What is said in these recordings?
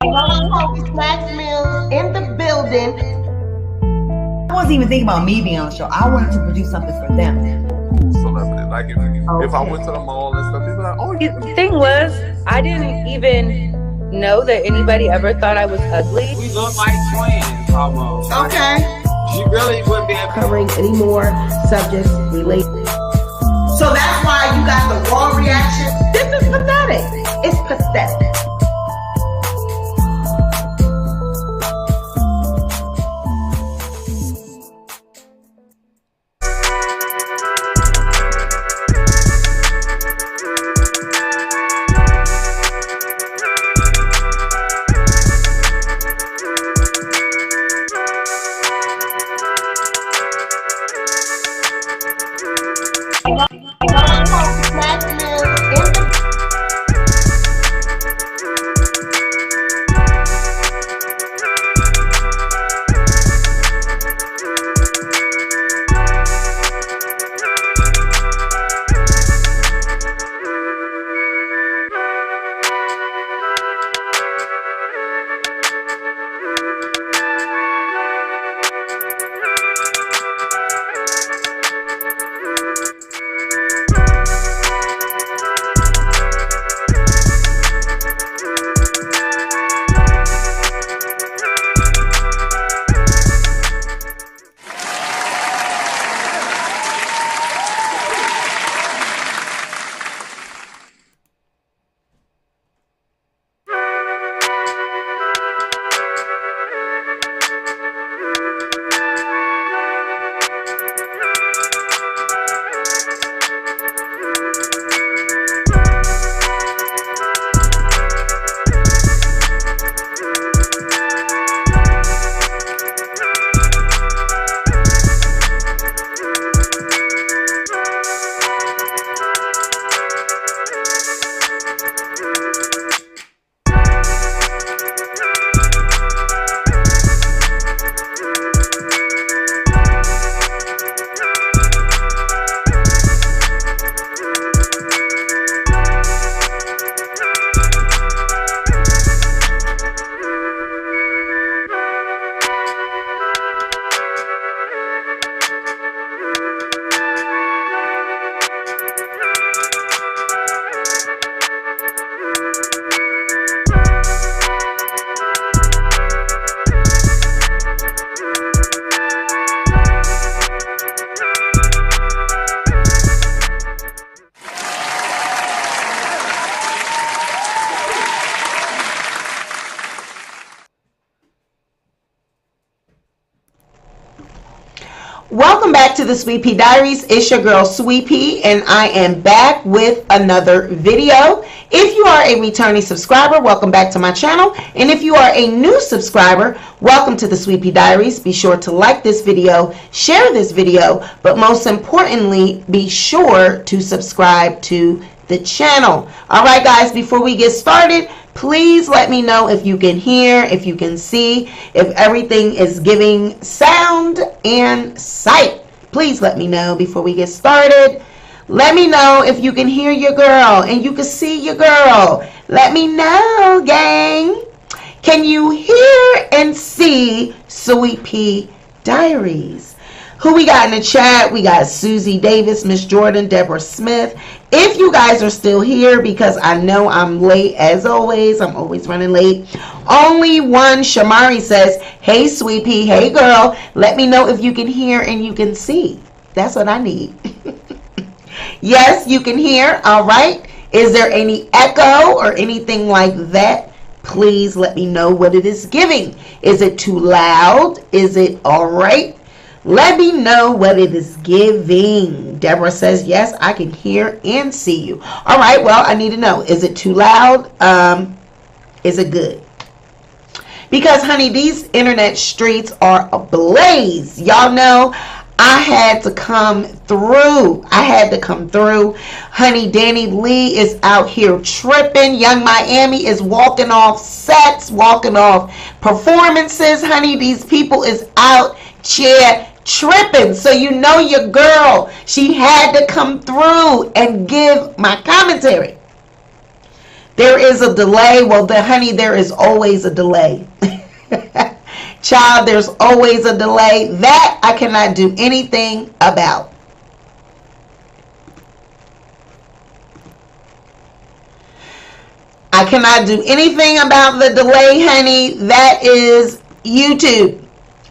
Snacks Mills in the building. I wasn't even thinking about me being on the show. I wanted to produce something for them. Celebrity. Like if I went to the mall and stuff, people like, oh, The thing was, I didn't even know that anybody ever thought I was ugly. We look like twins almost. Okay. She really wouldn't be able to Covering any more subjects related. So that's why you got the raw reaction. This is pathetic. It's pathetic. Welcome back to the Sweet Pea Diaries. It's your girl Sweet Pea, and I am back with another video. If you are a returning subscriber, welcome back to my channel. And if you are a new subscriber, welcome to the Sweet Pea Diaries. Be sure to like this video, share this video, but most importantly, be sure to subscribe to the channel. All right, guys, before we get started, please let me know if you can hear, if you can see, if everything is giving sound and sight. Please let me know before we get started. Let me know if you can hear your girl and you can see your girl. Let me know, gang. Can you hear and see Sweet Pea Diaries? Who we got in the chat? We got Susie Davis, Miss Jordan, Deborah Smith. If you guys are still here, because I know I'm late as always. I'm always running late. Only one, Shamari says, hey, Sweet Pea, hey, girl. Let me know if you can hear and you can see. That's what I need. Yes, you can hear. All right. Is there any echo or anything like that? Please let me know what it is giving. Is it too loud? Is it all right? Let me know what it is giving. Deborah says, yes, I can hear and see you. All right, well, I need to know. Is it too loud? Is it good? Because, honey, these internet streets are ablaze. Y'all know I had to come through. Honey, DaniLeigh is out here tripping. Young Miami is walking off sets, walking off performances. Honey, these people is out here tripping. So you know your girl, she had to come through and give my commentary. There is a delay. Well, honey, there is always a delay. Child, there's always a delay. That I cannot do anything about. I cannot do anything about the delay, honey. That is YouTube.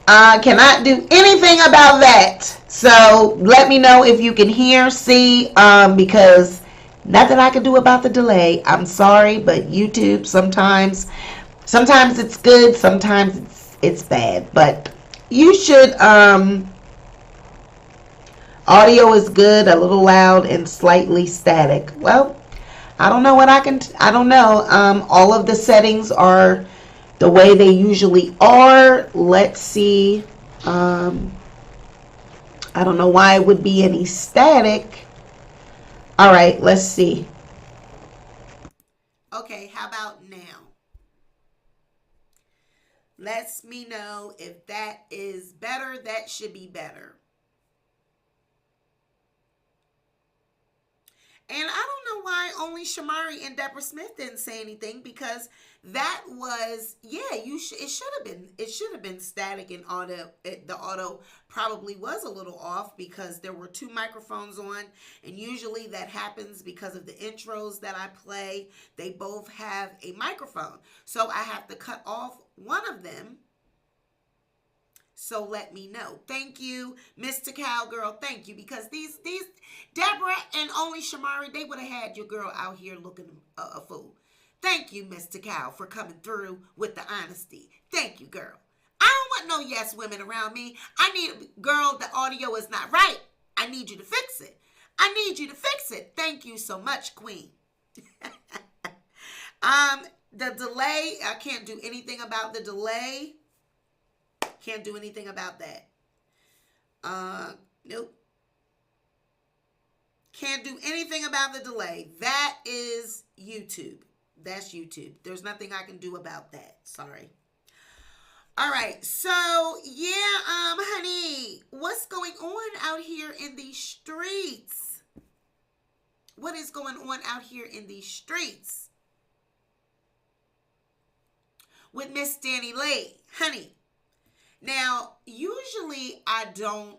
I cannot do anything about that. So let me know if you can hear, see, because nothing I can do about the delay. I'm sorry, but YouTube sometimes it's good, sometimes it's bad. But you should, audio is good, a little loud, and slightly static. Well, I don't know what I don't know. All of the settings are the way they usually are. Let's see. I don't know why it would be any static. All right, let's see. Okay, how about now? Let me know if that is better. That should be better. And I don't know why only Shamari and Deborah Smith didn't say anything, because that was, yeah, it should have been static and auto. The auto probably was a little off because there were two microphones on, and usually that happens because of the intros that I play. They both have a microphone. So I have to cut off one of them. So let me know. Thank you, Mr. Cowgirl. Thank you, because these Deborah and only Shamari, they would have had your girl out here looking a fool. Thank you, Mr. Cow, for coming through with the honesty. Thank you, girl. I don't want no yes women around me. I need, girl, the audio is not right. I need you to fix it. I need you to fix it. Thank you so much, Queen. The delay, I can't do anything about the delay. Can't do anything about that. Nope. Can't do anything about the delay. That is YouTube. That's YouTube. There's nothing I can do about that. Sorry. All right. So, yeah, honey, what's going on out here in these streets? What is going on out here in these streets? With Miss DaniLeigh, honey. Now, usually I don't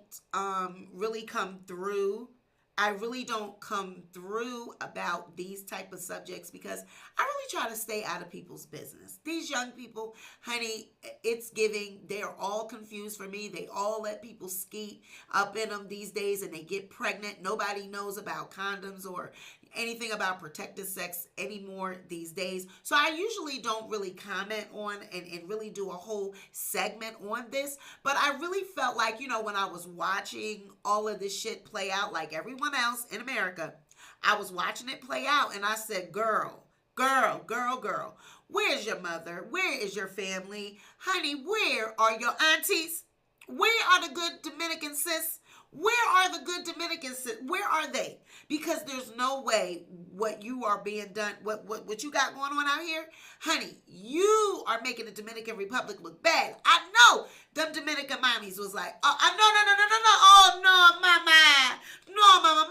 really come through. I really don't come through about these type of subjects because I really try to stay out of people's business. These young people, honey, it's giving. They're all confused for me. They all let people skeet up in them these days and they get pregnant. Nobody knows about condoms or anything about protected sex anymore these days. So I usually don't really comment on and really do a whole segment on this. But I really felt like, you know, when I was watching all of this shit play out like everyone else in America, I was watching it play out and I said, girl, where's your mother? Where is your family? Honey, where are your aunties? Where are the good Dominican sis? Where are the good Dominicans? Where are they? Because there's no way what you are being done, what you got going on out here, honey, you are making the Dominican Republic look bad. I know them Dominican mommies was like, no, oh no, mama, no, mama,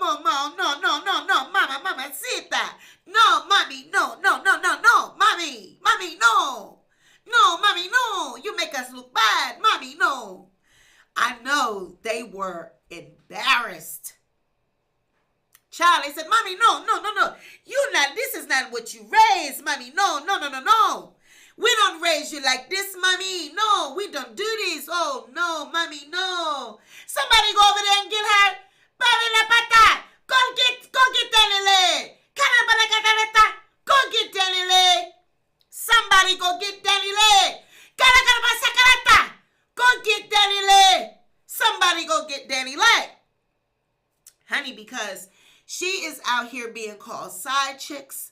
no, mama, sita, no, mommy, no, mommy, no, mommy, no, you make us look bad, mommy, no. I know they were embarrassed. Child, they said, mommy, no. This is not what you raised, mommy. No. We don't raise you like this, mommy. No, we don't do this. Oh, no, mommy, no. Somebody go over there and get her. Go get DaniLeigh. Go get DaniLeigh. Somebody go get DaniLeigh. Go get DaniLeigh. Somebody go get DaniLeigh. Honey, because she is out here being called side chicks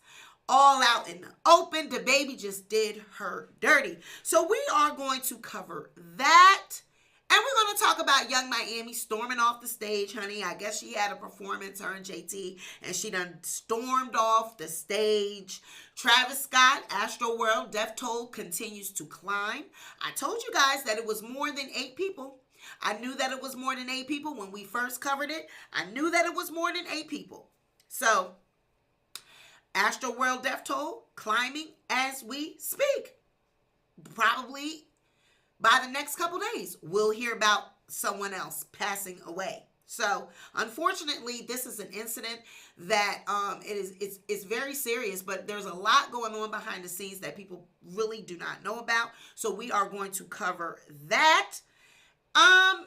all out in the open. DaBaby just did her dirty. So we are going to cover that. And we're going to talk about Young Miami storming off the stage, honey. I guess she had a performance, her and JT, and she done stormed off the stage. Travis Scott, Astroworld, death toll continues to climb. I told you guys that it was more than 8 people. I knew that it was more than 8 people when we first covered it. I knew that it was more than 8 people. So, Astroworld death toll climbing as we speak. Probably by the next couple days, we'll hear about someone else passing away. So, unfortunately, this is an incident that it's very serious, but there's a lot going on behind the scenes that people really do not know about. So, we are going to cover that. And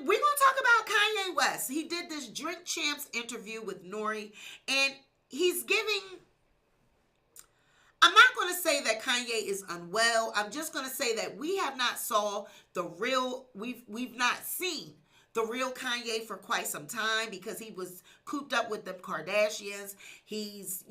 we're going to talk about Kanye West. He did this Drink Champs interview with Nori, and he's giving... I'm not going to say that Kanye is unwell. I'm just going to say that we have not saw the real... We've not seen the real Kanye for quite some time because he was cooped up with the Kardashians. He's,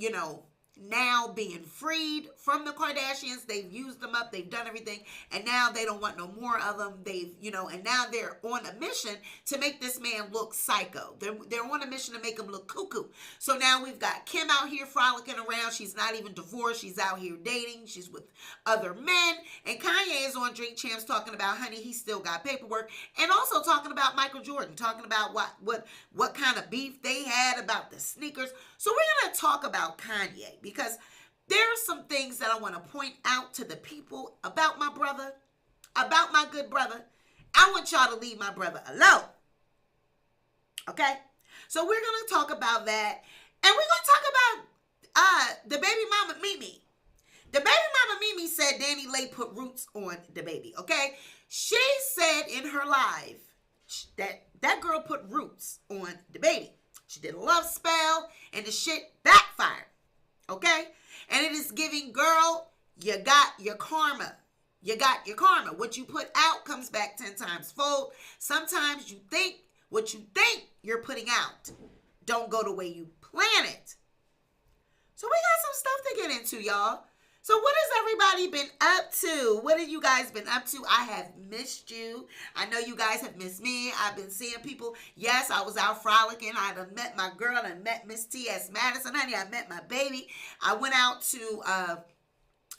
now being freed from the Kardashians. They've used them up. They've done everything. And now they don't want no more of them. And now they're on a mission to make this man look psycho. They're on a mission to make him look cuckoo. So now we've got Kim out here frolicking around. She's not even divorced. She's out here dating. She's with other men. And Kanye is on Drink Champs talking about, honey, he still got paperwork. And also talking about Michael Jordan, talking about what kind of beef they had about the sneakers. So we're going to talk about Kanye because there are some things that I want to point out to the people about my brother, about my good brother. I want y'all to leave my brother alone. Okay? So we're going to talk about that. And we're going to talk about the baby mama Mimi. The baby mama Mimi said DaniLeigh put roots on DaBaby. Okay? She said in her live that girl put roots on DaBaby. She did a love spell, and the shit backfired, okay? And it is giving, girl, you got your karma. You got your karma. What you put out comes back 10 times fold. Sometimes you think what you think you're putting out don't go the way you plan it. So we got some stuff to get into, y'all. So what has everybody been up to? What have you guys been up to? I have missed you. I know you guys have missed me. I've been seeing people. Yes, I was out frolicking. I done met my girl and met Miss T.S. Madison. Honey, I met my baby. I went out to,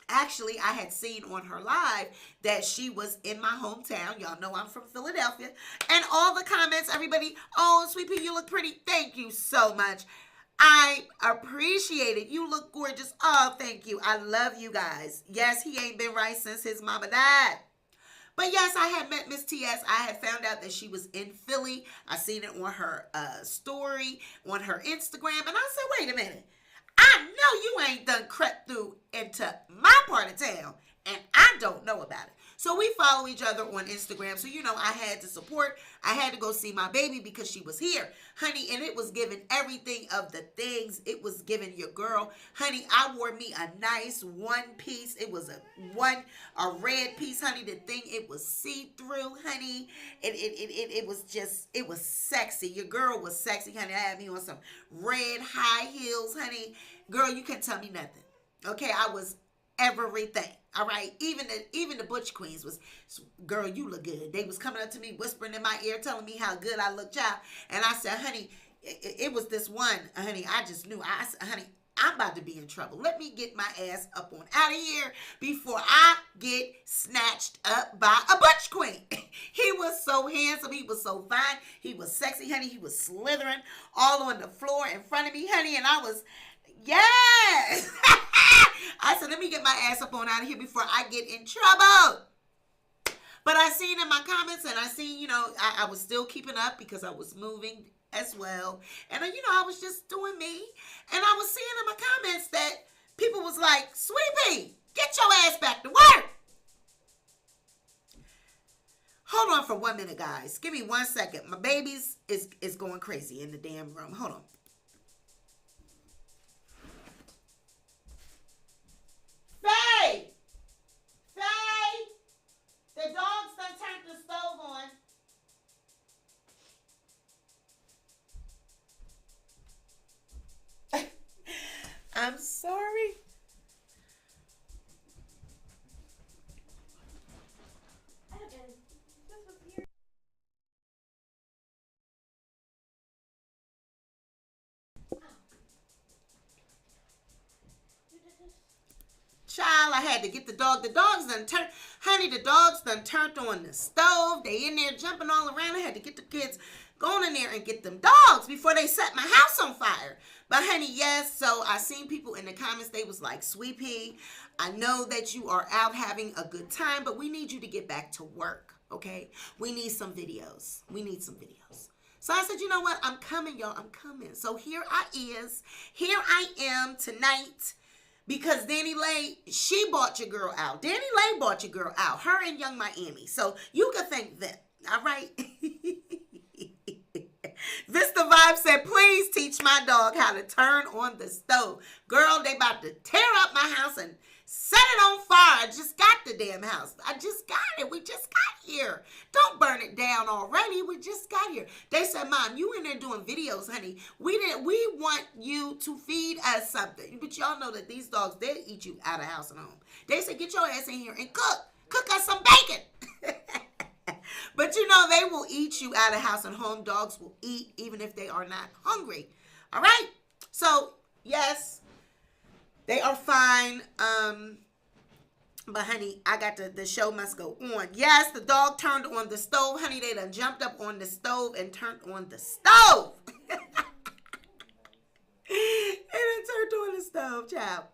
actually, I had seen on her live that she was in my hometown. Y'all know I'm from Philadelphia. And all the comments, everybody, oh, Sweet Pea, you look pretty. Thank you so much. I appreciate it. You look gorgeous. Oh, thank you. I love you guys. Yes, he ain't been right since his mama died. But yes, I had met Miss T.S. I had found out that she was in Philly. I seen it on her story, on her Instagram. And I said, wait a minute. I know you ain't done crept through into my part of town. And I don't know about it. So we follow each other on Instagram. So, I had to support. I had to go see my baby because she was here. Honey, and it was giving everything of the things. It was giving your girl. Honey, I wore me a nice one piece. It was a red piece, honey. The thing, it was see-through, honey. It was sexy. Your girl was sexy, honey. I had me on some red high heels, honey. Girl, you can't tell me nothing. Okay, I was everything. All right, even the Butch Queens was, girl, you look good. They was coming up to me, whispering in my ear, telling me how good I look, child. And I said, honey, it was this one, honey. I just knew. I said, honey, I'm about to be in trouble. Let me get my ass up on out of here before I get snatched up by a Butch Queen. He was so handsome. He was so fine. He was sexy, honey. He was slithering all on the floor in front of me, honey. And I was, yes. I said, let me get my ass up on out of here before I get in trouble. But I seen in my comments, and I seen, I was still keeping up because I was moving as well. And, I was just doing me. And I was seeing in my comments that people was like, Sweetie, get your ass back to work. Hold on for 1 minute, guys. Give me 1 second. My baby's is going crazy in the damn room. Hold on. Faye! The dogs done turned the stove on. I'm sorry. Child, while. I had to get the dog. The dogs done turned, honey, the dogs done turned on the stove. They in there jumping all around. I had to get the kids going in there and get them dogs before they set my house on fire. But honey, yes, so I seen people in the comments, they was like, Sweet Pea, I know that you are out having a good time, but we need you to get back to work, okay? We need some videos. We need some videos. So I said, you know what? I'm coming, y'all. I'm coming. So here I am tonight because DaniLeigh, she bought your girl out. DaniLeigh bought your girl out, her and Young Miami. So you can thank them, all right? Vista Vibe said, please teach my dog how to turn on the stove. Girl, they about to tear up my house and set it on fire. I just got the damn house. I just got it. We just got here. Don't burn it down already. We just got here. They said, Mom, you in there doing videos, honey. We want you to feed us something. But y'all know that these dogs, they'll eat you out of house and home. They said, get your ass in here and cook. Cook us some bacon. But you know, they will eat you out of house and home. Dogs will eat even if they are not hungry. All right? So, yes, they are fine. But, honey, I got the show must go on. Yes, the dog turned on the stove. Honey, they done jumped up on the stove and turned on the stove. They done turned on the stove, child.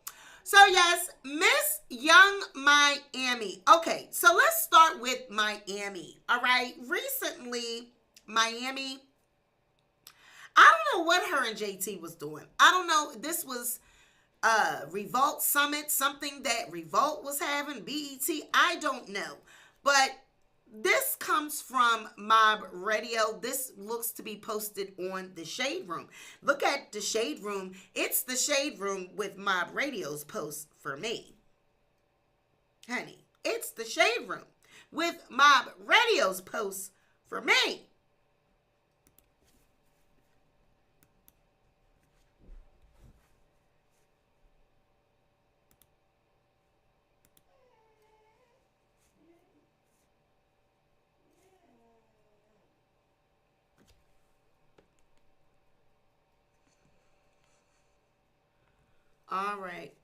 So, yes, Miss Young Miami. Okay, so let's start with Miami, all right? Recently, Miami, I don't know what her and JT was doing. I don't know. This was Revolt Summit, something that Revolt was having, BET. I don't know. But this comes from Mob Radio. This looks to be posted on the Shade Room. Look at the Shade Room. It's the Shade Room with Mob Radio's post for me. Honey, it's the Shade Room with Mob Radio's post for me. All right.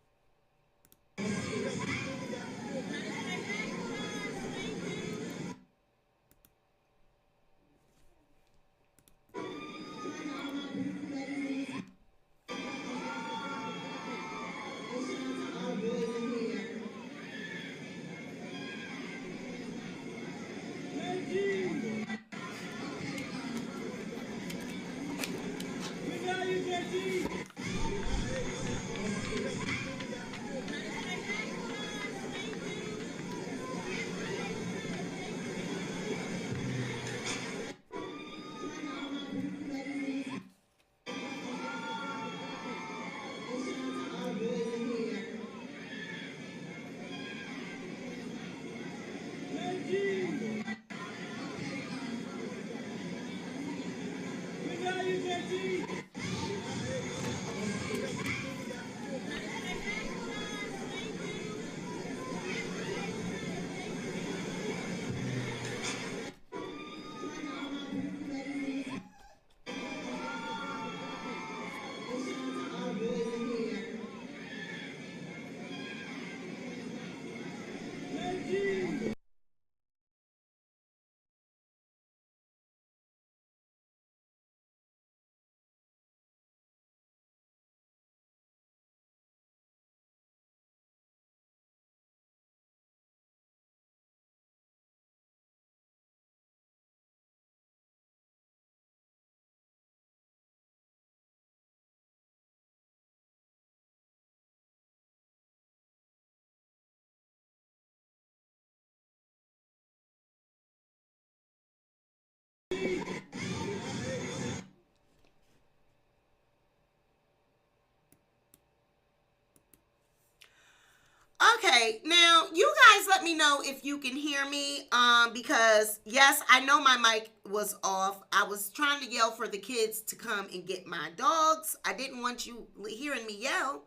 Okay, now you guys let me know if you can hear me, because yes, I know my mic was off. I was trying to yell for the kids to come and get my dogs. I didn't want you hearing me yell.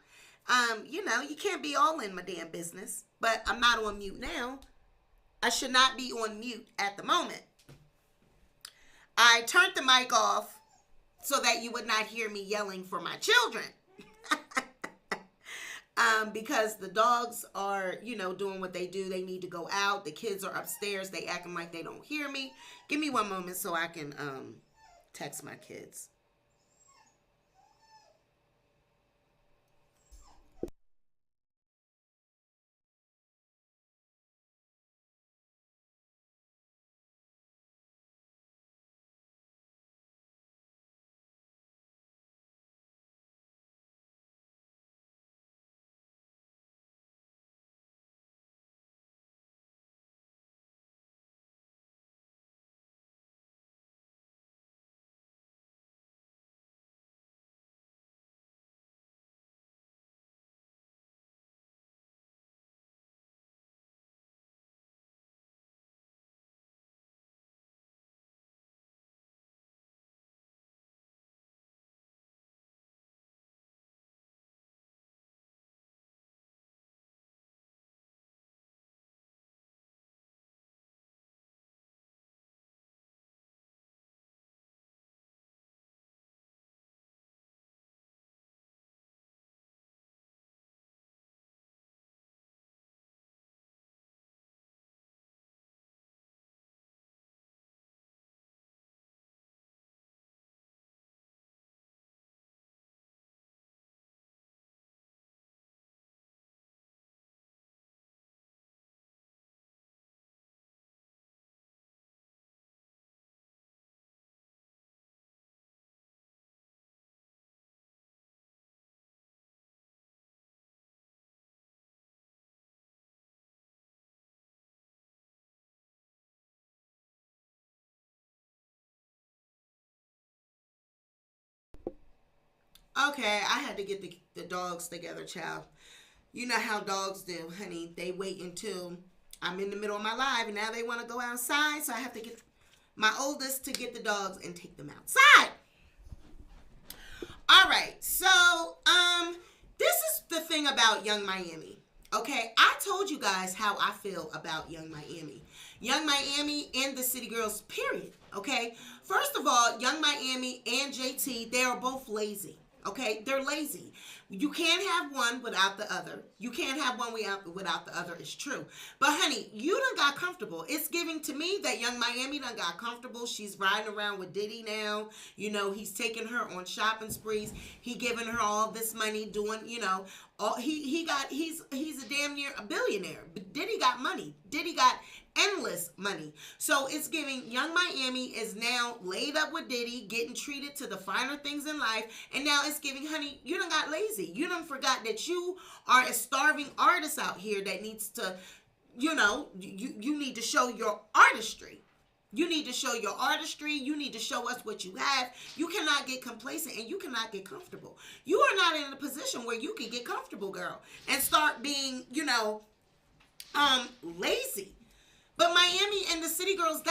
You know, you can't be all in my damn business, but I'm not on mute now. I should not be on mute at the moment. I turned the mic off so that you would not hear me yelling for my children. Because the dogs are, you know, doing what they do. They need to go out. The kids are upstairs. They acting like they don't hear me. Give me one moment so I can text my kids. Okay, I had to get the dogs together, child. You know how dogs do, honey. They wait until I'm in the middle of my live and now they want to go outside. So I have to get my oldest to get the dogs and take them outside. All right. So, this is the thing about Young Miami. Okay, I told you guys how I feel about Young Miami. Young Miami and the City Girls, period. Okay, first of all, Young Miami and JT, they are both lazy. Okay, they're lazy. You can't have one without the other. You can't have one without the other. It's true. But honey, you done got comfortable. It's giving to me that Young Miami done got comfortable. She's riding around with Diddy now. You know, he's taking her on shopping sprees. He giving her all this money, doing, you know, he's a damn near a billionaire. But Diddy got money. Diddy got endless money. So it's giving Young Miami is now laid up with Diddy, getting treated to the finer things in life. And now it's giving, honey, you done got lazy. You done forgot that you are a starving artist out here that needs to, you know, you need to show your artistry. You need to show your artistry. You need to show us what you have. You cannot get complacent and you cannot get comfortable. You are not in a position where you can get comfortable, girl, and start being, you know, lazy. But Miami and the City Girls,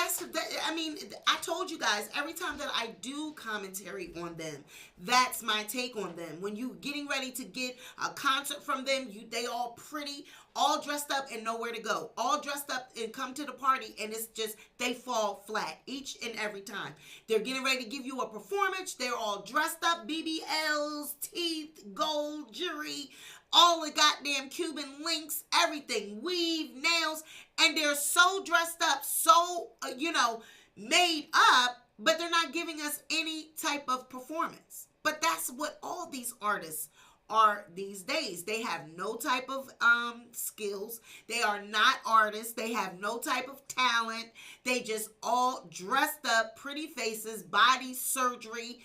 I mean, I told you guys, every time that I do commentary on them, that's my take on them. When you getting ready to get a concert from them, they all pretty, all dressed up and nowhere to go. All dressed up and come to the party and it's just, they fall flat each and every time. They're getting ready to give you a performance. They're all dressed up, BBLs, teeth, gold, jewelry, all the goddamn Cuban links, everything, weave, nails, and they're so dressed up, so, you know, made up, but they're not giving us any type of performance. But that's what all these artists are these days. They have no type of skills. They are not artists. They have no type of talent. They just all dressed up, pretty faces, body surgery,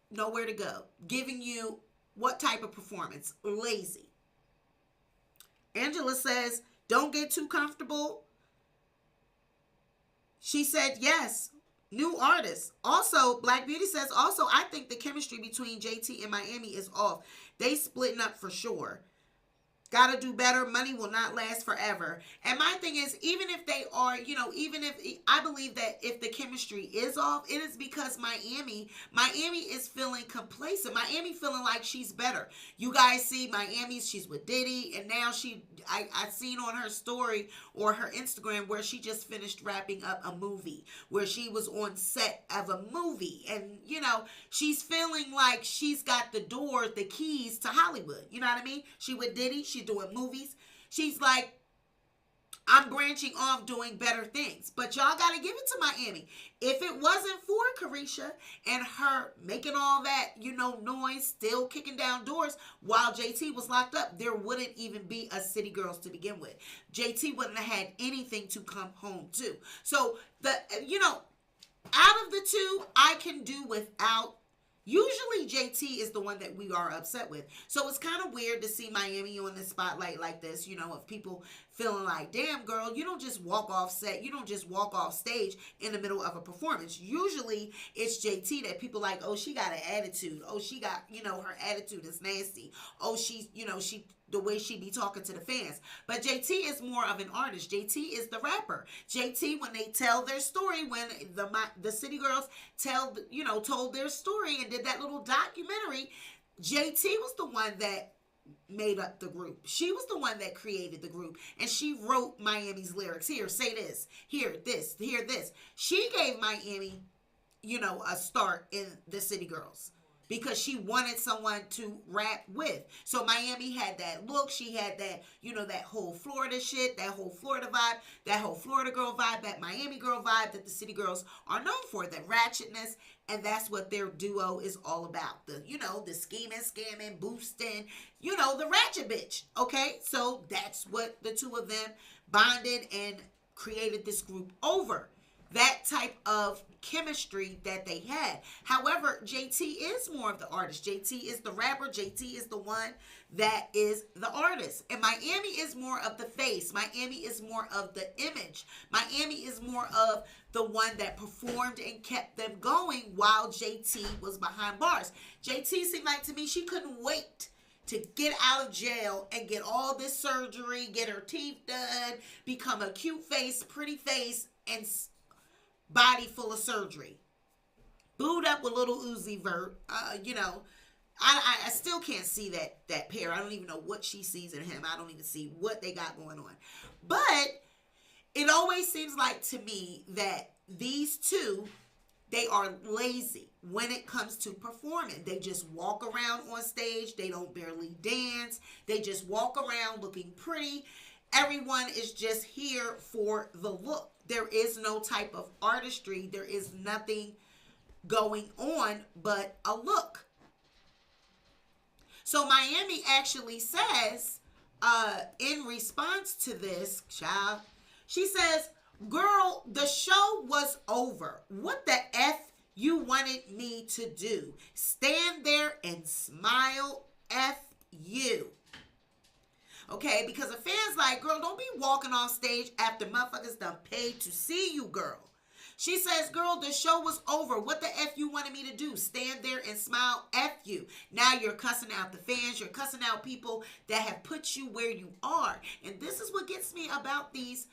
nowhere to go, giving you what type of performance? Lazy. Angela says, don't get too comfortable. She said, yes, new artists. Also, Black Beauty says, also, I think the chemistry between JT and Miami is off. They splitting up for sure. Gotta do better. Money will not last forever. And my thing is, even if they are, even if, I believe that if the chemistry is off, it is because Miami is feeling complacent. Miami feeling like she's better. You guys see she's with Diddy, and now I seen on her story or her Instagram where she just finished wrapping up a movie, where she was on set of a movie. And, she's feeling like she's got the keys to Hollywood. You know what I mean? She with Diddy, she's doing movies. She's like, I'm branching off doing better things. But y'all got to give it to Miami. If it wasn't for Carisha and her making all that, noise, still kicking down doors while JT was locked up, there wouldn't even be a City Girls to begin with. JT wouldn't have had anything to come home to. So, out of the two, I can do without. Usually JT is the one that we are upset with. So it's kind of weird to see Miami on the spotlight like this, of people feeling like, damn girl, you don't just walk off set. You don't just walk off stage in the middle of a performance. Usually it's JT that people like, oh, she got an attitude. Oh, she got, her attitude is nasty. Oh, she's, the way she be talking to the fans. But JT is more of an artist. JT is the rapper. JT, when they tell their story, when the City Girls told their story and did that little documentary, JT was the one that made up the group. She was the one that created the group, and she wrote Miami's lyrics. Here, say this. Here, this. Here, this. She gave Miami, a start in the City Girls, because she wanted someone to rap with. So Miami had that look. She had that, that whole Florida shit, that whole Florida vibe, that whole Florida girl vibe, that Miami girl vibe that the City Girls are known for, that ratchetness. And that's what their duo is all about. The scheming, scamming, boosting, the ratchet bitch. Okay? So that's what the two of them bonded and created this group over. That type of chemistry that they had. However, JT is more of the artist. JT is the rapper. JT is the one that is the artist. And Miami is more of the face. Miami is more of the image. Miami is more of the one that performed and kept them going while JT was behind bars. JT seemed like to me she couldn't wait to get out of jail and get all this surgery, get her teeth done, become a cute face, pretty face, and body full of surgery, booed up with little Uzi Vert. I still can't see that pair. I don't even know what she sees in him. I don't even see what they got going on. But it always seems like to me that these two, they are lazy when it comes to performing. They just walk around on stage. They don't barely dance. They just walk around looking pretty. Everyone is just here for the look. There is no type of artistry. There is nothing going on but a look. So Miami actually says, in response to this, child, she says, girl, the show was over. What the F you wanted me to do? Stand there and smile? F you. Okay, because the fans like, girl, don't be walking on stage after motherfuckers done paid to see you, girl. She says, girl, the show was over. What the F you wanted me to do? Stand there and smile? F you. Now you're cussing out the fans. You're cussing out people that have put you where you are. And this is what gets me about these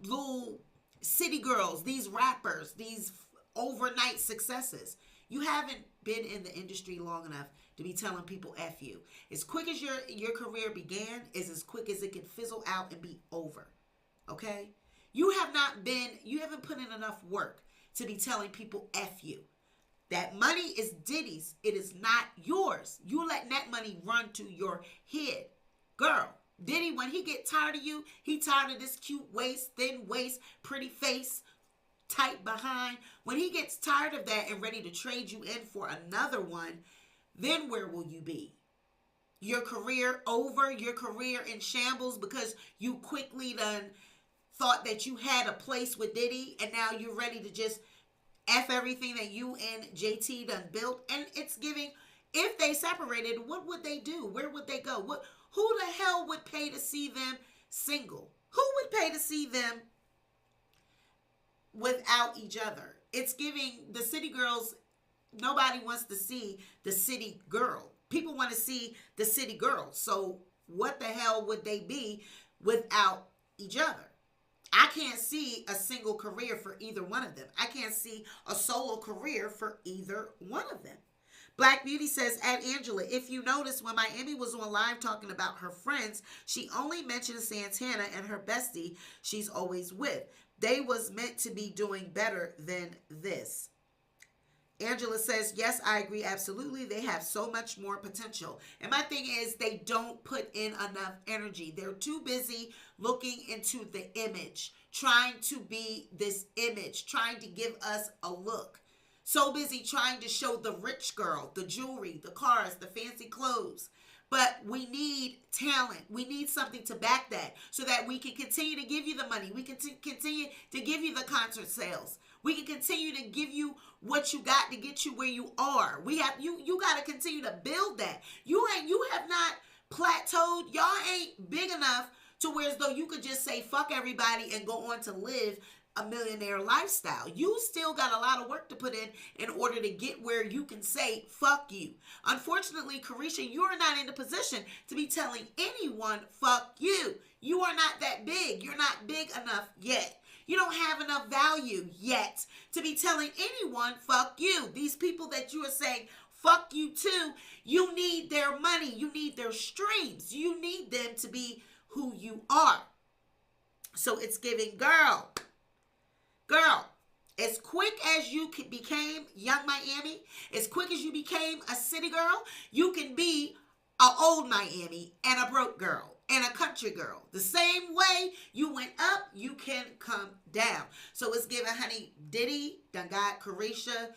little city girls, these rappers, these overnight successes. You haven't been in the industry long enough to be telling people F you. As quick as your career began is as quick as it can fizzle out and be over. Okay? You haven't put in enough work to be telling people F you. That money is Diddy's. It is not yours. You letting that money run to your head. Girl, Diddy, when he get tired of you, he tired of this cute waist, thin waist, pretty face, tight behind. When he gets tired of that and ready to trade you in for another one, then where will you be? Your career over? Your career in shambles because you quickly done thought that you had a place with Diddy and now you're ready to just F everything that you and JT done built? And it's giving, if they separated, what would they do? Where would they go? Who the hell would pay to see them single? Who would pay to see them without each other? It's giving the city girls, nobody wants to see the city girl. People want to see the city girls. So what the hell would they be without each other? I can't see a single career for either one of them. I can't see a solo career for either one of them. Black Beauty says, at Angela, if you notice, when Miami was on live talking about her friends, she only mentioned Santana and her bestie she's always with. They was meant to be doing better than this. Angela says, yes, I agree, absolutely. They have so much more potential. And my thing is, they don't put in enough energy. They're too busy looking into the image, trying to be this image, trying to give us a look. So busy trying to show the rich girl, the jewelry, the cars, the fancy clothes. But we need talent. We need something to back that so that we can continue to give you the money. We can continue to give you the concert sales. We can continue to give you what you got to get you where you are. We have you got to continue to build that. You have not plateaued. Y'all ain't big enough to where as though you could just say fuck everybody and go on to live a millionaire lifestyle. You still got a lot of work to put in order to get where you can say fuck you. Unfortunately, Carisha, you are not in the position to be telling anyone fuck you. You are not that big. You're not big enough yet. You don't have enough value yet to be telling anyone fuck you. These people that you are saying fuck you to, you need their money. You need their streams. You need them to be who you are. So it's giving, girl, as quick as you became Young Miami, as quick as you became a city girl, you can be an old Miami and a broke girl and a country girl. The same way you went up, you can come down. So it's giving, honey, Diddy done got Carisha,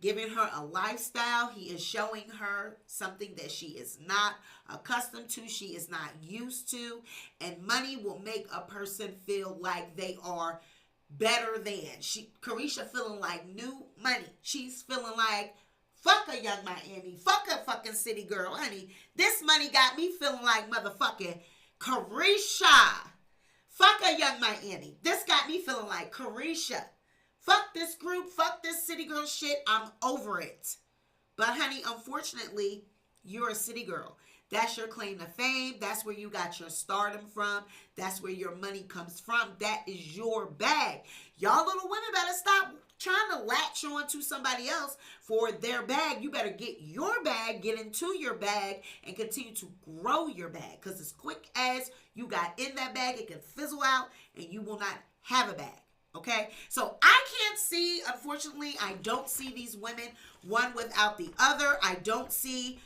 giving her a lifestyle. He is showing her something that she is not accustomed to, she is not used to. And money will make a person feel like they are better than. Carisha feeling like new money. She's feeling like, fuck a Young Miami. Fuck a fucking city girl, honey. This money got me feeling like motherfucking Carisha. Fuck a Young Miami. This got me feeling like Carisha. Fuck this group. Fuck this city girl shit. I'm over it. But honey, unfortunately, you're a city girl. That's your claim to fame. That's where you got your stardom from. That's where your money comes from. That is your bag. Y'all little women better stop trying to latch on to somebody else for their bag. You better get your bag, get into your bag, and continue to grow your bag. Because as quick as you got in that bag, it can fizzle out and you will not have a bag. Okay, so I can't see, unfortunately, I don't see these women one without the other. I don't see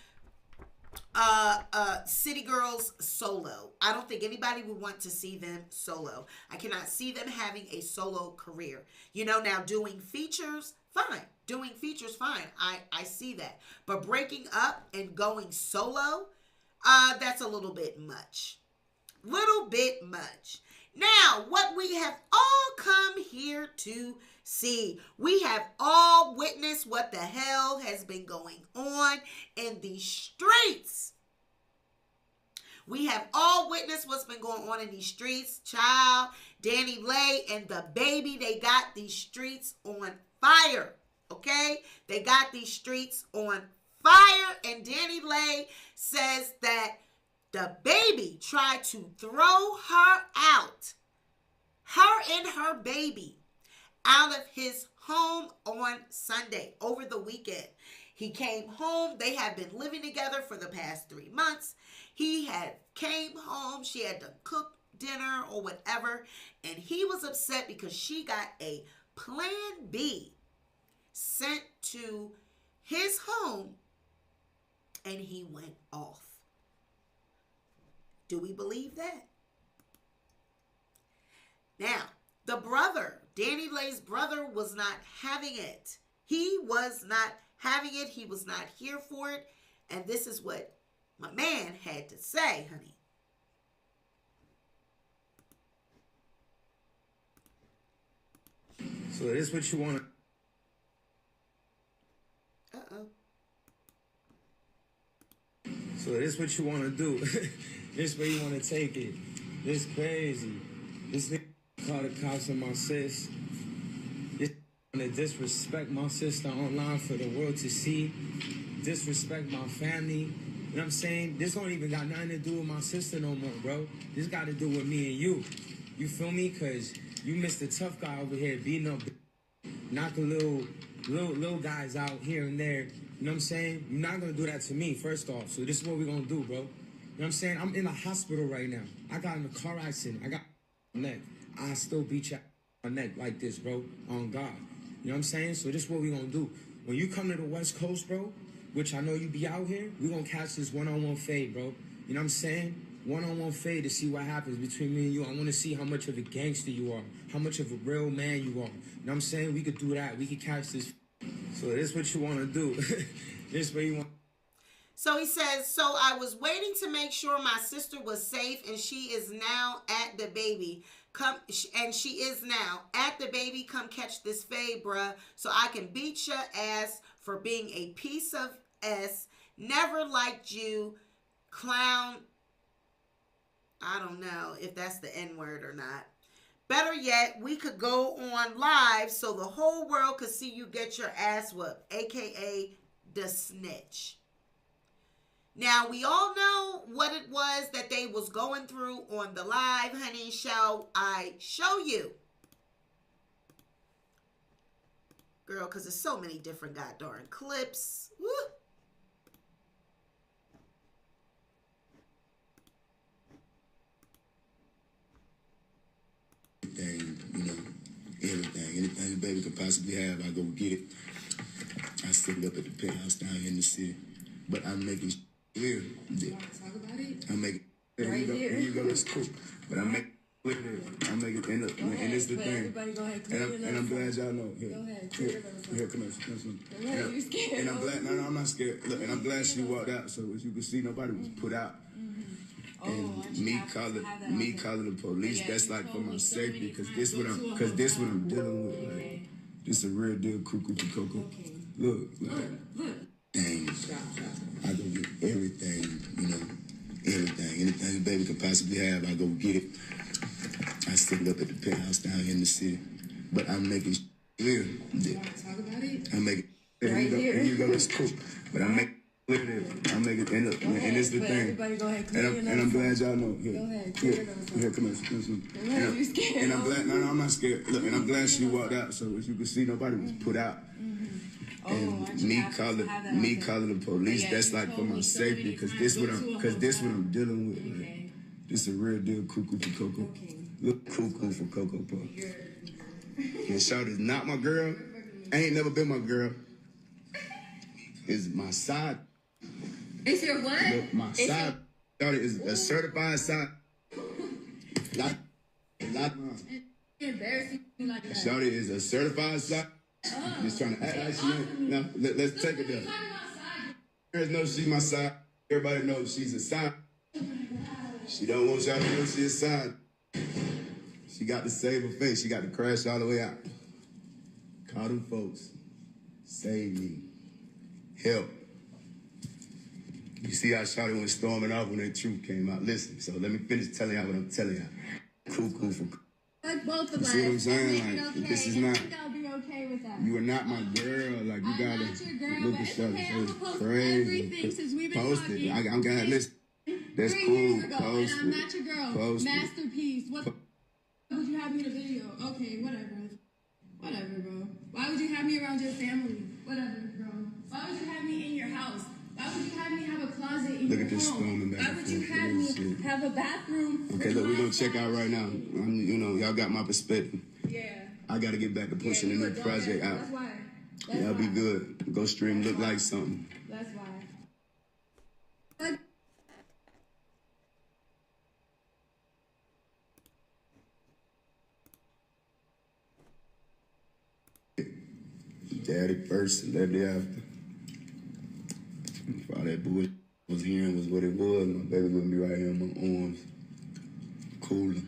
city girls solo. I don't think anybody would want to see them solo. I cannot see them having a solo career. You know, now doing features, fine. Doing features, fine. I see that. But breaking up and going solo, that's a little bit much. Little bit much. Now, what we have all come here to see, we have all witnessed what the hell has been going on in these streets. We have all witnessed what's been going on in these streets. Child, DaniLeigh and DaBaby, they got these streets on fire. Okay? They got these streets on fire. And DaniLeigh says that DaBaby tried to throw her out, her and her baby, out of his home on Sunday over the weekend. He came home. They had been living together for the past 3 months. He had came home. She had to cook dinner or whatever. And he was upset because she got a Plan B sent to his home and he went off. Do we believe that? Now, the brother, DaniLeigh's brother, was not having it. He was not having it. He was not here for it. And this is what my man had to say, honey. So this is what you want to... Uh-oh. So this is what you want to do. This way you want to take it. This crazy. This nigga called the cops on my sis. This to disrespect my sister online for the world to see, disrespect my family. You know what I'm saying? This don't even got nothing to do with my sister no more, bro. This got to do with me and you. You feel me? Because you Mr. Tough Guy over here beating up, not the little guys out here and there. You know what I'm saying? You're not going to do that to me, first off. So this is what we're going to do, bro. You know what I'm saying? I'm in the hospital right now. I got in a car accident. I got neck. I still beat your neck like this, bro. On God. You know what I'm saying? So this is what we gonna do. When you come to the West Coast, bro, which I know you be out here, we gonna catch this one-on-one fade, bro. You know what I'm saying? One-on-one fade to see what happens between me and you. I wanna see how much of a gangster you are, how much of a real man you are. You know what I'm saying? We could do that. We could catch this. So this is what you wanna do. This is what you want. So he says, so I was waiting to make sure my sister was safe, and she is now at DaBaby. And she is now at DaBaby. Come catch this fade, bruh, so I can beat your ass for being a piece of S. Never liked you, clown. I don't know if that's the N-word or not. Better yet, we could go on live so the whole world could see you get your ass whooped, aka the snitch. Now, we all know what it was that they was going through on the live, honey. Shall I show you? Girl, because there's so many different goddamn clips. Woo! Anything baby could possibly have, I go get it. I sit up at the penthouse down here in the city. But I'm making clear that talk about it? I'm making right here you go, that's cool. But I'm making clear that I'm making and it's the thing. Everybody go ahead, and I'm glad y'all know. Here, go ahead, here, come on. Go ahead, you scared. And I'm glad no, I'm not scared. Look, and I'm glad she walked out, so as you can see, nobody was put out. And me calling the police, that's like for my safety, because this what I'm dealing with. Like, this a real deal cuckoo for cocoa. Look. Dang, I go get everything, anything a baby could possibly have, I go get it. I sit up at the penthouse down here in the city, but I'm making clear that talk about it? I'm making here you go, that's cool. But I'm making clear that I'm making and it's the thing. Everybody go ahead, and I'm glad y'all know. Here, go ahead, here, come on. Go ahead, you scared. And I'm glad. No, I'm not scared. Look, and I'm glad she walked out, so as you can see, nobody was put out. And me calling the police, that's like for my safety, because this what I'm dealing with. Like, this a real deal cuckoo for cocoa. Look, cuckoo for cocoa puff. And Shawty's not my girl. Ain't never been my girl. Is my side. It's your what? Look, my side. Shawty is a certified side. Not embarrassing like that. Shawty is a certified side. Just trying to act like she ain't. Now, let's take it there. There's no she my side. Everybody knows she's a side. She don't want y'all to know she's a side. She got to save her face. She got to crash all the way out. Call them folks. Save me. Help. You see how Shawty went storming off when that truth came out. Listen, so let me finish telling y'all what I'm telling y'all. Cuckoo for like both of us. You see what I'm saying? Like, okay. this is not. I think I'll be okay with that. You are not my girl. Like, you gotta not your girl, look at Shawty. okay, I'm So it's post crazy. everything since we've been post talking. it. I'm gonna listen. That's 3 cool. years ago, Post and I'm it. not your girl. Post Masterpiece. What would you have me in a video? Okay, whatever, bro. Why would you have me around your family? Whatever, bro. Why would you have me in your house? Why would you have me have a closet in Look your at this home? storming back Why and would you forth. have me Shit. have a bathroom? Okay, look, we're gonna check out right now. Y'all got my perspective. Yeah. I gotta get back to pushing the new project out. That's why. That'll be good. Go stream Look Like Something. That's why. Daddy first, celebrity after. If all that bullshit was hearing was what it was, my baby gonna be right here in my arms. Cooler.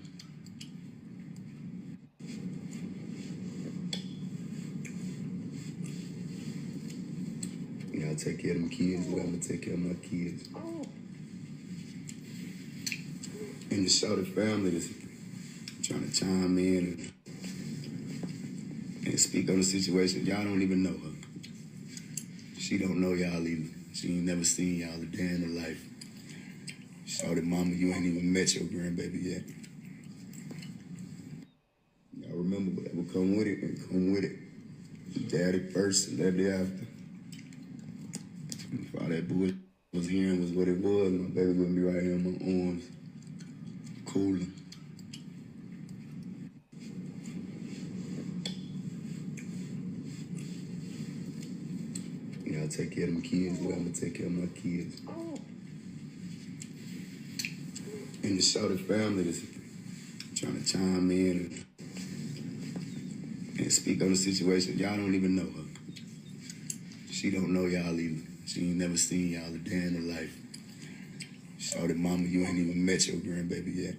You know, I take care of them kids the way I'm gonna take care of my kids. And the Shawty family is trying to chime in and speak on the situation. Y'all don't even know her. She don't know y'all either. She ain't never seen y'all a day in her life. Shouted, mama, you ain't even met your grandbaby yet. Y'all remember whatever come with it and come with it. Daddy first and daddy after. If all that bullshit was hearing was what it was, my baby gonna be right here in my arms, cooling. You know, I take care of my kids the way I'm gonna take care of my kids. And the Shouted family is trying to chime in and speak on the situation. Y'all don't even know her. She don't know y'all either. She ain't never seen y'all a day in her life. Shouted, mama, you ain't even met your grandbaby yet.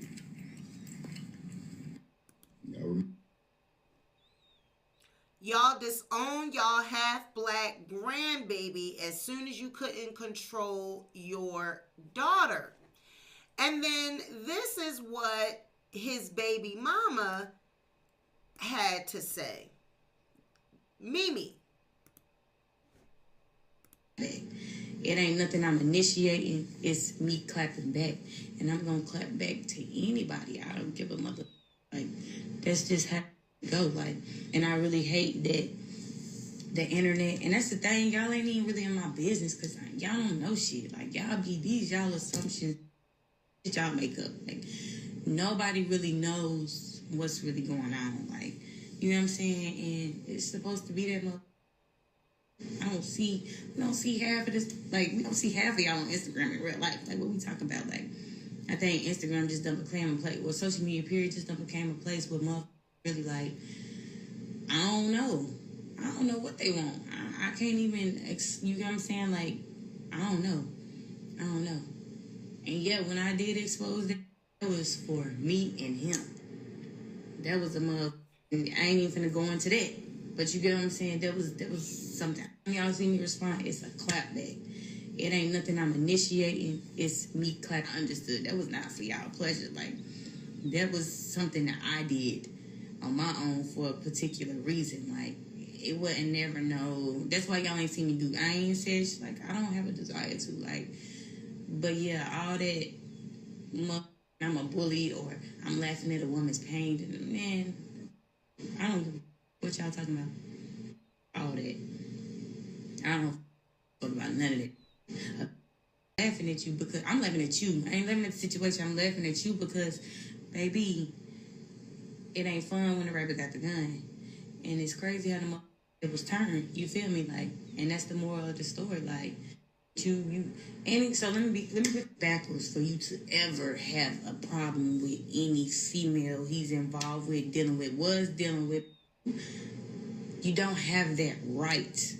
Y'all disown y'all half-black grandbaby as soon as you couldn't control your daughter. And then this is what his baby mama had to say. Mimi. It ain't nothing I'm initiating. It's me clapping back. And I'm going to clap back to anybody. I don't give a mother. Like, that's just how it go. Like, and I really hate that the internet, and that's the thing, y'all ain't even really in my business because y'all don't know shit. Like, y'all be these y'all assumptions that y'all make up. Like, nobody really knows what's really going on. Like, you know what I'm saying? And it's supposed to be that much. We don't see half of this. Like, we don't see half of y'all on Instagram in real life. Like, what we talk about. Like, I think Instagram just done became a place, well, social media period just done became a place where motherfuckers really like, I don't know what they want. I can't even, you know what I'm saying? Like, I don't know. And yeah, when I did expose that, it was for me and him. That was a mother. I ain't even finna go into that. But you get what I'm saying? That was something. Y'all see me respond, it's a clap back. It ain't nothing I'm initiating. It's me clap. I understood. That was not for y'all pleasure. Like, that was something that I did on my own for a particular reason. Like, it wasn't never no. That's why y'all ain't seen me do. I ain't said shit. Like, I don't have a desire to. Like, but yeah, all that. I'm a bully or I'm laughing at a woman's pain. Man, I don't know what y'all talking about. All that. I don't talk about none of that. I'm laughing at you because I'm laughing at you. I ain't laughing at the situation. I'm laughing at you because, baby, it ain't fun when the rabbit got the gun. And it's crazy how it was turned. You feel me? Like, and that's the moral of the story. Like, so let me put backwards for you to ever have a problem with any female he's involved with, dealing with. You don't have that right.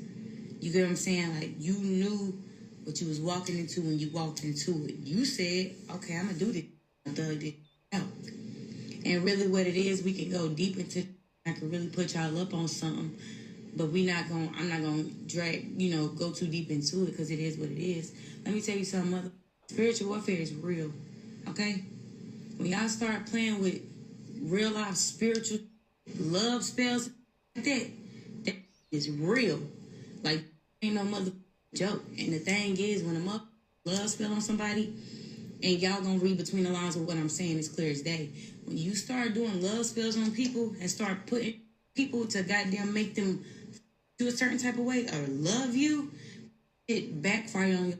You get what I'm saying? Like, you knew what you was walking into when you walked into it. You said, okay, I'm gonna do this. I dug this out. And really what it is, we can go deep into, I can really put y'all up on something, but I'm not gonna drag, go too deep into it because it is what it is. Let me tell you something, mother. Spiritual warfare is real, okay? When y'all start playing with real life spiritual love spells like that is real. Like, ain't no mother joke. And the thing is, when a mother love spell on somebody, and y'all gonna read between the lines of what I'm saying, it's clear as day. When you start doing love spells on people and start putting people to goddamn make them do a certain type of way or love you, it backfire on you.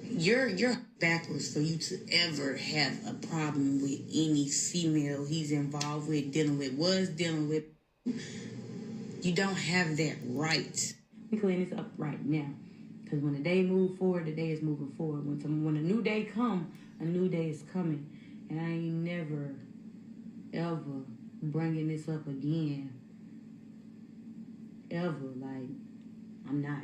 You're backwards for you to ever have a problem with any female he's involved with, dealing with. You don't have that right. We clean this up right now. Because when the day move forward, the day is moving forward. When a new day come, a new day is coming. And I ain't never, ever bringing this up again. Ever. Like, I'm not.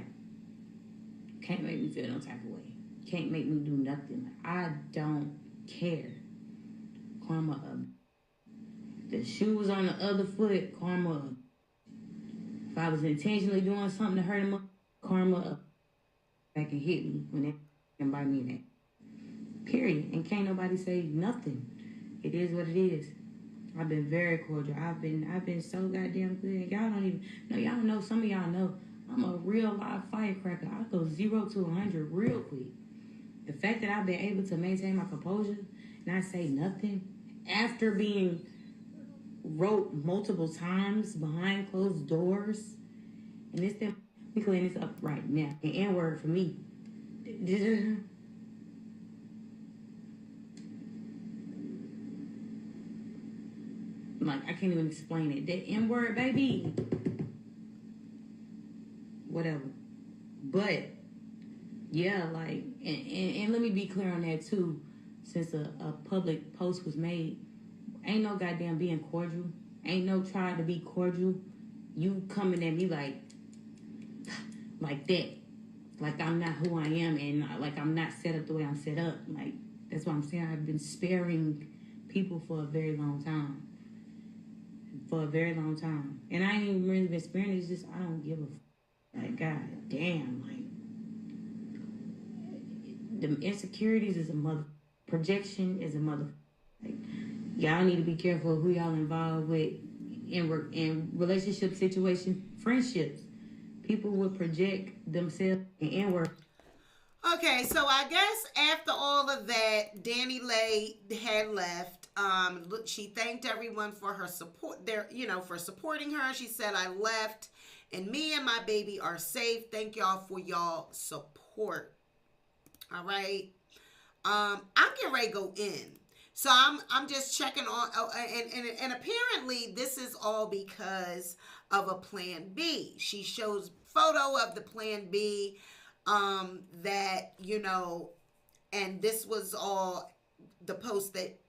Can't make me feel no type of way. Can't make me do nothing. Like, I don't care. Karma up. The shoe was on the other foot, karma up. If I was intentionally doing something to hurt him up, karma up. Back and hit me when they can buy me that. Period. And can't nobody say nothing. It is what it is. I've been very cordial. I've been so goddamn good. Y'all don't even know. Y'all know. Some of y'all know. I'm a real live firecracker. I go 0 to 100 real quick. The fact that I've been able to maintain my composure, not say nothing, after being wrote multiple times behind closed doors, and this thing, we clean this up right now. An N-word for me. Like, I can't even explain it. That N-word, baby. Whatever. But, yeah, like, and let me be clear on that, too. Since a public post was made, ain't no goddamn being cordial. Ain't no trying to be cordial. You coming at me like that. Like I'm not who I am, and like I'm not set up the way I'm set up. Like, that's what I'm saying. I've been sparing people for a very long time. And I ain't even really been sparing. It's just, I don't give a like, god damn, like, the insecurities is a mother, projection is a mother. Like, y'all need to be careful of who y'all involved with in relationship situations, friendships. People will project themselves in work. Okay, so I guess after all of that, DaniLeigh had left. She thanked everyone for her support there, for supporting her. She said, I left and me and my baby are safe. Thank y'all for y'all support. All right. I'm getting ready to go in. So I'm just checking on, and apparently this is all because of a plan B. She shows photo of the plan B, that, and this was all the post that,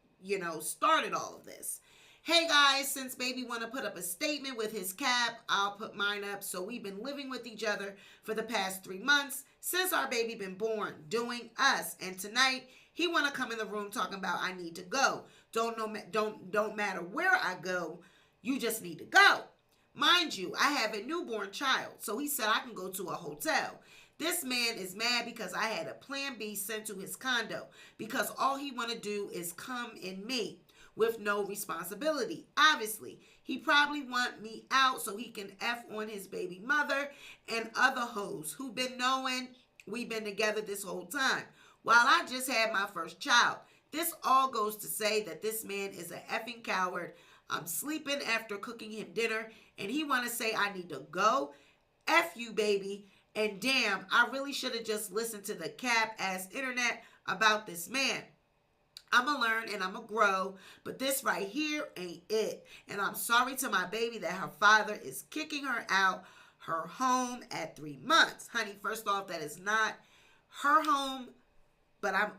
started all of this. Hey guys, since baby want to put up a statement with his cap, I'll put mine up. So we've been living with each other for the past 3 months since our baby been born, doing us. And tonight he want to come in the room talking about I need to go. Don't matter where I go, you just need to go. Mind you, I have a newborn child, so he said I can go to a hotel. This man is mad because I had a plan B sent to his condo because all he want to do is come in me with no responsibility. Obviously, he probably want me out so he can F on his baby mother and other hoes who been knowing we've been together this whole time while I just had my first child. This all goes to say that this man is a effing coward. I'm sleeping after cooking him dinner and he want to say I need to go. F you, baby. And damn, I really should have just listened to the cap-ass internet about this man. I'm going to learn and I'm going to grow, but this right here ain't it. And I'm sorry to my baby that her father is kicking her out her home at 3 months. Honey, first off, that is not her home, but I'm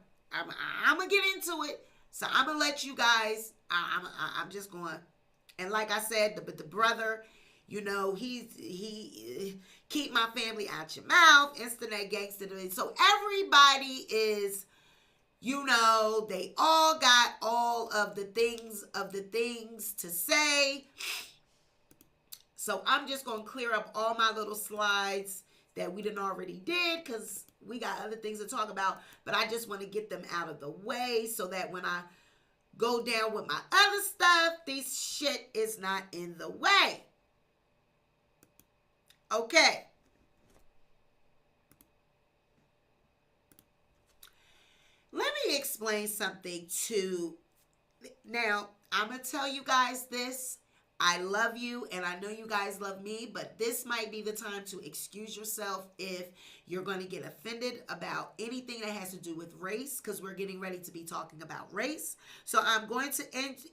going to get into it. So I'm going to let you guys, I'm just going, and like I said, the brother, he keep my family out your mouth, internet gangster. So everybody is, they all got all of the things to say. So I'm just going to clear up all my little slides that we done already did because we got other things to talk about. But I just want to get them out of the way so that when I go down with my other stuff, this shit is not in the way. Okay. Let me explain something too. Now, I'm going to tell you guys this. I love you and I know you guys love me, but this might be the time to excuse yourself if you're going to get offended about anything that has to do with race, because we're getting ready to be talking about race. So I'm going to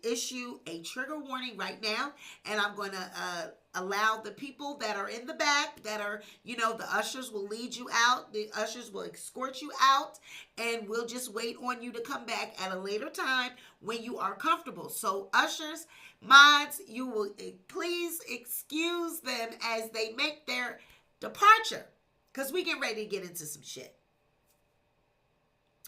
issue a trigger warning right now, and I'm going to allow the people that are in the back that are, the ushers will lead you out. The ushers will escort you out, and we'll just wait on you to come back at a later time when you are comfortable. So ushers, mods, you will please excuse them as they make their departure, because we get ready to get into some shit.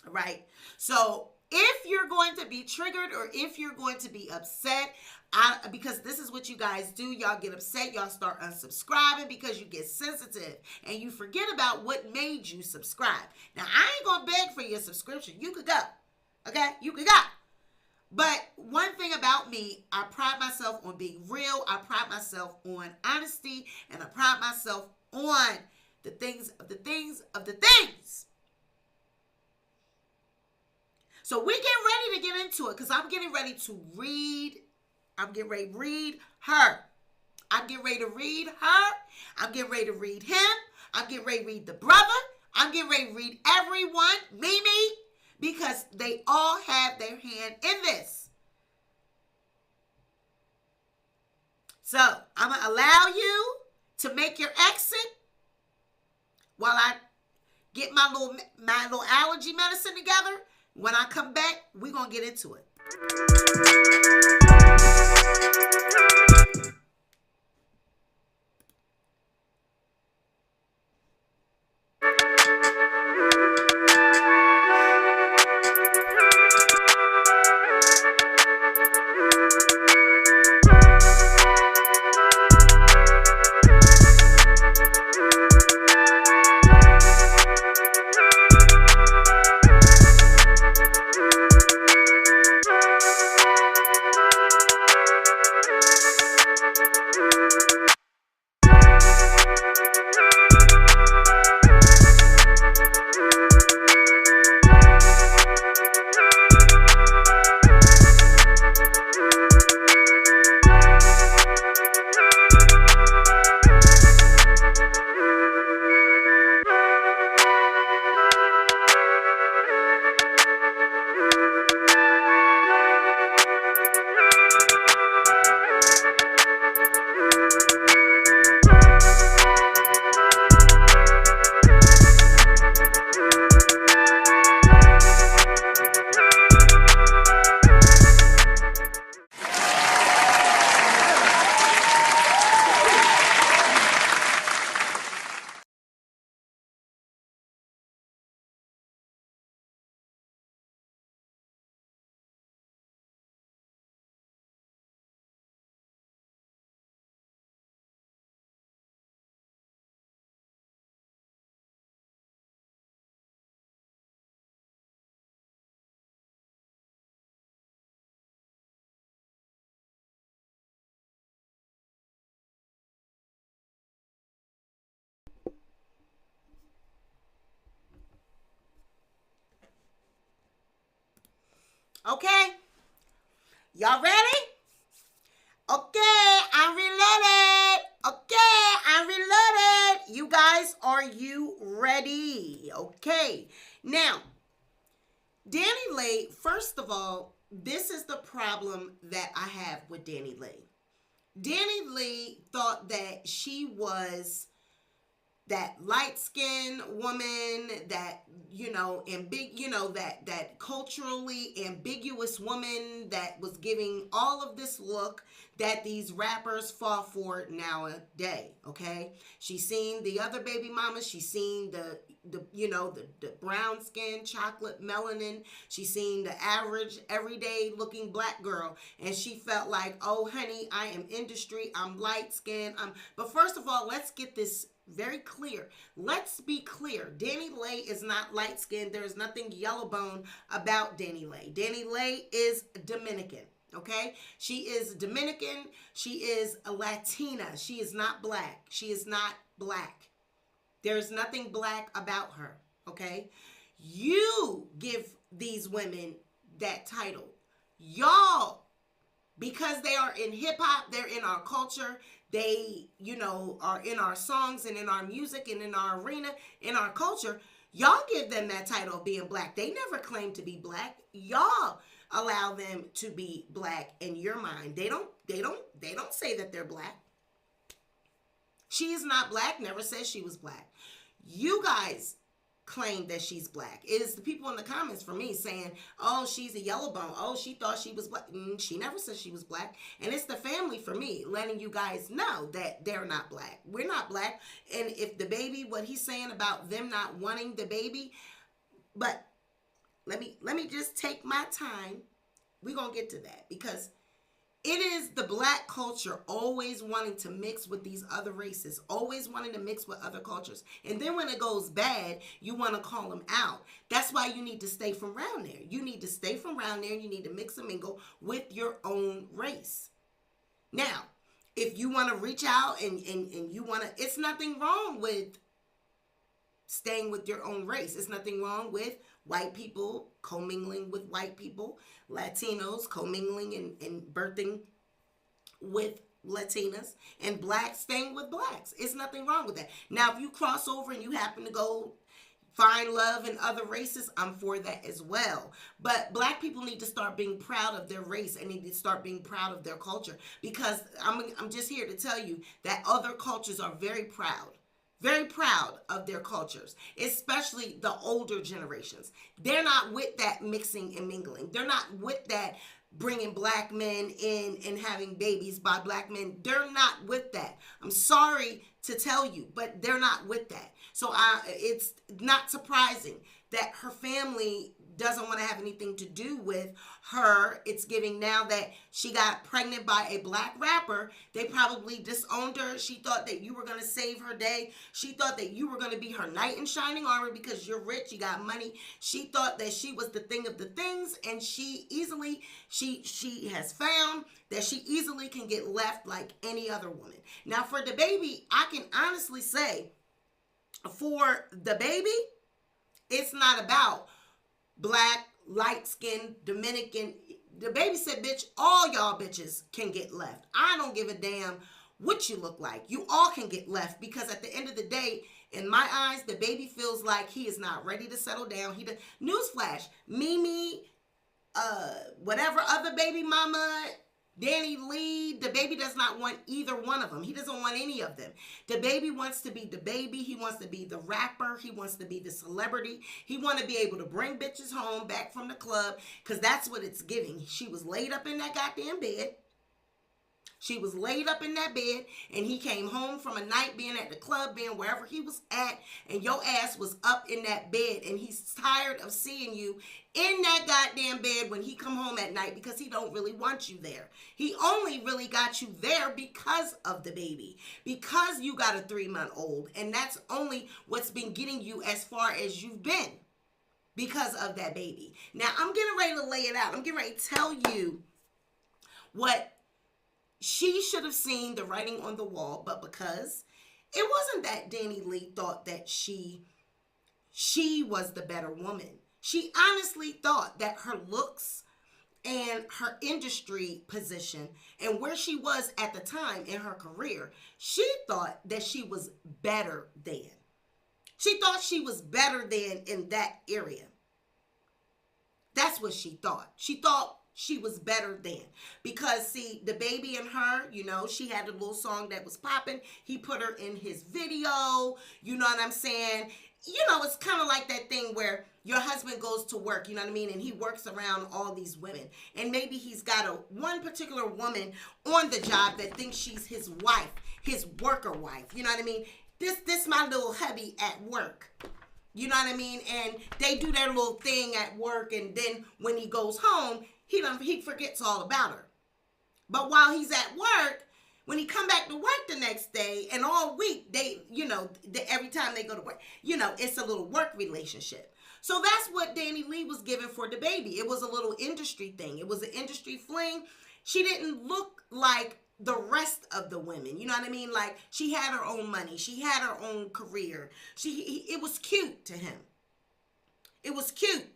All right. So if you're going to be triggered or if you're going to be upset, because this is what you guys do, y'all get upset, y'all start unsubscribing because you get sensitive and you forget about what made you subscribe. Now, I ain't going to beg for your subscription. You could go. Okay? You could go. But one thing about me, I pride myself on being real. I pride myself on honesty, and I pride myself on the things of the things of the things. So we get ready to get into it because I'm getting ready to read. I'm getting ready to read her. I'm getting ready to read her. I'm getting ready to read him. I'm getting ready to read the brother. I'm getting ready to read everyone, Mimi, because they all have their hand in this. So I'm going to allow you to make your exit while I get my little allergy medicine together. When I come back, we're going to get into it. Okay? Y'all ready? Okay, I'm reloaded. Okay, I'm reloaded. You guys, are you ready? Okay. Now, DaniLeigh, first of all, this is the problem that I have with DaniLeigh. DaniLeigh thought that she was that light-skinned woman, that, that culturally ambiguous woman that was giving all of this look that these rappers fall for nowadays, okay? She's seen the other baby mamas. She's seen the brown skin, chocolate melanin. She's seen the average, everyday looking black girl. And she felt like, oh, honey, I am industry. I'm light-skinned. But first of all, let's get this very clear. Let's be clear. DaniLeigh is not light-skinned. There is nothing yellow bone about DaniLeigh. DaniLeigh is Dominican, okay? She is Dominican. She is a Latina. She is not black. She is not black. There's nothing black about her, okay? You give these women that title. Y'all, because they are in hip-hop, they're in our culture, they, are in our songs and in our music and in our arena, in our culture. Y'all give them that title of being black. They never claim to be black. Y'all allow them to be black in your mind. They don't say that they're black. She is not black, never said she was black. You guys claim that she's black. It is the people in the comments for me saying, oh, she's a yellow bone. Oh, she thought she was black. She never said she was black. And it's the family for me letting you guys know that they're not black. We're not black. And if DaBaby, what he's saying about them not wanting DaBaby, but let me just take my time. We're going to get to that because it is the black culture always wanting to mix with these other races, always wanting to mix with other cultures. And then when it goes bad, you want to call them out. That's why you need to stay from around there. You need to stay from around there. You need to mix and mingle with your own race. Now, if you want to reach out and you want to, it's nothing wrong with staying with your own race. It's nothing wrong with white people commingling with white people, Latinos commingling and birthing with Latinas, and blacks staying with blacks. It's nothing wrong with that. Now, if you cross over and you happen to go find love in other races, I'm for that as well. But black people need to start being proud of their race and need to start being proud of their culture, because I'm just here to tell you that other cultures are very proud of their cultures, especially the older generations. They're not with that mixing and mingling. They're not with that bringing black men in and having babies by black men. They're not with that. I'm sorry to tell you, but they're not with that. So it's not surprising that her family doesn't want to have anything to do with her. It's giving now that she got pregnant by a black rapper. They probably disowned her. She thought that you were going to save her day. She thought that you were going to be her knight in shining armor because you're rich, you got money. She thought that she was the thing of the things, and she has found that she easily can get left like any other woman. Now for DaBaby, I can honestly say, for DaBaby, it's not about black, light-skinned, Dominican. DaBaby said, bitch, all y'all bitches can get left. I don't give a damn what you look like. You all can get left, because at the end of the day, in my eyes, DaBaby feels like he is not ready to settle down. Newsflash, Mimi, whatever other baby mama, DaniLeigh, DaBaby does not want either one of them. He doesn't want any of them. DaBaby wants to be DaBaby. He wants to be the rapper. He wants to be the celebrity. He wants to be able to bring bitches home back from the club, because that's what it's giving. She was laid up in that goddamn bed. She was laid up in that bed, and he came home from a night being at the club, being wherever he was at, and your ass was up in that bed, and he's tired of seeing you in that goddamn bed when he come home at night, because he don't really want you there. He only really got you there because of DaBaby, because you got a 3-month-old, and that's only what's been getting you as far as you've been, because of that baby. Now, I'm getting ready to lay it out. I'm getting ready to tell you what she should have seen, the writing on the wall, but because it wasn't that DaniLeigh thought that she was the better woman. She honestly thought that her looks and her industry position and where she was at the time in her career, she thought that she was better than. She thought she was better than in that area. That's what she thought. She thought she was better than, because see, DaBaby and her, you know, she had a little song that was popping. He put her in his video, you know what I'm saying? You know, it's kind of like that thing where your husband goes to work, you know what I mean? And he works around all these women. And maybe he's got one particular woman on the job that thinks she's his wife, his worker wife, you know what I mean? This my little hubby at work. You know what I mean? And they do their little thing at work, and then when he goes home, he forgets all about her. But while he's at work, when he come back to work the next day and all week, every time they go to work, it's a little work relationship. So that's what DaniLeigh was given for DaBaby. It was a little industry thing. It was an industry fling. She didn't look like the rest of the women. You know what I mean? Like, she had her own money. She had her own career. It was cute to him. It was cute.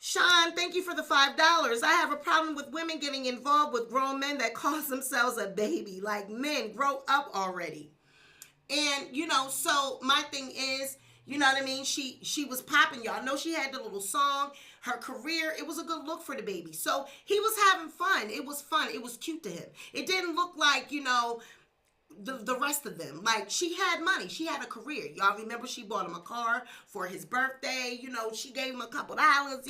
Sean, thank you for the $5. I have a problem with women getting involved with grown men that calls themselves a baby. Like, men, grow up already. And, so my thing is, you know what I mean? She was popping. Y'all know she had the little song. Her career, it was a good look for DaBaby. So he was having fun. It was fun. It was cute to him. It didn't look like, the rest of them. Like, she had money. She had a career. Y'all remember she bought him a car for his birthday. She gave him a couple dollars.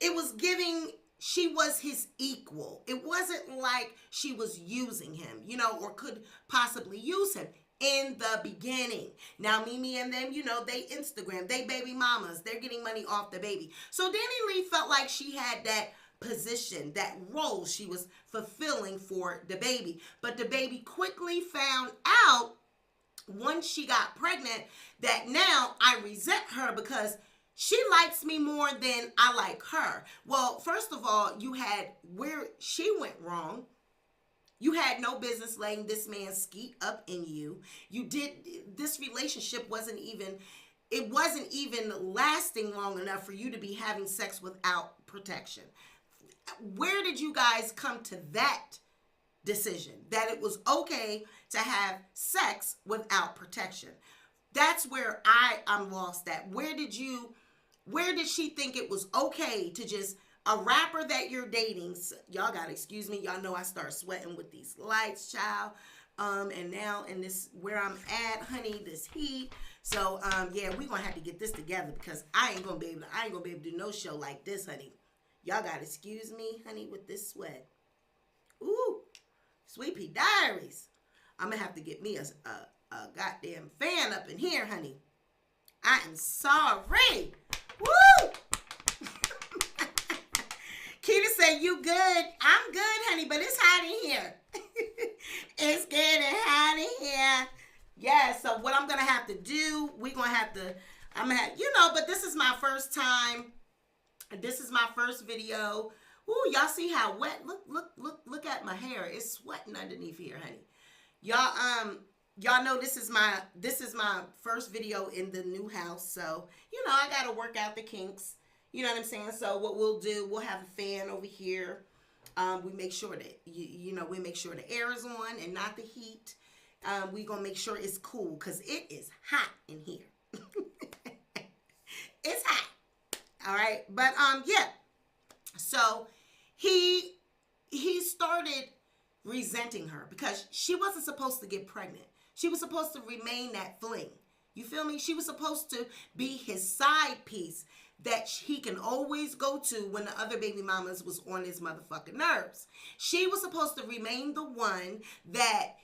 It was giving, she was his equal. It wasn't like she was using him, or could possibly use him. in the beginning. Now, Mimi and them, you know, they Instagram, they baby mamas, they're getting money off the baby. So DaniLeigh felt like she had that position, that role she was fulfilling for DaBaby. But DaBaby quickly found out once she got pregnant that now I resent her because she likes me more than I like her. Well, first of all, you had where she went wrong. You had no business letting this man skeet up in you. This relationship wasn't even lasting long enough for you to be having sex without protection. Where did you guys come to that decision? That it was okay to have sex without protection? That's where I'm lost at. Where did she think it was okay to just a rapper that you're dating? Y'all gotta excuse me. Y'all know I start sweating with these lights, child. And now in this where I'm at, honey, this heat. So yeah, we gonna have to get this together because I ain't gonna be able to do no show like this, honey. Y'all gotta excuse me, honey, with this sweat. Ooh, Sweet Pea Diaries. I'm gonna have to get me a goddamn fan up in here, honey. I am sorry. Woo! Keita said, you good? I'm good, honey, but it's hot in here. It's getting hot in here. Yeah, so what I'm going to have to do, but this is my first time. This is my first video. Ooh, y'all see how wet? Look at my hair. It's sweating underneath here, honey. Y'all know this is my first video in the new house. So, I got to work out the kinks. You know what I'm saying? So what we'll do, we'll have a fan over here. We make sure that, we make sure the air is on and not the heat. We gonna make sure it's cool because it is hot in here. It's hot. All right. But, yeah. So he started resenting her because she wasn't supposed to get pregnant. She was supposed to remain that fling. You feel me? She was supposed to be his side piece that he can always go to when the other baby mamas was on his motherfucking nerves. She was supposed to remain the one that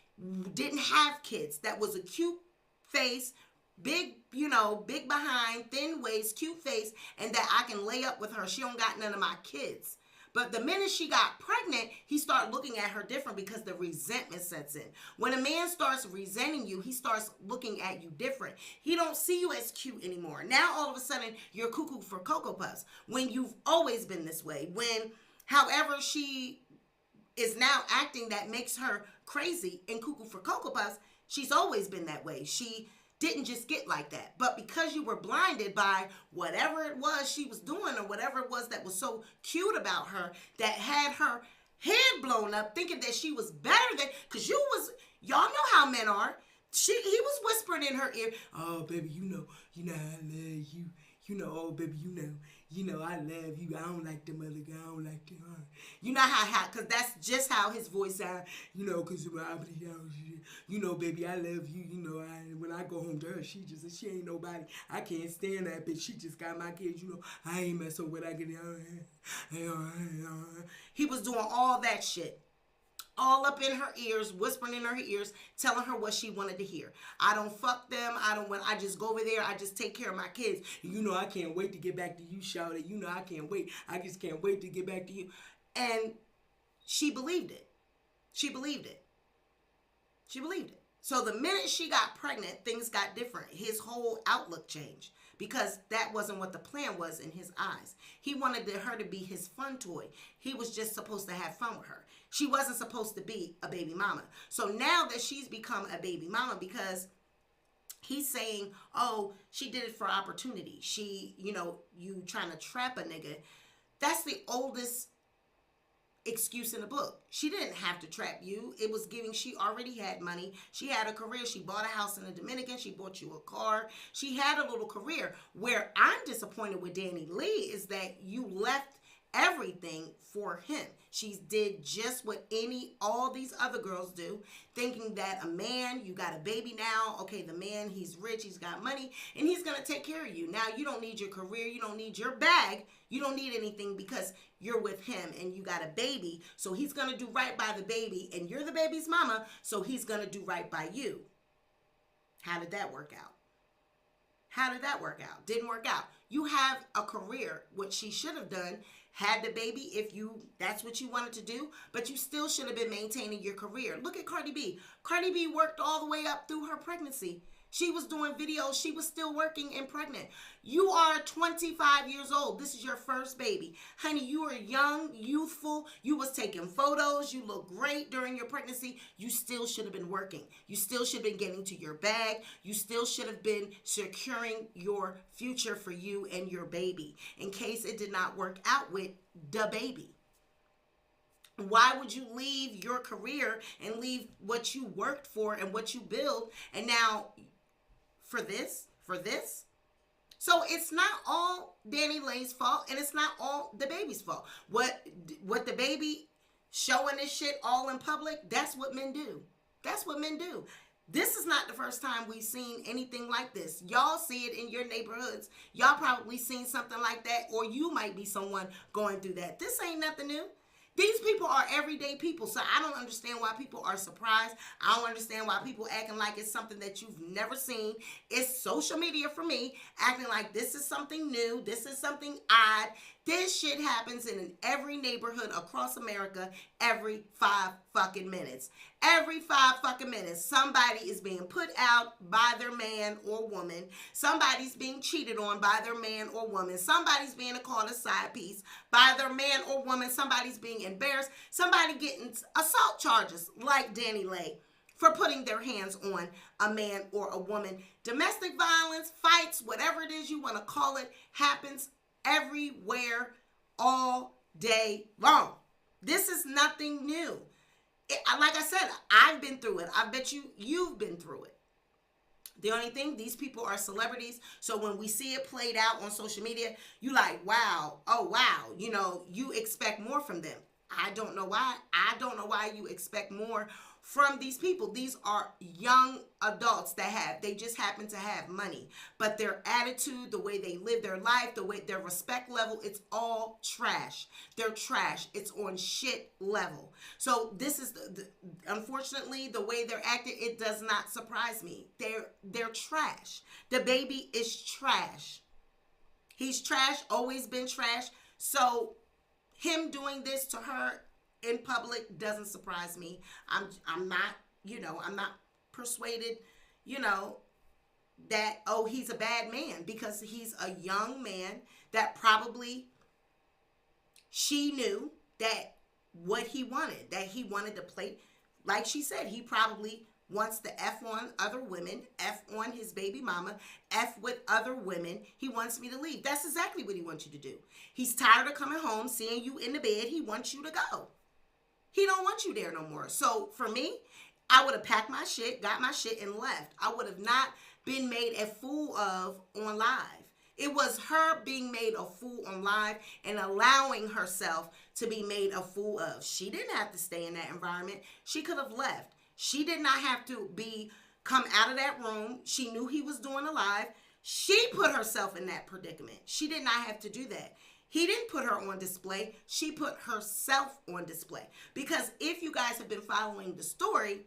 didn't have kids, that was a cute face, big behind, thin waist, cute face, and that I can lay up with her. She don't got none of my kids. But the minute she got pregnant, he started looking at her different because the resentment sets in. When a man starts resenting you, he starts looking at you different. He don't see you as cute anymore. Now, all of a sudden, you're cuckoo for Cocoa Puffs when you've always been this way. When, however, she is now acting that makes her crazy and cuckoo for Cocoa Puffs, she's always been that way. She didn't just get like that. But because you were blinded by whatever it was she was doing or whatever it was that was so cute about her that had her head blown up thinking that she was better than, because y'all know how men are. He was whispering in her ear, oh, baby, I love you. Oh, baby, I love you. I don't like the mother guy. I don't like the heart. You know how, because that's just how his voice sounds, because baby, I love you. When I go home to her, she ain't nobody. I can't stand that bitch. She just got my kids. I ain't messing with I get He was doing all that shit. All up in her ears, whispering in her ears, telling her what she wanted to hear. I don't fuck them. I just go over there. I just take care of my kids. I can't wait to get back to you, shawty. I can't wait. I just can't wait to get back to you. And she believed it. She believed it. She believed it. So the minute she got pregnant, things got different. His whole outlook changed because that wasn't what the plan was in his eyes. He wanted her to be his fun toy. He was just supposed to have fun with her. She wasn't supposed to be a baby mama. So now that she's become a baby mama because he's saying, oh, she did it for opportunity. She, you trying to trap a nigga. That's the oldest excuse in the book. She didn't have to trap you. It was she already had money. She had a career. She bought a house in the Dominican. She bought you a car. She had a little career. Where I'm disappointed with DaniLeigh is that you left everything for him. She did just what all these other girls do, thinking that a man, you got a baby now, okay, the man, he's rich, he's got money, and he's going to take care of you. Now, you don't need your career, you don't need your bag, you don't need anything because you're with him and you got a baby, so he's going to do right by the baby, and you're the baby's mama, so he's going to do right by you. How did that work out? How did that work out? Didn't work out. You have a career. What she should have done, had DaBaby if that's what you wanted to do, but you still should have been maintaining your career. Look at Cardi B. Cardi B worked all the way up through her pregnancy. She was doing videos. She was still working and pregnant. You are 25 years old. This is your first baby. Honey, you are young, youthful. You was taking photos. You look great during your pregnancy. You still should have been working. You still should have been getting to your bag. You still should have been securing your future for you and your baby in case it did not work out with DaBaby. Why would you leave your career and leave what you worked for and what you built, and now for this? So it's not all DaniLeigh's fault, and it's not all DaBaby's fault. What DaBaby showing this shit all in public, that's what men do. That's what men do. This is not the first time we've seen anything like this. Y'all see it in your neighborhoods. Y'all probably seen something like that, or you might be someone going through that. This ain't nothing new. These people are everyday people, so I don't understand why people are surprised. I don't understand why people acting like it's something that you've never seen. It's social media for me, acting like this is something new, this is something odd. This shit happens in every neighborhood across America every 5 fucking minutes. Every 5 fucking minutes, somebody is being put out by their man or woman. Somebody's being cheated on by their man or woman. Somebody's being called a side piece by their man or woman. Somebody's being embarrassed. Somebody getting assault charges like DaniLeigh for putting their hands on a man or a woman. Domestic violence, fights, whatever it is you want to call it, happens everywhere all day long. This is nothing new. Like I said, I've been through it. I bet you've been through it. The only thing, these people are celebrities. So when we see it played out on social media, you like, wow, oh, wow. You know, you expect more from them. I don't know why. I don't know why you expect more from these people. These are young adults they just happen to have money. But their attitude, the way they live their life, the way their respect level, it's all trash. They're trash. It's on shit level. So this is, unfortunately, the way they're acting, it does not surprise me. They're trash. DaBaby is trash. He's trash, always been trash. So him doing this to her in public doesn't surprise me. I'm not persuaded, that, oh, he's a bad man, because he's a young man that probably she knew that what he wanted, that he wanted to play. Like she said, he probably wants to F on other women, F on his baby mama, F with other women. He wants me to leave. That's exactly what he wants you to do. He's tired of coming home, seeing you in the bed. He wants you to go. He don't want you there no more. So for me, I would have packed my shit, got my shit, and left. I would have not been made a fool of on live. It was her being made a fool on live and allowing herself to be made a fool of. She didn't have to stay in that environment. She could have left. She did not have to come out of that room. She knew he was doing a live. She put herself in that predicament. She did not have to do that. He didn't put her on display. She put herself on display. Because if you guys have been following the story,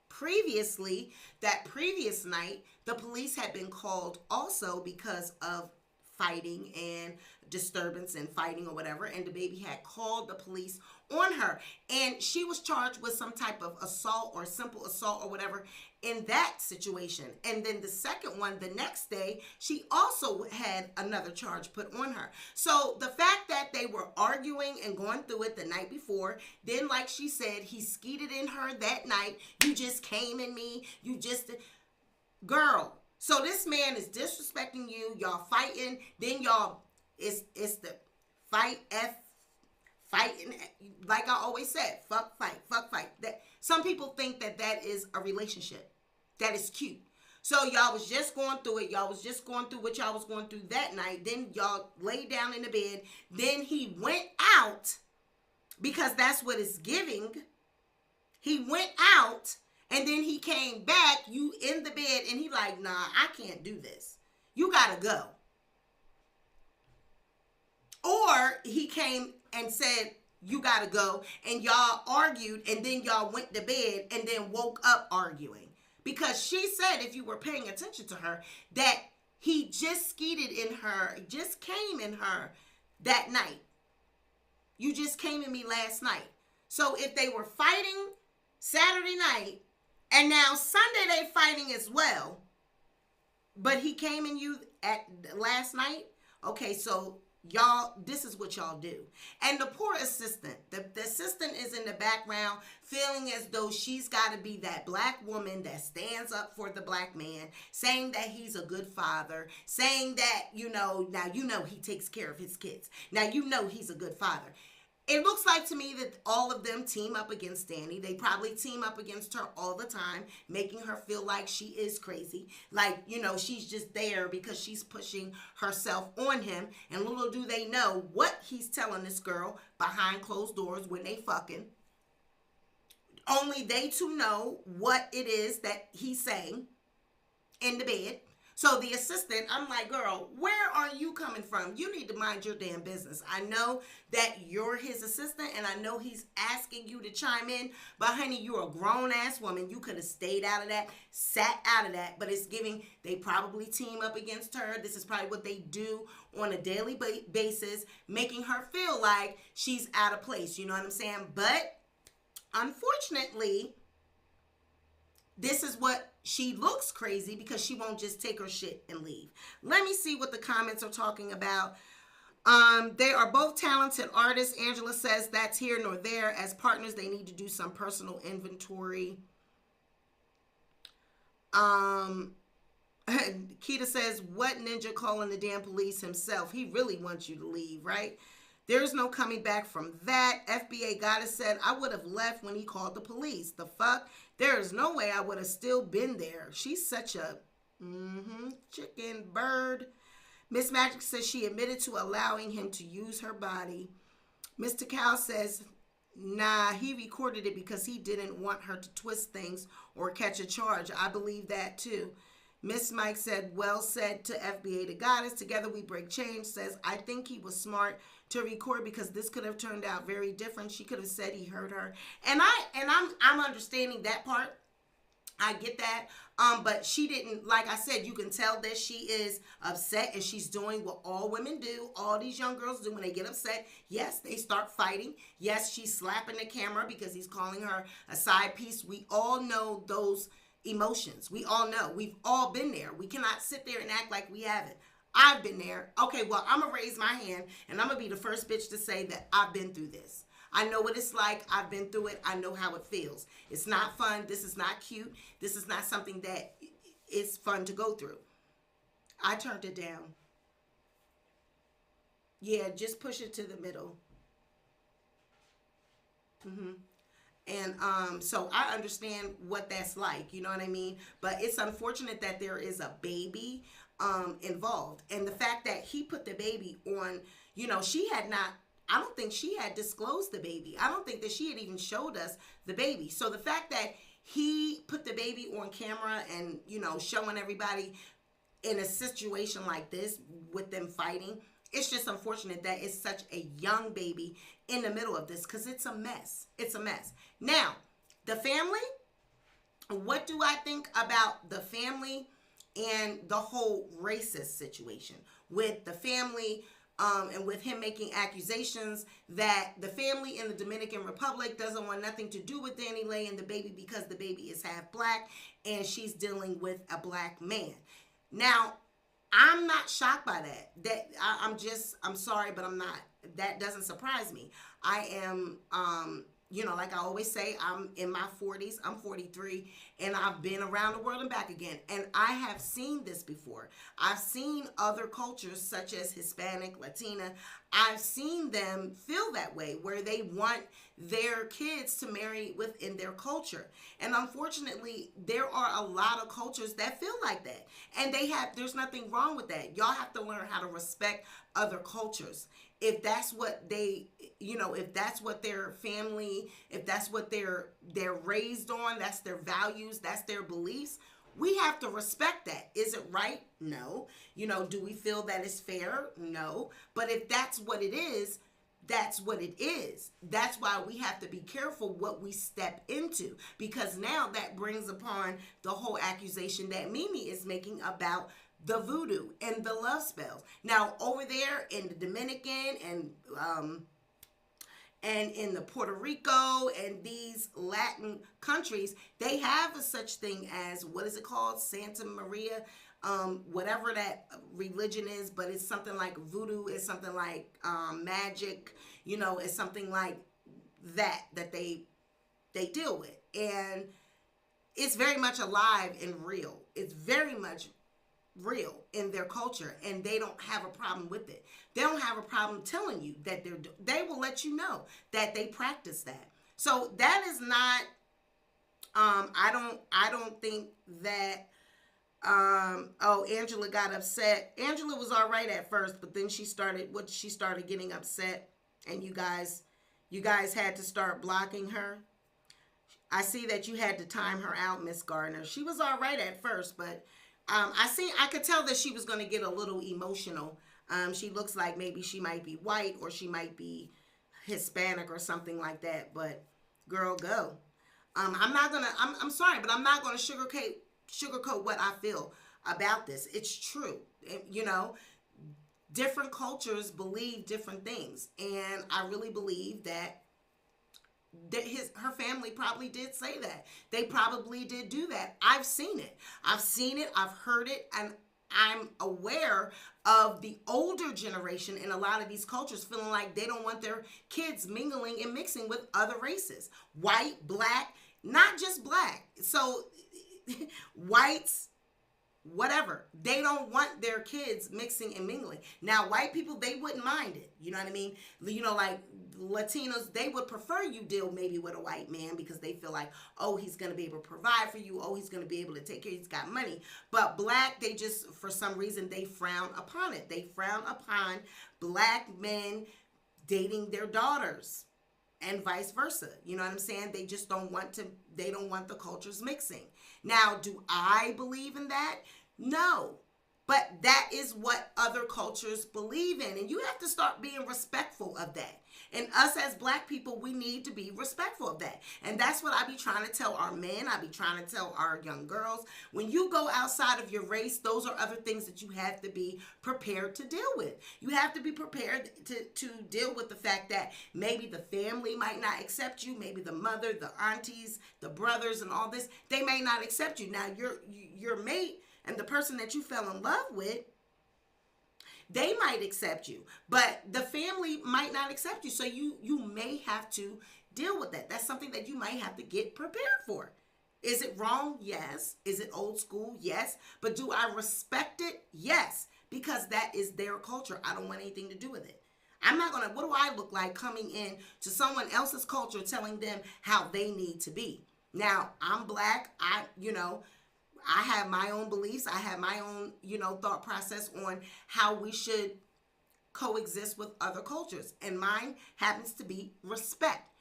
previously, that previous night, the police had been called also because of fighting and disturbance and fighting or whatever, and DaBaby had called the police on her, and she was charged with some type of assault or simple assault or whatever in that situation. And then the second one, the next day, she also had another charge put on her. So the fact that they were arguing and going through it the night before, then like she said, he skeeted in her that night. You just came in me. You just, girl. So this man is disrespecting you. Y'all fighting. Then y'all, it's the fighting. Like I always said, fuck, fight. That some people think that is a relationship. That is cute. So y'all was just going through it. Y'all was just going through what y'all was going through that night. Then y'all laid down in the bed. Then he went out, because that's what it's giving. He went out. And then he came back, you in the bed, and he like, nah, I can't do this. You gotta go. Or he came and said, you gotta go, and y'all argued, and then y'all went to bed and then woke up arguing. because she said, if you were paying attention to her, that he just skeeted in her, just came in her that night. You just came in me last night. So if they were fighting Saturday night and now Sunday they fighting as well, but he came in you at last night, okay, so y'all, this is what y'all do. And the poor assistant, the assistant is in the background feeling as though she's got to be that black woman that stands up for the black man, saying that he's a good father, saying that, now he takes care of his kids. Now he's a good father. It looks like to me that all of them team up against Danny. They probably team up against her all the time, making her feel like she is crazy. Like, she's just there because she's pushing herself on him. And little do they know what he's telling this girl behind closed doors when they fucking. Only they two know what it is that he's saying in the bed. So the assistant, I'm like, girl, where are you coming from? You need to mind your damn business. I know that you're his assistant, and I know he's asking you to chime in, but honey, you're a grown-ass woman. You could have stayed out of that, sat out of that, but it's giving, they probably team up against her. This is probably what they do on a daily basis, making her feel like she's out of place. You know what I'm saying? But unfortunately, this is what she looks crazy because she won't just take her shit and leave. Let me see what the comments are talking about. They are both talented artists. Angela says that's here nor there. As partners, they need to do some personal inventory. Keita says, what ninja calling the damn police himself? He really wants you to leave, right? There's no coming back from that. FBA Goddess said, I would have left when he called the police. The fuck? There is no way I would have still been there. She's such a chicken bird. Miss Magic says she admitted to allowing him to use her body. Mr. Cow says, nah, he recorded it because he didn't want her to twist things or catch a charge. I believe that too. Miss Mike said, well said to FBA the Goddess. Together we break change. Says, I think he was smart to record because this could have turned out very different. She could have said he heard her. And I'm understanding that part. I get that. But she didn't, like I said, you can tell that she is upset and she's doing what all women do. All these young girls do when they get upset. Yes, they start fighting. Yes, she's slapping the camera because he's calling her a side piece. We all know those emotions. We all know. We've all been there. We cannot sit there and act like we haven't. I've been there. Okay, well, I'm going to raise my hand and I'm going to be the first bitch to say that I've been through this. I know what it's like. I've been through it. I know how it feels. It's not fun. This is not cute. This is not something that is fun to go through. I turned it down. Yeah, just push it to the middle. And so I understand what that's like, you know what I mean? But it's unfortunate that there is a baby involved. And the fact that he put the baby on, she had not, I don't think she had disclosed the baby. I don't think that she had even showed us the baby. So the fact that he put the baby on camera and, showing everybody in a situation like this with them fighting, it's just unfortunate that it's such a young baby in the middle of this because it's a mess. It's a mess. Now, the family, what do I think about the family and the whole racist situation with the family and with him making accusations that the family in the Dominican Republic doesn't want nothing to do with DaniLeigh and DaBaby because DaBaby is half black and she's dealing with a black man. Now, I'm not shocked by that. I'm sorry, but I'm not. That doesn't surprise me. I am, like I always say, I'm in my 40s. I'm 43, and I've been around the world and back again. And I have seen this before. I've seen other cultures, such as Hispanic, Latina. I've seen them feel that way, where they want their kids to marry within their culture. And unfortunately, there are a lot of cultures that feel like that. And there's nothing wrong with that. Y'all have to learn how to respect other cultures. If that's what they, if that's what their family, if that's what they're raised on, that's their values, that's their beliefs, we have to respect that. Is it right? No. Do we feel that it's fair? No. But if that's what it is, that's what it is. That's why we have to be careful what we step into, because now that brings upon the whole accusation that Mimi is making about the voodoo and the love spells. Now, over there in the Dominican and in the Puerto Rico and these Latin countries, they have a such thing as, what is it called? Santa Maria, whatever that religion is, but it's something like voodoo, it's something like magic, you know, it's something like that they deal with. And it's very much alive and real. It's very much real in their culture, and they don't have a problem with it. They don't have a problem telling you that they will let you know that they practice that. So that is not I don't think that Angela got upset. Angela was all right at first, but then she started getting upset, and you guys had to start blocking her. I see that you had to time her out, Miss Gardner. She was all right at first, but I could tell that she was going to get a little emotional. She looks like maybe she might be white or she might be Hispanic or something like that. But girl, go. I'm sorry, but I'm not going to sugarcoat what I feel about this. It's true. You know, different cultures believe different things, and I really believe that her family probably did say that. They probably did do that. I've seen it. I've heard it, and I'm aware of the older generation in a lot of these cultures feeling like they don't want their kids mingling and mixing with other races. White, black, not just black. So whites, whatever. They don't want their kids mixing and mingling. Now, white people, they wouldn't mind it. You know what I mean? You know, like Latinos, they would prefer you deal maybe with a white man because they feel like, oh, he's going to be able to provide for you. Oh, he's going to be able to take care. He's got money. But black, they just, for some reason, they frown upon it. They frown upon black men dating their daughters and vice versa. You know what I'm saying? They just don't want the cultures mixing. Now, do I believe in that? No. But that is what other cultures believe in. And you have to start being respectful of that. And us as black people, we need to be respectful of that. And that's what I be trying to tell our men. I be trying to tell our young girls. When you go outside of your race, those are other things that you have to be prepared to deal with. You have to be prepared to deal with the fact that maybe the family might not accept you. Maybe the mother, the aunties, the brothers, and all this, they may not accept you. Now, your mate and the person that you fell in love with, they might accept you, but the family might not accept you. So you may have to deal with that. That's something that you might have to get prepared for. Is it wrong? Yes. Is it old school? Yes. But do I respect it? Yes. Because that is their culture. I don't want anything to do with it. I'm not going to, what do I look like coming in to someone else's culture telling them how they need to be? Now, I'm black. I have my own beliefs. I have my own, thought process on how we should coexist with other cultures. And mine happens to be respect.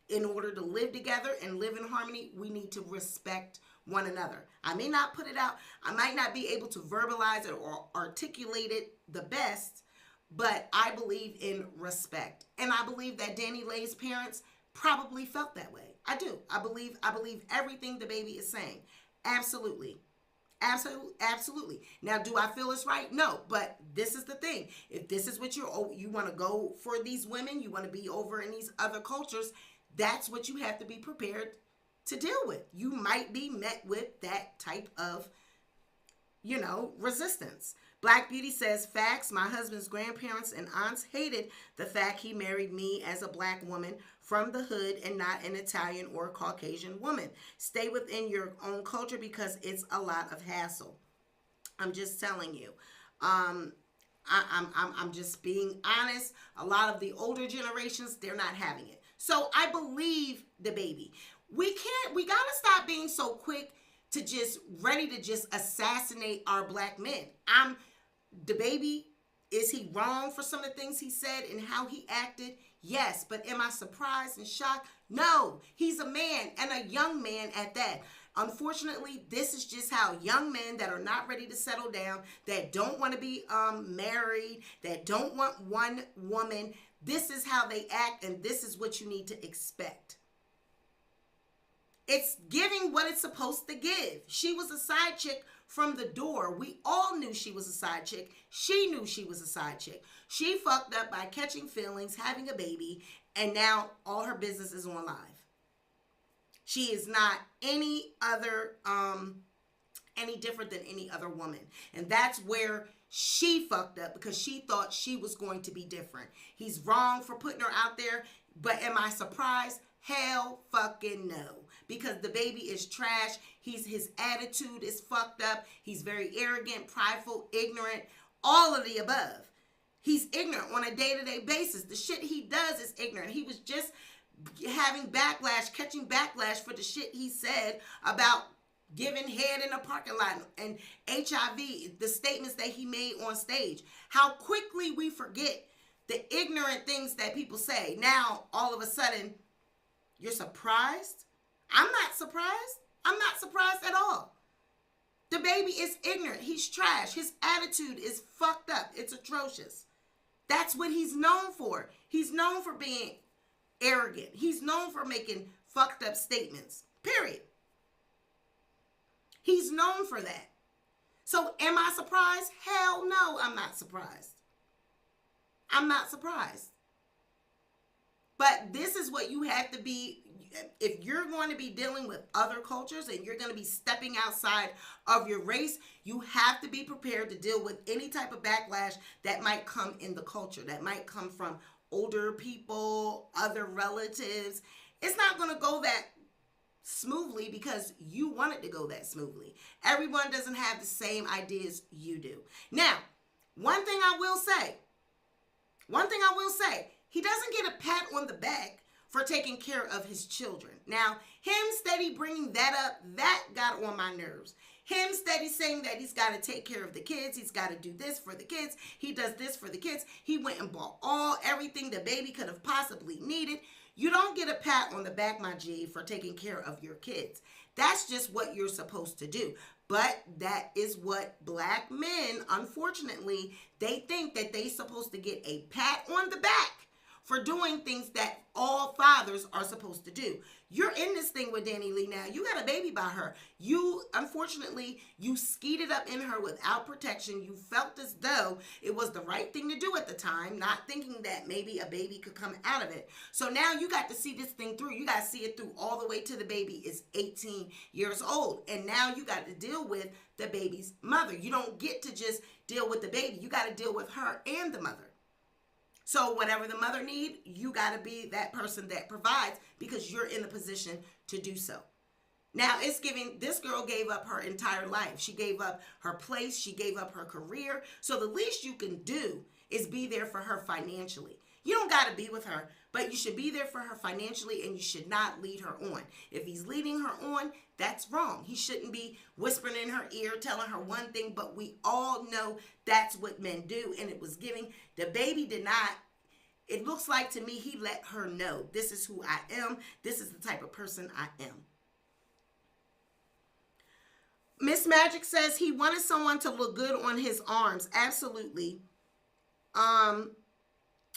In order to live together and live in harmony, we need to respect one another. I may not put it out. I might not be able to verbalize it or articulate it the best, but I believe in respect. And I believe that DaniLeigh's parents probably felt that way. I do. I believe everything DaBaby is saying. Absolutely. Absolutely. Now, do I feel it's right? No, but this is the thing. If this is what you want to go for these women, you want to be over in these other cultures, that's what you have to be prepared to deal with. You might be met with that type of, resistance. Black Beauty says, facts, my husband's grandparents and aunts hated the fact he married me as a black woman from the hood and not an Italian or Caucasian woman. Stay within your own culture because it's a lot of hassle. I'm just telling you. I'm just being honest. A lot of the older generations, they're not having it. So I believe DaBaby. We gotta stop being so quick to just ready to just assassinate our black men. DaBaby, is he wrong for some of the things he said and how he acted? Yes, but am I surprised and shocked? No, he's a man and a young man at that. Unfortunately, this is just how young men that are not ready to settle down, that don't want to be married, that don't want one woman, this is how they act and this is what you need to expect. It's giving what it's supposed to give. She was a side chick from the door. We all knew she was a side chick. She knew she was a side chick. She fucked up by catching feelings, having a baby, and now all her business is on live. She is not any other, any different than any other woman. And that's where she fucked up, because she thought she was going to be different. He's wrong for putting her out there, but am I surprised? Hell fucking no. Because DaBaby is trash. His attitude is fucked up. He's very arrogant, prideful, ignorant, all of the above. He's ignorant on a day-to-day basis. The shit he does is ignorant. He was just having backlash, catching backlash for the shit he said about giving head in a parking lot and HIV, the statements that he made on stage. How quickly we forget the ignorant things that people say. Now, all of a sudden, you're surprised? I'm not surprised. I'm not surprised at all. DaBaby is ignorant. He's trash. His attitude is fucked up. It's atrocious. That's what he's known for. He's known for being arrogant. He's known for making fucked up statements. Period. He's known for that. So am I surprised? Hell no, I'm not surprised. I'm not surprised. But this is what you have to be, if you're going to be dealing with other cultures and you're going to be stepping outside of your race, you have to be prepared to deal with any type of backlash that might come in the culture, that might come from older people, other relatives. It's not going to go that smoothly because you want it to go that smoothly. Everyone doesn't have the same ideas you do. Now, one thing I will say, he doesn't get a pat on the back for taking care of his children. Now, him steady bringing that up, that got on my nerves. Him steady saying that he's got to take care of the kids. He's got to do this for the kids. He does this for the kids. He went and bought everything DaBaby could have possibly needed. You don't get a pat on the back, my G, for taking care of your kids. That's just what you're supposed to do. But that is what black men, unfortunately, they think that they're supposed to get a pat on the back for doing things that all fathers are supposed to do. You're in this thing with DaniLeigh now. You got a baby by her. You, unfortunately, you skeeted up in her without protection. You felt as though it was the right thing to do at the time, not thinking that maybe a baby could come out of it. So now you got to see this thing through. You got to see it through all the way to the baby is 18 years old. And now you got to deal with the baby's mother. You don't get to just deal with the baby. You got to deal with her and the mother. So whatever the mother needs, you got to be that person that provides because you're in the position to do so. Now, it's giving, this girl gave up her entire life. She gave up her place. She gave up her career. So the least you can do is be there for her financially. You don't got to be with her, but you should be there for her financially and you should not lead her on. If he's leading her on, that's wrong. He shouldn't be whispering in her ear, telling her one thing, but we all know that's what men do. And it was giving, DaBaby did not, it looks like to me he let her know, this is who I am. This is the type of person I am. Miss Magic says he wanted someone to look good on his arms. Absolutely.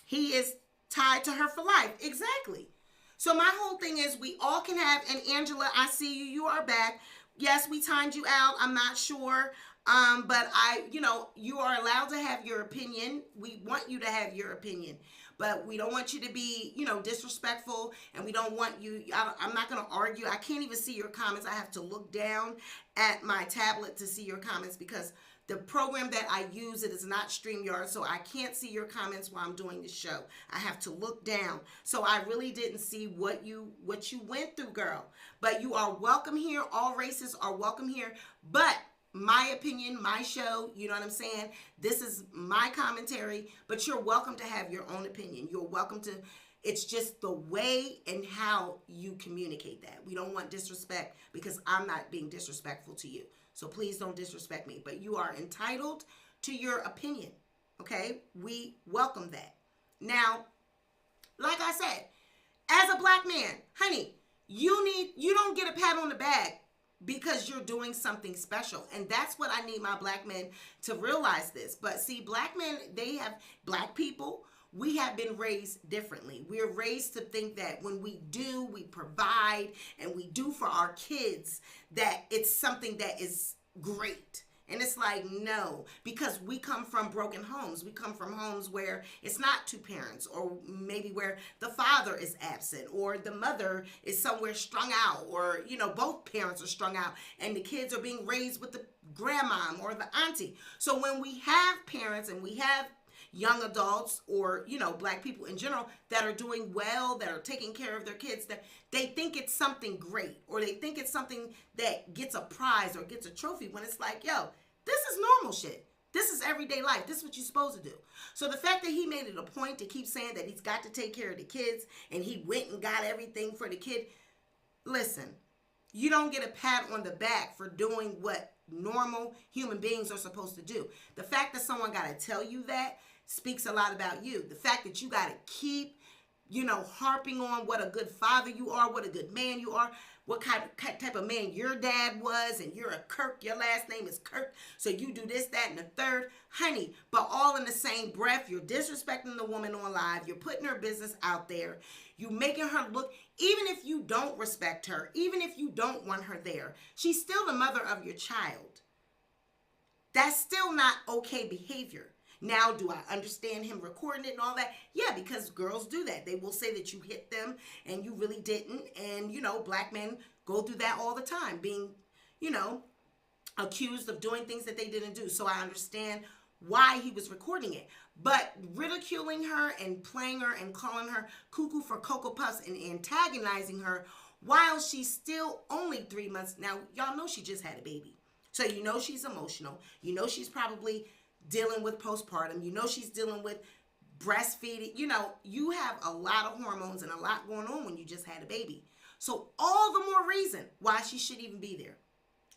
He is tied to her for life. Exactly. So my whole thing is we all can have, and Angela, I see you. You are back. Yes, we timed you out. I'm not sure. But you are allowed to have your opinion. We want you to have your opinion, but we don't want you to be, disrespectful, and we don't want you, I'm not going to argue. I can't even see your comments. I have to look down at my tablet to see your comments because the program that I use, it is not StreamYard, so I can't see your comments while I'm doing the show. I have to look down. So I really didn't see what you went through, girl. But you are welcome here. All races are welcome here. But my opinion, my show, you know what I'm saying? This is my commentary, but you're welcome to have your own opinion. You're welcome to, it's just the way and how you communicate that. We don't want disrespect because I'm not being disrespectful to you. So please don't disrespect me, but you are entitled to your opinion, okay? We welcome that. Now, like I said, as a black man, honey, you don't get a pat on the back because you're doing something special. And that's what I need my black men to realize this. But see, black men, black people, we have been raised differently. We're raised to think that when we do, we provide and we do for our kids, that it's something that is great. And it's like, no, because we come from broken homes. We come from homes where it's not two parents, or maybe where the father is absent, or the mother is somewhere strung out, or, you know, both parents are strung out and the kids are being raised with the grandmom or the auntie. So when we have parents and we have young adults, or, you know, black people in general, that are doing well, that are taking care of their kids, that they think it's something great, or they think it's something that gets a prize or gets a trophy, when it's like, yo, this is normal shit. This is everyday life. This is what you're supposed to do. So the fact that he made it a point to keep saying that he's got to take care of the kids and he went and got everything for the kid, listen, you don't get a pat on the back for doing what normal human beings are supposed to do. The fact that someone got to tell you that speaks a lot about you. The fact that you got to keep, you know, harping on what a good father you are, what a good man you are, what type of man your dad was, and you're a Kirk, your last name is Kirk, so you do this, that, and the third. Honey, but all in the same breath, you're disrespecting the woman on live, you're putting her business out there, you making her look, even if you don't respect her, even if you don't want her there, she's still the mother of your child. That's still not okay behavior. Now, do I understand him recording it and all that? Yeah, because girls do that. They will say that you hit them and you really didn't. And, you know, black men go through that all the time, being, you know, accused of doing things that they didn't do. So I understand why he was recording it. But ridiculing her and playing her and calling her cuckoo for Cocoa Puffs and antagonizing her while she's still only 3 months. Now, y'all know she just had a baby. So you know she's emotional. You know she's probably dealing with postpartum. You know she's dealing with breastfeeding. You know, you have a lot of hormones and a lot going on when you just had a baby. So all the more reason why she should even be there.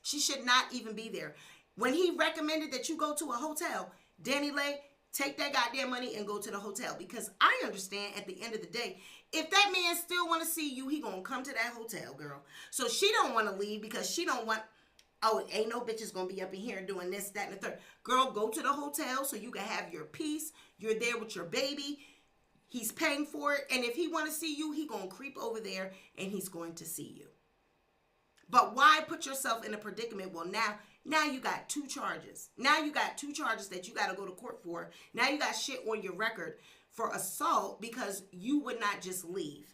She should not even be there. When he recommended that you go to a hotel, DaniLeigh, take that goddamn money and go to the hotel. Because I understand at the end of the day, if that man still want to see you, he gonna come to that hotel, girl. So she don't want to leave because she don't want, oh, ain't no bitches gonna be up in here doing this, that, and the third. Girl, go to the hotel so you can have your peace. You're there with your baby. He's paying for it. And if he want to see you, he gonna creep over there and he's going to see you. But why put yourself in a predicament? Well, now you got 2 charges. Now you got 2 charges that you got to go to court for. Now you got shit on your record for assault because you would not just leave.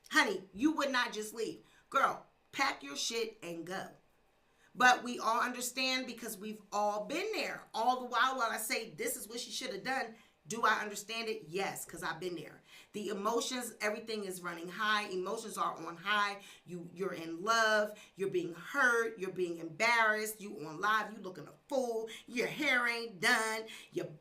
Honey, you would not just leave. Girl, pack your shit and go. But we all understand because we've all been there. All the while I say this is what she should have done, do I understand it? Yes, because I've been there. The emotions, everything is running high. Emotions are on high. You're in love. You're being hurt. You're being embarrassed. You on live. You looking a fool. Your hair ain't done.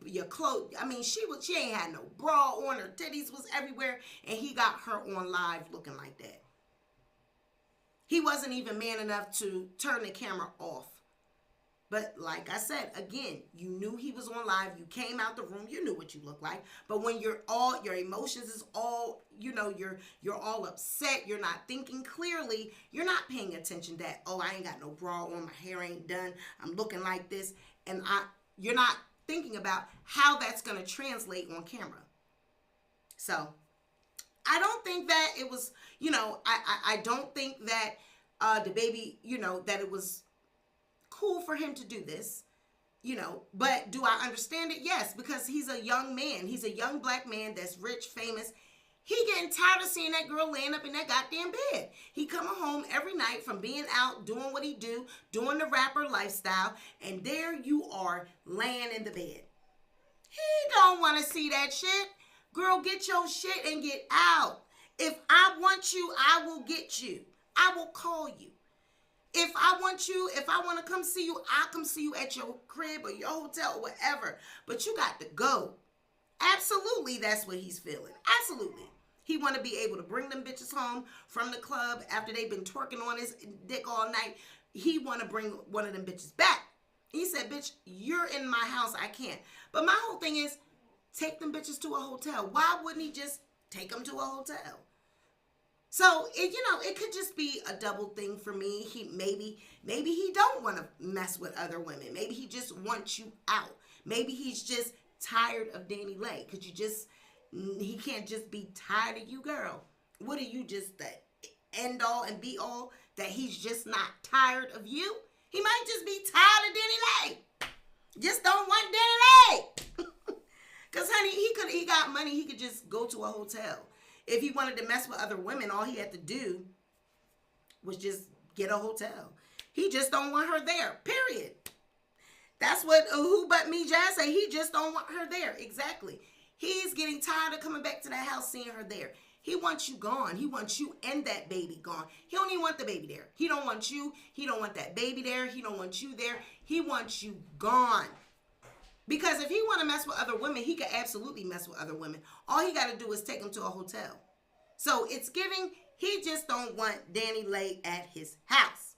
Your clothes. I mean, she ain't had no bra on. Her titties was everywhere. And he got her on live looking like that. He wasn't even man enough to turn the camera off. But like I said, again, you knew he was on live. You came out the room. You knew what you looked like. But when your emotions is all, you know, you're all upset. You're not thinking clearly. You're not paying attention that, oh, I ain't got no bra on. My hair ain't done. I'm looking like this. And you're not thinking about how that's going to translate on camera. So I don't think that it was, you know, I don't think that DaBaby, you know, that it was cool for him to do this, you know, but do I understand it? Yes, because he's a young man. He's a young black man that's rich, famous. He getting tired of seeing that girl laying up in that goddamn bed. He coming home every night from being out, doing what he do, doing the rapper lifestyle, and there you are laying in the bed. He don't want to see that shit. Girl, get your shit and get out. If I want you, I will get you. I will call you. If I want to come see you, I'll come see you at your crib or your hotel or whatever. But you got to go. Absolutely, that's what he's feeling. Absolutely. He want to be able to bring them bitches home from the club after they've been twerking on his dick all night. He want to bring one of them bitches back. He said, bitch, you're in my house. I can't. But my whole thing is, take them bitches to a hotel. Why wouldn't he just take them to a hotel? So, it could just be a double thing for me. Maybe he don't want to mess with other women. Maybe he just wants you out. Maybe he's just tired of DaniLeigh? Could you just, he can't just be tired of you, girl. What are you, just the end all and be all that he's just not tired of you? He might just be tired of DaniLeigh. Just don't want DaniLeigh. Because, honey, he got money. He could just go to a hotel. If he wanted to mess with other women, all he had to do was just get a hotel. He just don't want her there, period. That's what Who But Me Jazz say. He just don't want her there. Exactly. He's getting tired of coming back to the house, seeing her there. He wants you gone. He wants you and that baby gone. He don't even want the baby there. He don't want you. He don't want that baby there. He don't want you there. He wants you gone. Because if he want to mess with other women, he could absolutely mess with other women. All he got to do is take them to a hotel. So it's giving, he just don't want DaniLeigh at his house.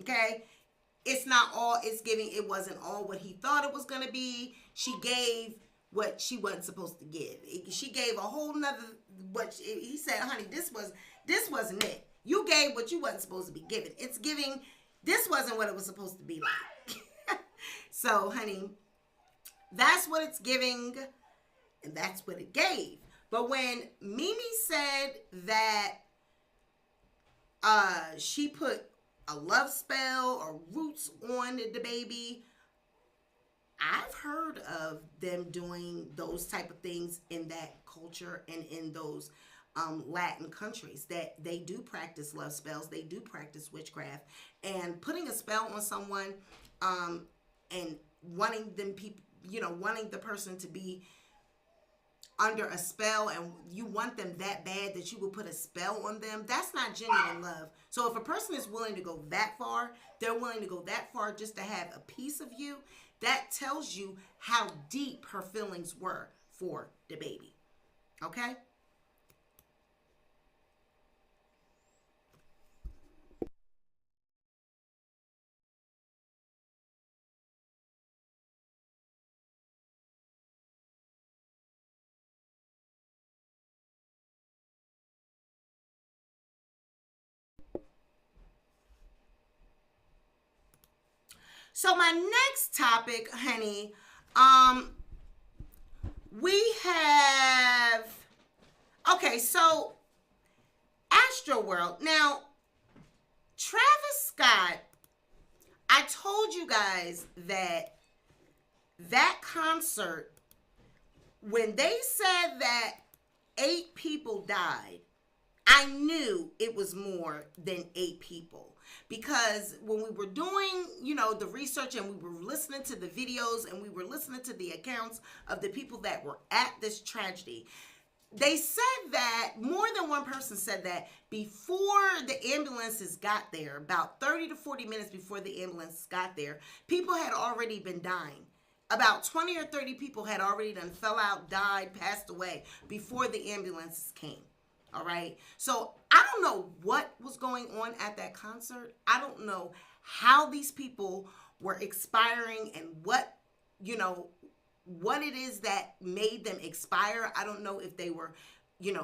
Okay? It's not all, it's giving, it wasn't all what he thought it was going to be. She gave what she wasn't supposed to give. She gave a whole nother, he said, honey, this wasn't it. You gave what you wasn't supposed to be giving. It's giving, this wasn't what it was supposed to be like. So, honey, that's what it's giving, and that's what it gave. But when Mimi said that she put a love spell or roots on the DaBaby, I've heard of them doing those type of things in that culture and in those Latin countries, that they do practice love spells, they do practice witchcraft, and putting a spell on someone and wanting the person to be under a spell, and you want them that bad that you will put a spell on them, that's not genuine love. So if a person is willing to go that far, they're willing to go that far just to have a piece of you, that tells you how deep her feelings were for DaBaby. Okay? So my next topic, honey, we have, okay, so Astroworld. Now, Travis Scott, I told you guys that concert, when they said that 8 people died, I knew it was more than 8 people. Because when we were doing, the research, and we were listening to the videos, and we were listening to the accounts of the people that were at this tragedy, they said that, more than one person said that, before the ambulances got there, about 30 to 40 minutes before the ambulance got there, people had already been dying. About 20 or 30 people had already done fell out, died, passed away before the ambulances came. All right. So I don't know what was going on at that concert. I don't know how these people were expiring and what it is that made them expire. I don't know if they were,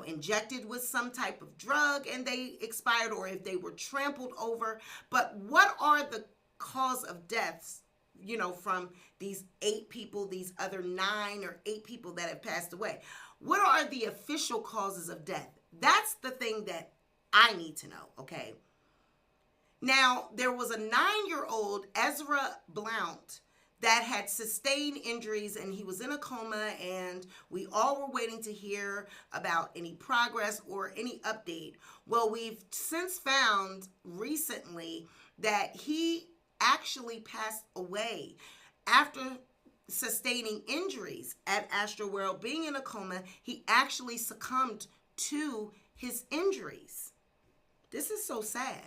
injected with some type of drug and they expired, or if they were trampled over. But what are the cause of deaths, from these 8 people, these other 9 or 8 people that have passed away? What are the official causes of death? That's the thing that I need to know, okay? Now, there was a 9-year-old, Ezra Blount, that had sustained injuries, and he was in a coma, and we all were waiting to hear about any progress or any update. Well, we've since found recently that he actually passed away after sustaining injuries at Astroworld. Being in a coma, he actually succumbed to his injuries. This is so sad.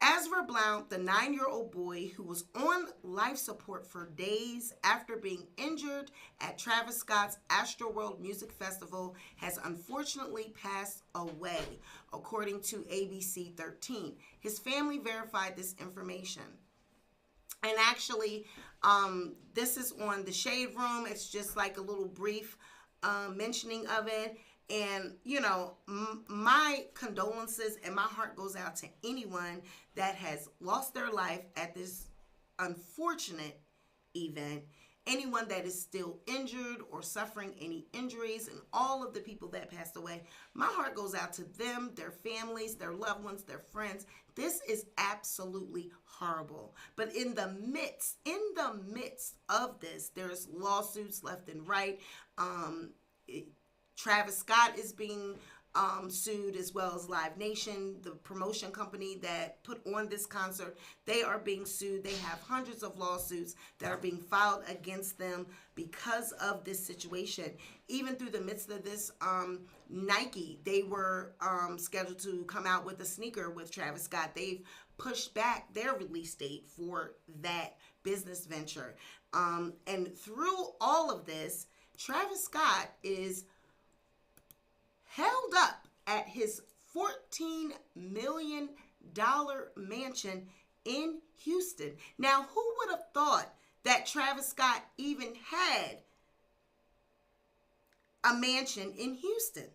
Ezra Blount, the 9-year-old boy who was on life support for days after being injured at Travis Scott's Astroworld Music Festival, has unfortunately passed away, according to ABC 13. His family verified this information. And actually, this is on the Shade Room. It's just like a little brief mentioning of it. And, my condolences and my heart goes out to anyone that has lost their life at this unfortunate event. anyone that is still injured or suffering any injuries, and all of the people that passed away, my heart goes out to them, their families, their loved ones, their friends. This is absolutely horrible. But in the midst of this, there's lawsuits left and right. Travis Scott is being sued, as well as Live Nation, the promotion company that put on this concert. They are being sued. They have hundreds of lawsuits that are being filed against them because of this situation. Even through the midst of this, Nike, they were scheduled to come out with a sneaker with Travis Scott. They've pushed back their release date for that business venture. And through all of this, Travis Scott is held up at his $14 million mansion in Houston. Now, who would have thought that Travis Scott even had a mansion in Houston?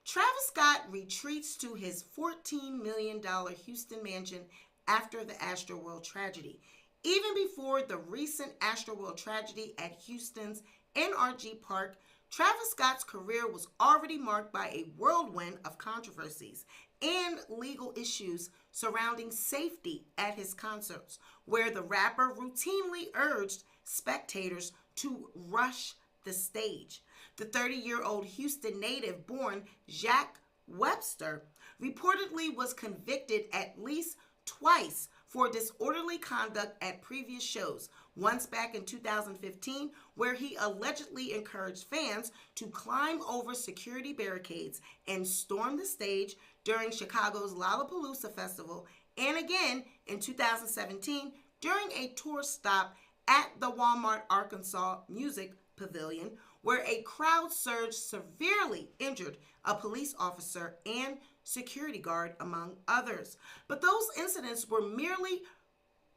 Travis Scott retreats to his $14 million Houston mansion after the Astroworld tragedy. Even before the recent Astroworld tragedy at Houston's NRG Park, Travis Scott's career was already marked by a whirlwind of controversies and legal issues surrounding safety at his concerts, where the rapper routinely urged spectators to rush the stage. The 30-year-old Houston native born Jack Webster reportedly was convicted at least twice for disorderly conduct at previous shows, once back in 2015, where he allegedly encouraged fans to climb over security barricades and storm the stage during Chicago's Lollapalooza Festival, and again in 2017 during a tour stop at the Walmart Arkansas Music Pavilion, where a crowd surge severely injured a police officer and security guard, among others. But those incidents were merely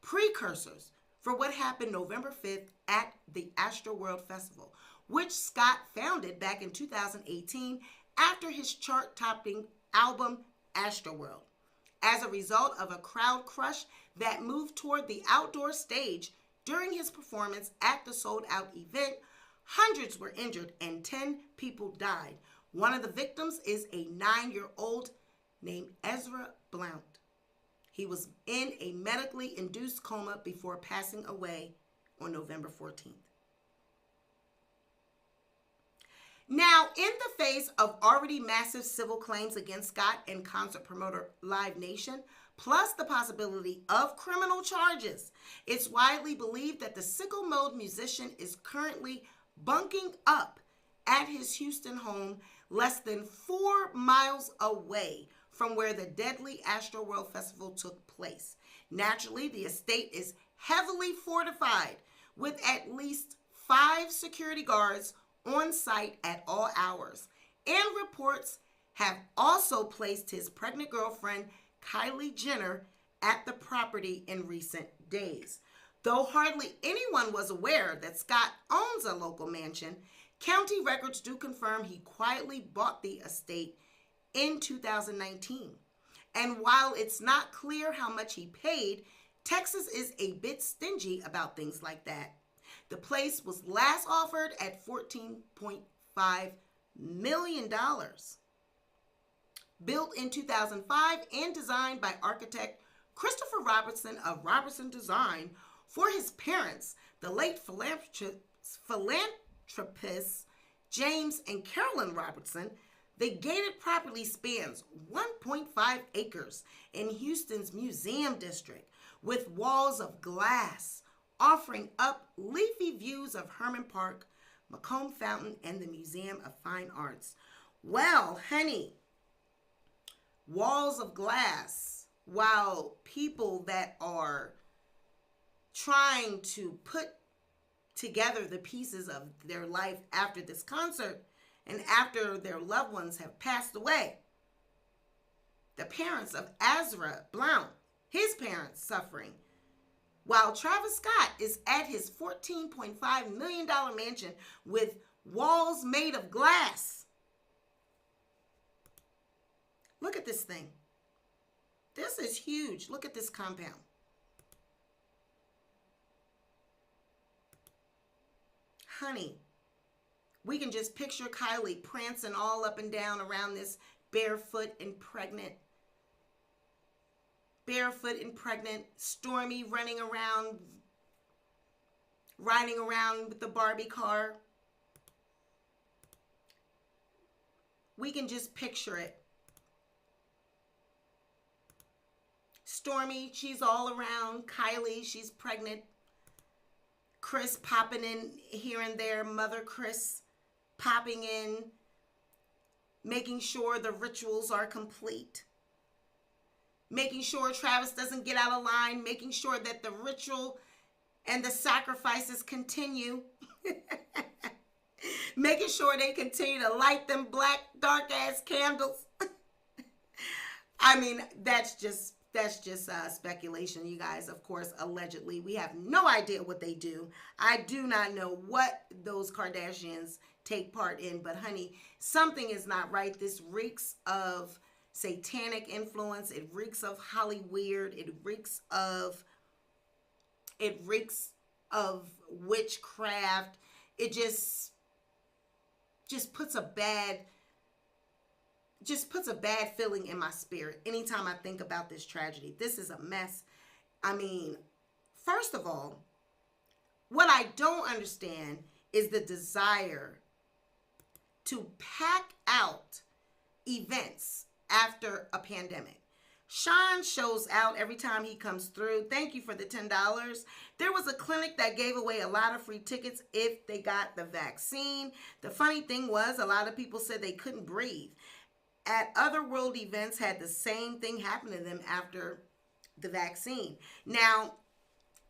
precursors for what happened November 5th at the Astroworld Festival, which Scott founded back in 2018 after his chart-topping album Astroworld. As a result of a crowd crush that moved toward the outdoor stage during his performance at the sold-out event, hundreds were injured and 10 people died. One of the victims is a 9-year-old named Ezra Blount. He was in a medically induced coma before passing away on November 14th. Now, in the face of already massive civil claims against Scott and concert promoter Live Nation, plus the possibility of criminal charges, it's widely believed that the sicko mode musician is currently bunking up at his Houston home, less than 4 miles away from where the deadly Astroworld Festival took place. Naturally, the estate is heavily fortified with at least 5 security guards on site at all hours. And reports have also placed his pregnant girlfriend, Kylie Jenner, at the property in recent days. Though hardly anyone was aware that Scott owns a local mansion, county records do confirm he quietly bought the estate in 2019. And while it's not clear how much he paid, Texas is a bit stingy about things like that. The place was last offered at $14.5 million. Built in 2005 and designed by architect Christopher Robertson of Robertson Design for his parents, the late philanthropists James and Carolyn Robertson, the gated property spans 1.5 acres in Houston's Museum District, with walls of glass offering up leafy views of Herman Park, Macomb Fountain, and the Museum of Fine Arts. Well, honey, walls of glass, while people that are trying to put together the pieces of their life after this concert and after their loved ones have passed away. The parents of Ezra Blount, his parents, suffering, while Travis Scott is at his $14.5 million mansion with walls made of glass. Look at this thing. This is huge. Look at this compound. honey, we can just picture Kylie prancing all up and down around this barefoot and pregnant, Stormy running around, riding around with the Barbie car. We can just picture it. Stormy, she's all around. Kylie, she's pregnant. Chris popping in here and there. Mother Chris popping in, making sure the rituals are complete. Making sure Travis doesn't get out of line. Making sure that the ritual and the sacrifices continue. Making sure they continue to light them black, dark-ass candles. I mean, that's just speculation, you guys. Of course, allegedly. We have no idea what they do. I do not know what those Kardashians take part in. But, honey, something is not right. This reeks of satanic influence. It reeks of Hollyweird. It reeks of witchcraft. It just puts a bad feeling in my spirit anytime I think about this tragedy. This is a mess. I mean, first of all, what I don't understand is the desire to pack out events after a pandemic. Sean shows out every time he comes through. Thank you for the $10. There was a clinic that gave away a lot of free tickets if they got the vaccine. The funny thing was, a lot of people said they couldn't breathe. At other world events had the same thing happen to them after the vaccine. Now,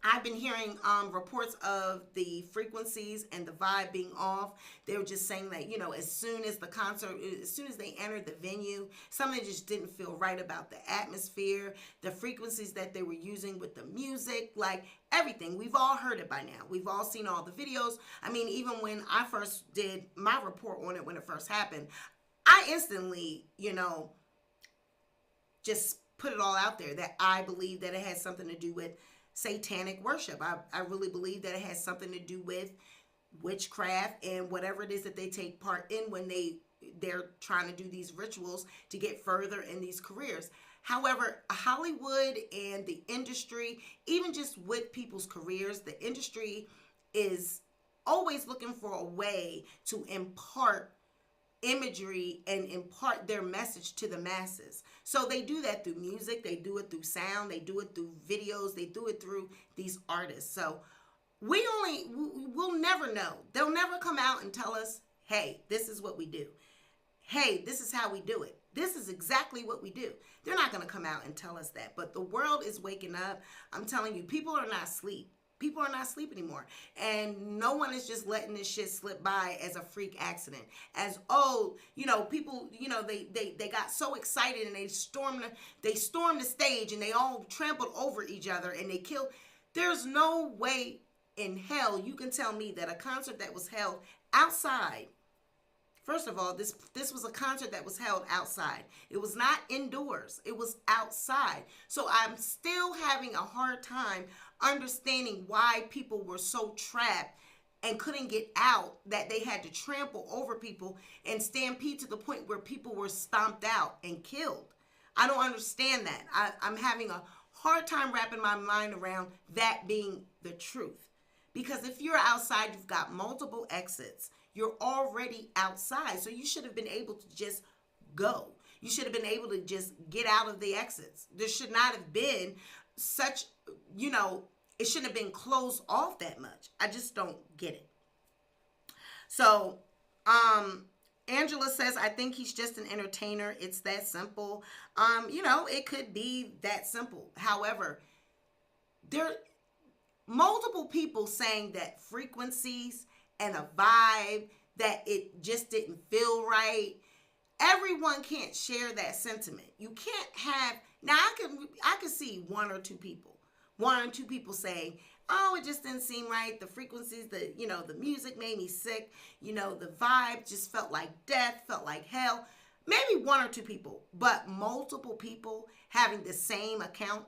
I've been hearing reports of the frequencies and the vibe being off. They were just saying that, as soon as they entered the venue, something just didn't feel right about the atmosphere, the frequencies that they were using with the music, like everything. We've all heard it by now. We've all seen all the videos. I mean, even when I first did my report on it when it first happened, I instantly, just put it all out there that I believe that it has something to do with satanic worship. I really believe that it has something to do with witchcraft and whatever it is that they take part in when they're trying to do these rituals to get further in these careers. However, Hollywood and the industry, even just with people's careers, the industry is always looking for a way to impart imagery and impart their message to the masses. So they do that through music, they do it through sound, they do it through videos, they do it through these artists. So we'll never know. They'll never come out and tell us, hey, this is what we do. Hey, this is how we do it. This is exactly what we do. They're not going to come out and tell us that. But the world is waking up. I'm telling you, people are not asleep. People are not asleep anymore. And no one is just letting this shit slip by as a freak accident. As, people, they got so excited and they stormed the stage and they all trampled over each other and they killed. There's no way in hell you can tell me that a concert that was held outside. First of all, this was a concert that was held outside. It was not indoors. It was outside. So I'm still having a hard time understanding why people were so trapped and couldn't get out, that they had to trample over people and stampede to the point where people were stomped out and killed. I don't understand that. I'm having a hard time wrapping my mind around that being the truth. Because if you're outside, you've got multiple exits. You're already outside. So you should have been able to just go. You should have been able to just get out of the exits. There should not have been such, it shouldn't have been closed off that much. I just don't get it. So, Angela says, I think he's just an entertainer. It's that simple. It could be that simple. However, there are multiple people saying that frequencies and a vibe, that it just didn't feel right. Everyone can't share that sentiment. You can't have, now I could see one or two people saying, oh, it just didn't seem right. The frequencies, the music made me sick. The vibe just felt like death, felt like hell. Maybe one or two people, but multiple people having the same account.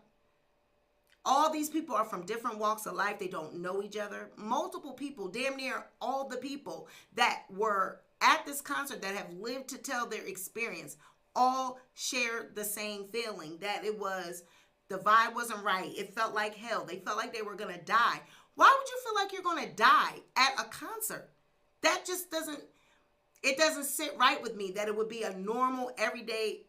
All these people are from different walks of life. They don't know each other. Multiple people, damn near all the people that were at this concert that have lived to tell their experience, all shared the same feeling, that it was, the vibe wasn't right. It felt like hell. They felt like they were going to die. Why would you feel like you're going to die at a concert? That just doesn't, it doesn't sit right with me that it would be a normal, everyday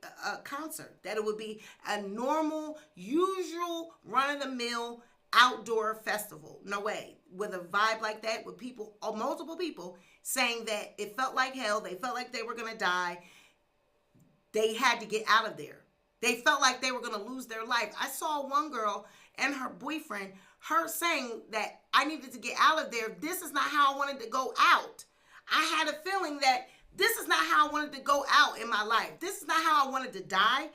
concert, that it would be a normal, usual, run-of-the-mill outdoor festival. No way. With a vibe like that, with people, multiple people saying that it felt like hell, they felt like they were going to die, they had to get out of there. They felt like they were going to lose their life. I saw one girl and her boyfriend, her saying that I needed to get out of there. This is not how I wanted to go out. I had a feeling that this is not how I wanted to go out in my life. This is not how I wanted to die.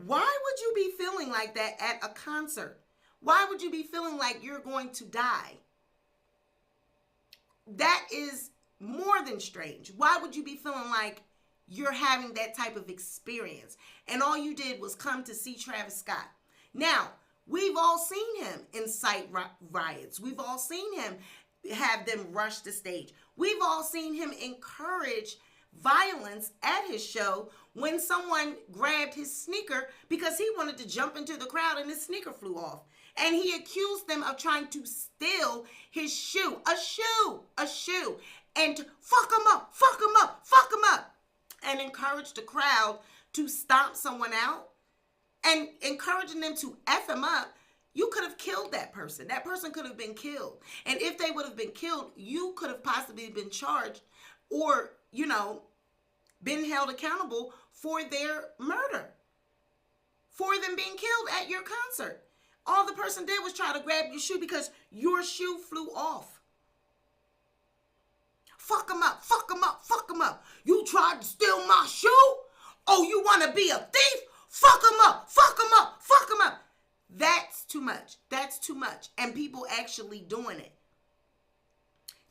Why would you be feeling like that at a concert? Why would you be feeling like you're going to die? That is more than strange. Why would you be feeling like you're having that type of experience and all you did was come to see Travis Scott? Now, we've all seen him incite riots. We've all seen him have them rush the stage. We've all seen him encourage violence at his show when someone grabbed his sneaker because he wanted to jump into the crowd and his sneaker flew off. And he accused them of trying to steal his shoe, a shoe, and to fuck him up, and encourage the crowd to stomp someone out and encouraging them to F him up. You could have killed that person. That person could have been killed. And if they would have been killed, you could have possibly been charged or, been held accountable for their murder, for them being killed at your concert. All the person did was try to grab your shoe because your shoe flew off. Fuck him up. You tried to steal my shoe? Oh, you want to be a thief? Fuck him up. That's too much. And people actually doing it.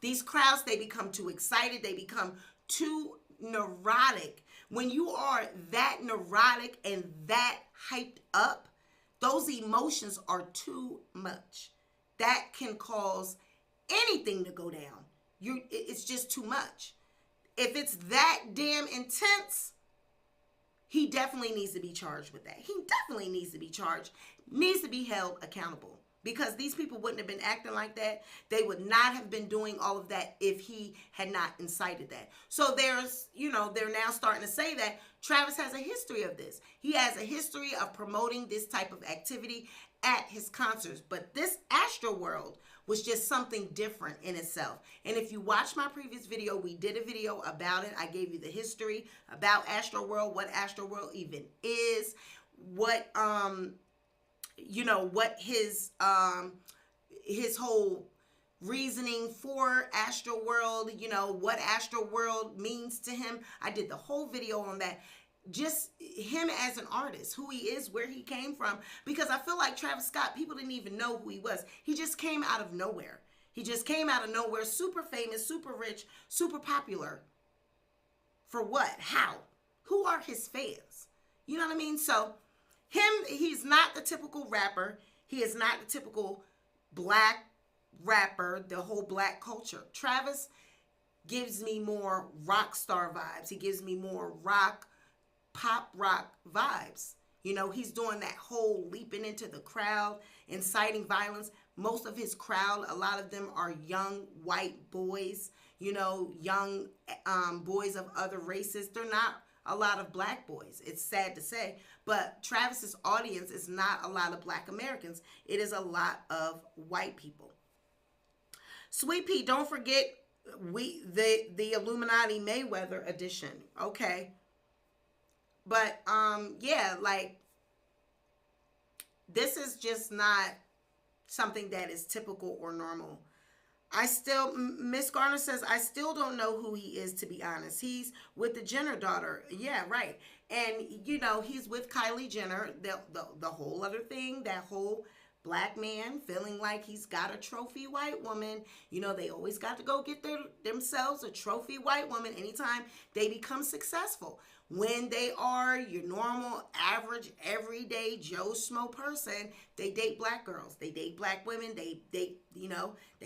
These crowds, they become too excited. They become too neurotic. When you are that neurotic and that hyped up, those emotions are too much. That can cause anything to go down. It's just too much. If it's that damn intense, he definitely needs to be charged with that. He definitely needs to be charged, needs to be held accountable, because these people wouldn't have been acting like that. They would not have been doing all of that if he had not incited that. So there's, they're now starting to say that Travis has a history of this. He has a history of promoting this type of activity at his concerts. But this Astroworld was just something different in itself. And if you watch my previous video, we did a video about it. I gave you the history about Astroworld, what Astroworld even is, what his whole reasoning for Astroworld, what Astroworld means to him. I did the whole video on that. Just him as an artist, who he is, where he came from, because I feel like Travis Scott, people didn't even know who he was. He just came out of nowhere. Super famous, super rich, super popular. For what? How? Who are his fans? You know what I mean? So he's not the typical rapper. He is not the typical black rapper, the whole black culture. Travis gives me more rock star vibes. He gives me more pop rock vibes. He's doing that whole leaping into the crowd, inciting violence. Most of his crowd, a lot of them are young white boys, young boys of other races. They're not a lot of black boys. It's sad to say, but Travis's audience is not a lot of black Americans. It is a lot of white people. Sweet Pea, don't forget the Illuminati Mayweather edition. Okay. But, this is just not something that is typical or normal. Miss Garner says, I still don't know who he is, to be honest. He's with the Jenner daughter. Yeah, right. And, he's with Kylie Jenner, the whole other thing, that whole black man feeling like he's got a trophy white woman. You know, they always got to go get themselves a trophy white woman anytime they become successful. When they are your normal, average, everyday Joe Schmo person, they date black girls. They date black women. They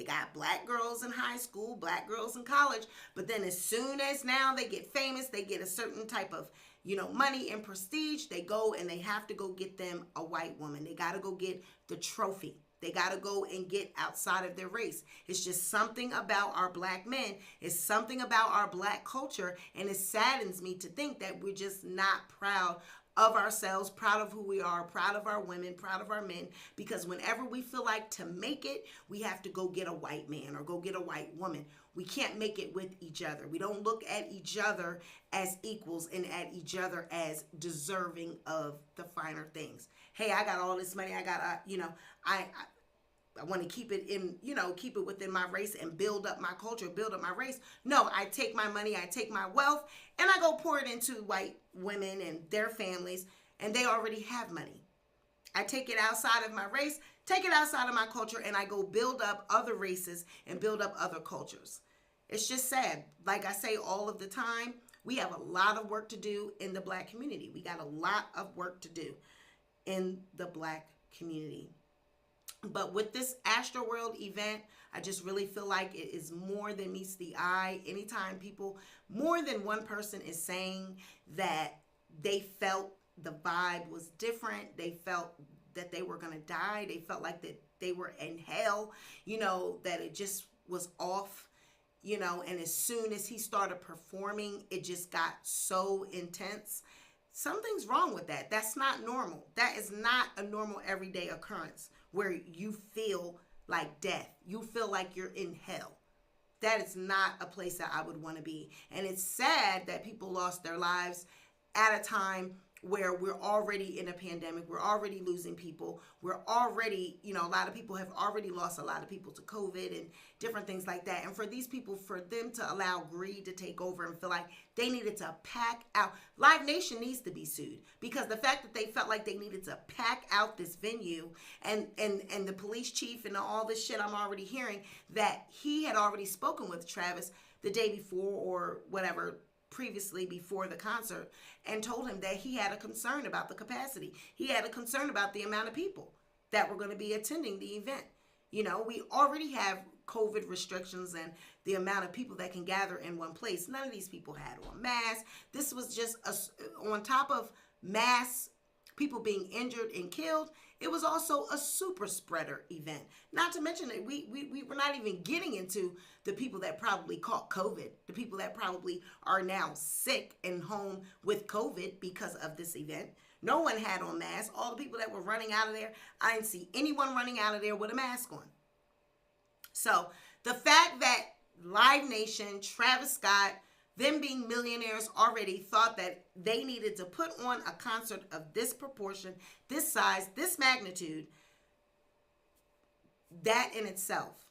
got black girls in high school, black girls in college. But then as soon as now they get famous, they get a certain type of, money and prestige, they go and they have to go get them a white woman. They got to go get the trophy. They got to go and get outside of their race. It's just something about our black men. It's something about our black culture. And it saddens me to think that we're just not proud of ourselves, proud of who we are, proud of our women, proud of our men. Because whenever we feel like to make it, we have to go get a white man or go get a white woman. We can't make it with each other. We don't look at each other as equals and at each other as deserving of the finer things. Hey, I got all this money. I got, I want to keep it in, keep it within my race and build up my culture, build up my race. No, I take my money, I take my wealth, and I go pour it into white women and their families, and they already have money. I take it outside of my race, take it outside of my culture, and I go build up other races and build up other cultures. It's just sad. Like I say all of the time, we have a lot of work to do in the black community. We got a lot of work to do in the black community. But with this Astroworld event, I just really feel like it is more than meets the eye. Anytime more than one person is saying that they felt the vibe was different, they felt that they were going to die, they felt like that they were in hell, that it just was off, and as soon as he started performing, it just got so intense. Something's wrong with that. That's not normal. That is not a normal everyday occurrence where you feel like death. You feel like you're in hell. That is not a place that I would want to be. And it's sad that people lost their lives at a time where we're already in a pandemic. We're already losing people. We're already, a lot of people have already lost a lot of people to COVID and different things like that. And for these people, for them to allow greed to take over and feel like they needed to pack out. Live Nation needs to be sued because the fact that they felt like they needed to pack out this venue and the police chief and all this shit I'm already hearing, that he had already spoken with Travis the day before or whatever, previously before the concert, and told him that he had a concern about the capacity. He had a concern about the amount of people that were going to be attending the event. We already have COVID restrictions and the amount of people that can gather in one place. None of these people had on masks. This was just on top of mass people being injured and killed. It was also a super spreader event. Not to mention that we were not even getting into the people that probably caught COVID, the people that probably are now sick and home with COVID because of this event. No one had on masks. All the people that were running out of there, I didn't see anyone running out of there with a mask on. So the fact that Live Nation, Travis Scott, them being millionaires already, thought that they needed to put on a concert of this proportion, this size, this magnitude, that in itself,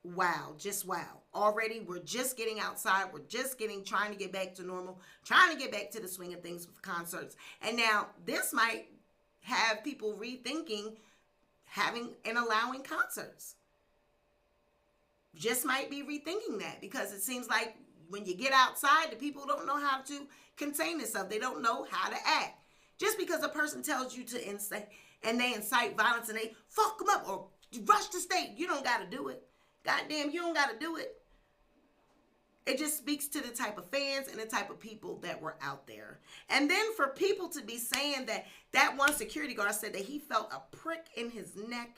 wow, just wow. Already we're just getting outside, we're just trying to get back to normal, trying to get back to the swing of things with concerts. And now this might have people rethinking having and allowing concerts. Just might be rethinking that, because it seems like when you get outside, the people don't know how to contain themselves. They don't know how to act. Just because a person tells you to incite, and they incite violence and they fuck them up or rush the state, you don't got to do it. Goddamn, you don't got to do it. It just speaks to the type of fans and the type of people that were out there. And then for people to be saying that one security guard said that he felt a prick in his neck,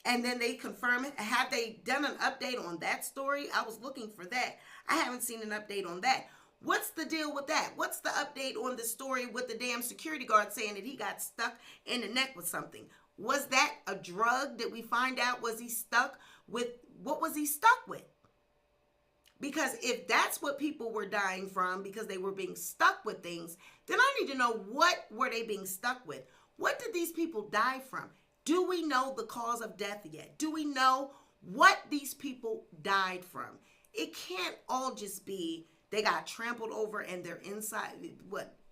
and then they confirm it. Have they done an update on that story? I was looking for that. I haven't seen an update on that. What's the deal with that? What's the update on the story with the damn security guard saying that he got stuck in the neck with something? Was that a drug? Did we find out? Was he stuck with, what was he stuck with? Because if that's what people were dying from, because they were being stuck with things, then I need to know, what were they being stuck with? What did these people die from? Do we know the cause of death yet? Do we know what these people died from? It can't all just be they got trampled over and they're inside,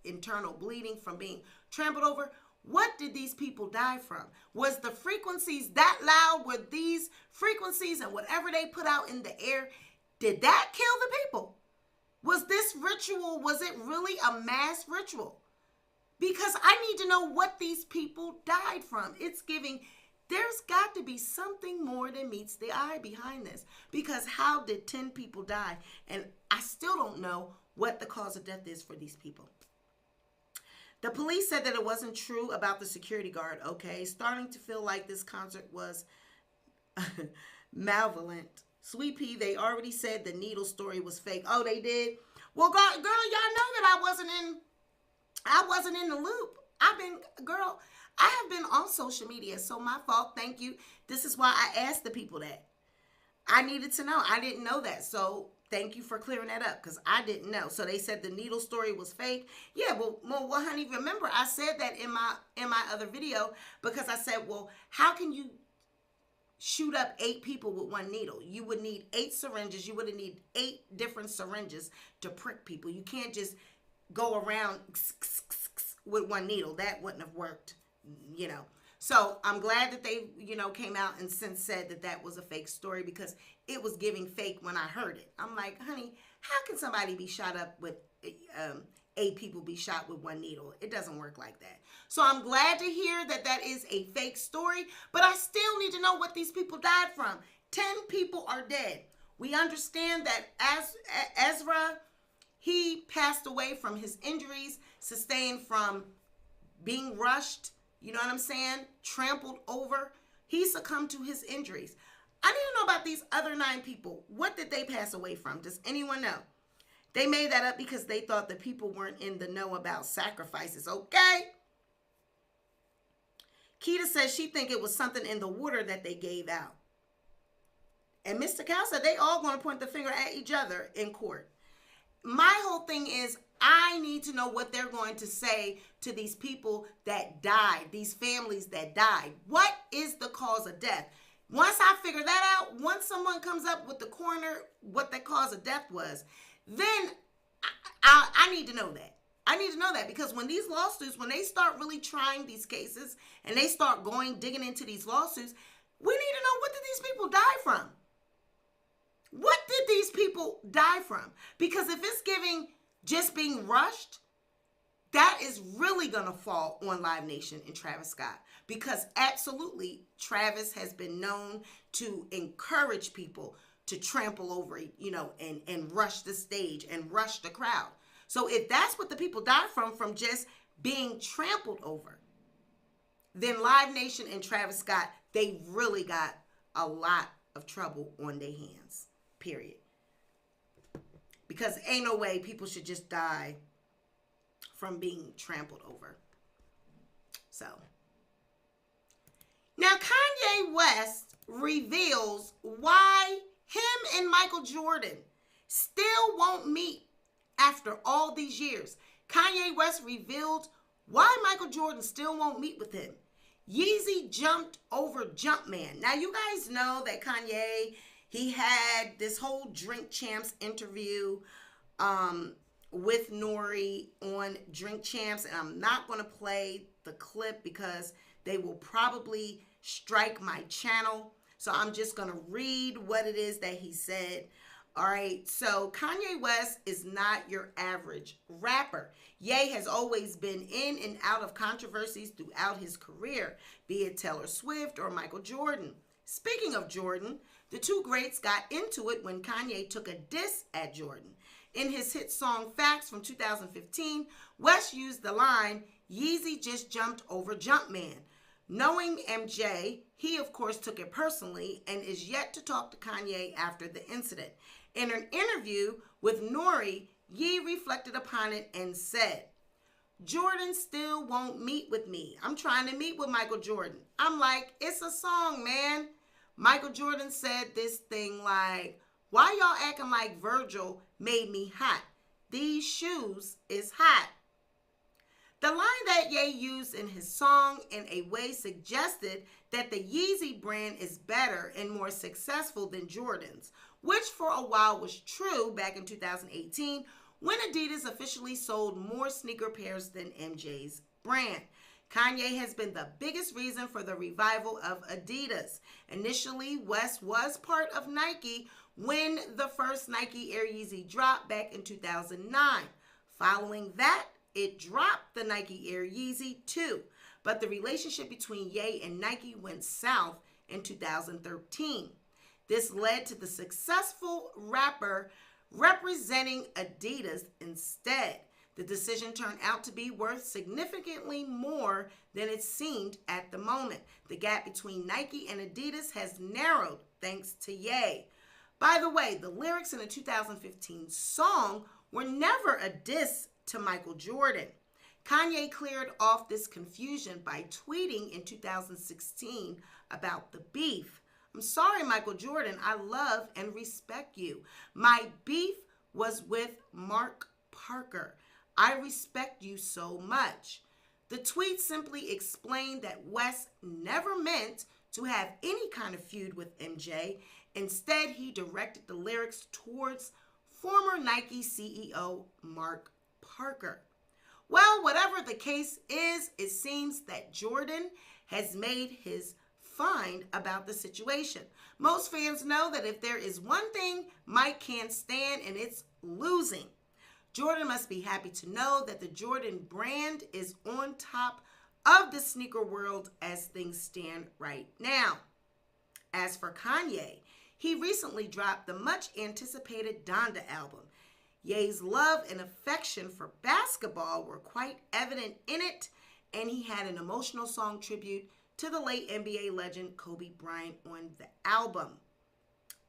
internal bleeding from being trampled over. What did these people die from? Was the frequencies that loud? Were these frequencies and whatever they put out in the air, did that kill the people? Was this ritual, was it really a mass ritual? Because I need to know what these people died from. It's giving, there's got to be something more than meets the eye behind this. Because how did 10 people die? And I still don't know what the cause of death is for these people. The police said that it wasn't true about the security guard. Okay, starting to feel like this concert was malevolent. Sweet Pea, they already said the needle story was fake. Oh, they did? Well, girl, y'all know that I wasn't in the loop. I have been on social media, so my fault. Thank you. This is why I asked the people that. I needed to know. I didn't know that. So thank you for clearing that up, because I didn't know. So they said the needle story was fake. Yeah, well, honey, remember I said that in my other video, because I said, well, how can you shoot up 8 people with one needle? You would need 8 syringes. You would need 8 different syringes to prick people. You can't just go around with one needle. That wouldn't have worked, you know. So I'm glad that they, came out and since said that that was a fake story, because it was giving fake when I heard it. I'm like, honey, how can somebody be shot up with 8 people be shot with one needle? It doesn't work like that. So I'm glad to hear that that is a fake story, but I still need to know what these people died from. 10 people are dead. We understand that as Ezra, he passed away from his injuries sustained from being rushed, you know what I'm saying, trampled over. He succumbed to his injuries. I need to know about these other 9 people. What did they pass away from? Does anyone know? They made that up because they thought the people weren't in the know about sacrifices, okay? Keita says she think it was something in the water that they gave out. And Mr. Cal said they all going to point the finger at each other in court. My whole thing is I need to know what they're going to say to these people that died, these families that died. What is the cause of death? Once I figure that out, once someone comes up with the coroner, what the cause of death was, then I need to know that. I need to know that, because when these lawsuits, when they start really trying these cases and they start digging into these lawsuits, we need to know, what did these people die from? What did these people die from? Because if it's giving just being rushed, that is really going to fall on Live Nation and Travis Scott. Because absolutely, Travis has been known to encourage people to trample over, and rush the stage and rush the crowd. So if that's what the people died from just being trampled over, then Live Nation and Travis Scott, they really got a lot of trouble on their hands, period. Because ain't no way people should just die from being trampled over. So, now Kanye West reveals why him and Michael Jordan still won't meet after all these years. Kanye West revealed why Michael Jordan still won't meet with him. Yeezy jumped over Jumpman. Now, you guys know that Kanye, he had this whole Drink Champs interview with Nori on Drink Champs. And I'm not going to play the clip because they will probably strike my channel. So I'm just going to read what it is that he said. All right, so Kanye West is not your average rapper. Ye has always been in and out of controversies throughout his career, be it Taylor Swift or Michael Jordan. Speaking of Jordan, the two greats got into it when Kanye took a diss at Jordan. In his hit song Facts from 2015, West used the line, "Yeezy just jumped over Jumpman." Knowing MJ, he of course took it personally and is yet to talk to Kanye after the incident. In an interview with Nori, Ye reflected upon it and said, "Jordan still won't meet with me. I'm trying to meet with Michael Jordan." I'm like, it's a song, man. Michael Jordan said this thing like, "Why y'all acting like Virgil made me hot? These shoes is hot." The line that Ye used in his song in a way suggested that the Yeezy brand is better and more successful than Jordan's, which for a while was true back in 2018 when Adidas officially sold more sneaker pairs than MJ's brand. Kanye has been the biggest reason for the revival of Adidas. Initially, West was part of Nike when the first Nike Air Yeezy dropped back in 2009. Following that, it dropped the Nike Air Yeezy too. But the relationship between Ye and Nike went south in 2013. This led to the successful rapper representing Adidas instead. The decision turned out to be worth significantly more than it seemed at the moment. The gap between Nike and Adidas has narrowed thanks to Ye. By the way, the lyrics in the 2015 song were never a diss to Michael Jordan. Kanye cleared off this confusion by tweeting in 2016 about the beef. I'm sorry, Michael Jordan, I love and respect you. My beef was with Mark Parker. I respect you so much. The tweet simply explained that West never meant to have any kind of feud with MJ. Instead, he directed the lyrics towards former Nike CEO Mark Parker. Well, whatever the case is, it seems that Jordan has made his find about the situation. Most fans know that if there is one thing Mike can't stand, and it's losing. Jordan must be happy to know that the Jordan brand is on top of the sneaker world as things stand right now. As for Kanye, he recently dropped the much anticipated Donda album. Ye's love and affection for basketball were quite evident in it, and he had an emotional song tribute to the late NBA legend Kobe Bryant on the album.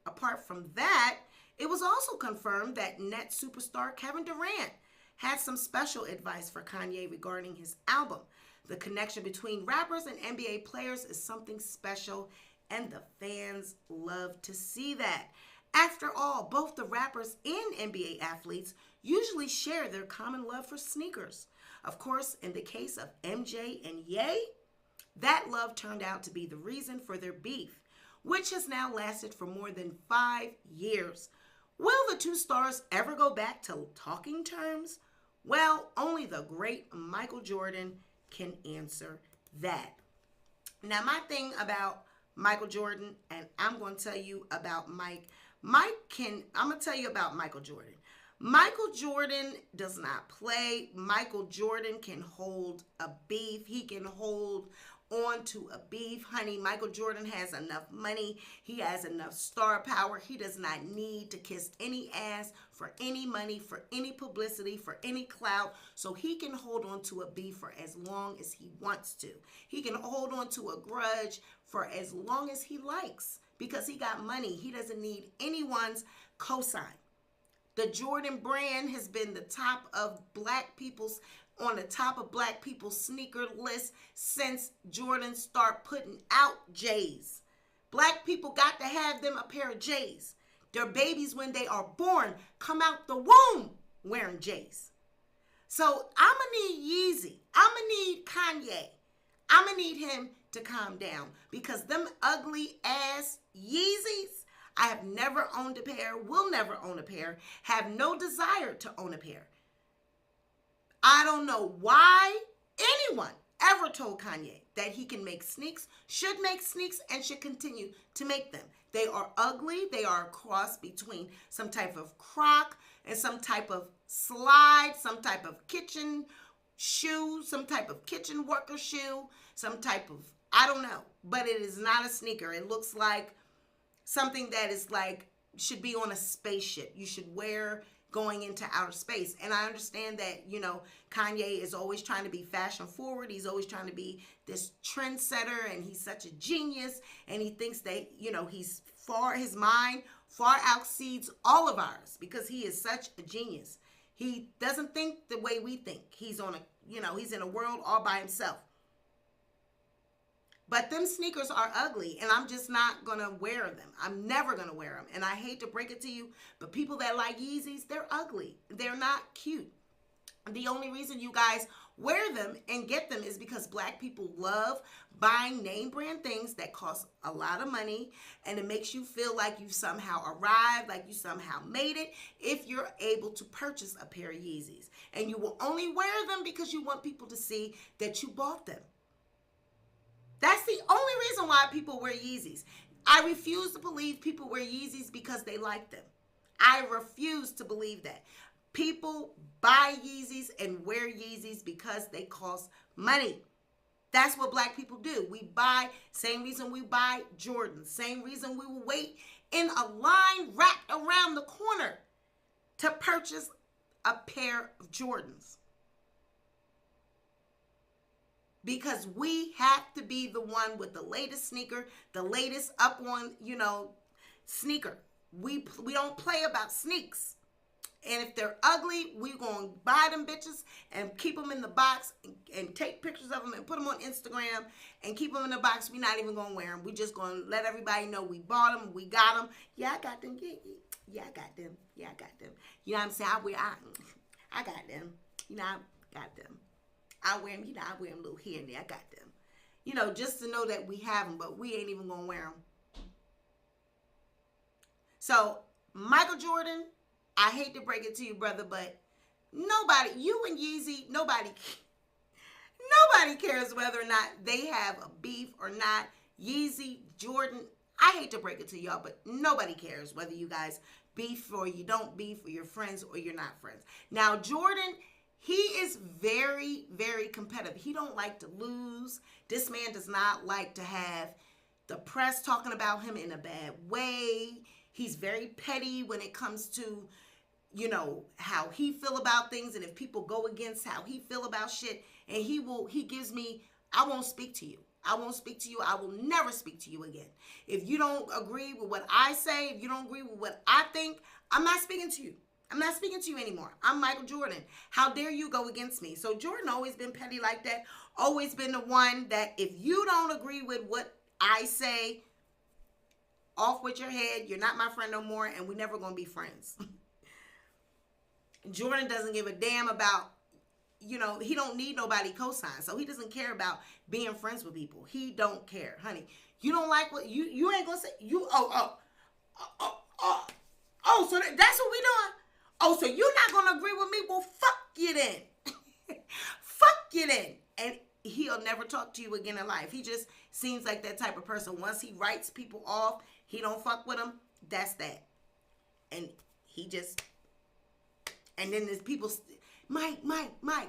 Apart from that, it was also confirmed that net superstar Kevin Durant had some special advice for Kanye regarding his album. The connection between rappers and NBA players is something special, and the fans love to see that. After all, both the rappers and NBA athletes usually share their common love for sneakers. Of course, in the case of MJ and Ye, that love turned out to be the reason for their beef, which has now lasted for more than 5 years. Will the two stars ever go back to talking terms? Well, only the great Michael Jordan can answer that. Now, my thing about Michael Jordan, and I'm going to tell you about I'm going to tell you about Michael Jordan. Michael Jordan does not play. Michael Jordan can hold a beef. He can hold on to a beef, honey. Michael Jordan has enough money. He has enough star power. He does not need to kiss any ass for any money, for any publicity, for any clout. So he can hold on to a beef for as long as he wants to. He can hold on to a grudge for as long as he likes because he got money. He doesn't need anyone's cosign. The Jordan brand has been on the top of black people's sneaker list since Jordan started putting out J's. Black people got to have them a pair of J's. Their babies, when they are born, come out the womb wearing J's. So I'm going to need Yeezy. I'm going to need Kanye. I'm going to need him to calm down because them ugly ass Yeezys, I have never owned a pair, will never own a pair, have no desire to own a pair. I don't know why anyone ever told Kanye that he can make sneaks, should make sneaks, and should continue to make them. They are ugly. They are a cross between some type of croc and some type of slide, some type of kitchen shoe, some type of kitchen worker shoe, some type of, I don't know, but it is not a sneaker. It looks like something that is like, should be on a spaceship. You should wear going into outer space. And I understand that, Kanye is always trying to be fashion forward. He's always trying to be this trendsetter, and he's such a genius. And he thinks that, his mind far exceeds all of ours because he is such a genius. He doesn't think the way we think. He's he's in a world all by himself. But them sneakers are ugly, and I'm just not going to wear them. I'm never going to wear them. And I hate to break it to you, but people that like Yeezys, they're ugly. They're not cute. The only reason you guys wear them and get them is because black people love buying name brand things that cost a lot of money, and it makes you feel like you somehow arrived, like you somehow made it if you're able to purchase a pair of Yeezys. And you will only wear them because you want people to see that you bought them. That's the only reason why people wear Yeezys. I refuse to believe people wear Yeezys because they like them. I refuse to believe that. People buy Yeezys and wear Yeezys because they cost money. That's what black people do. We buy, same reason we buy Jordans, same reason we will wait in a line wrapped around the corner to purchase a pair of Jordans. Because we have to be the one with the latest sneaker, the latest up on, sneaker. We don't play about sneaks. And if they're ugly, we're going to buy them bitches and keep them in the box and take pictures of them and put them on Instagram and keep them in the box. We're not even going to wear them. We're just going to let everybody know we bought them, we got them. Yeah, I got them. Yeah, I got them. Yeah, I got them. You know what I'm saying? I got them. I got them. I wear them, I wear them a little here and there. I got them. Just to know that we have them, but we ain't even going to wear them. So, Michael Jordan, I hate to break it to you, brother, but nobody, you and Yeezy, nobody cares whether or not they have a beef or not. Yeezy, Jordan, I hate to break it to y'all, but nobody cares whether you guys beef or you don't beef, or you're friends or you're not friends. Now, Jordan, he is very, very competitive. He don't like to lose. This man does not like to have the press talking about him in a bad way. He's very petty when it comes to, how he feel about things. And if people go against how he feel about shit, and he gives me, I won't speak to you. I won't speak to you. I will never speak to you again. If you don't agree with what I say, if you don't agree with what I think, I'm not speaking to you. I'm not speaking to you anymore. I'm Michael Jordan. How dare you go against me? So Jordan always been petty like that. Always been the one that if you don't agree with what I say, off with your head. You're not my friend no more, and we're never going to be friends. Jordan doesn't give a damn about, he don't need nobody cosign. So he doesn't care about being friends with people. He don't care. Honey, you don't like what, you ain't going to say, so that's what we doing? Oh, so you're not going to agree with me? Well, fuck you then. Fuck you then. And he'll never talk to you again in life. He just seems like that type of person. Once he writes people off, he don't fuck with them. That's that. And and then there's people, Mike.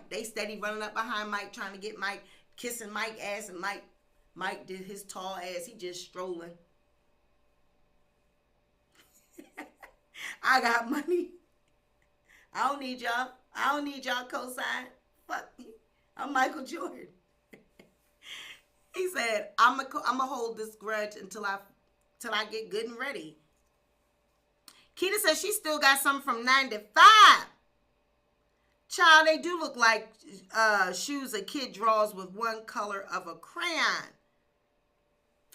They steady running up behind Mike, trying to get Mike, kissing Mike ass, and Mike did his tall ass. He just strolling. I got money. I don't need y'all. I don't need y'all cosign. Fuck me. I'm Michael Jordan. He said, I'm gonna hold this grudge until I get good and ready. Keita says she still got something from 95. Child, they do look like shoes a kid draws with one color of a crayon.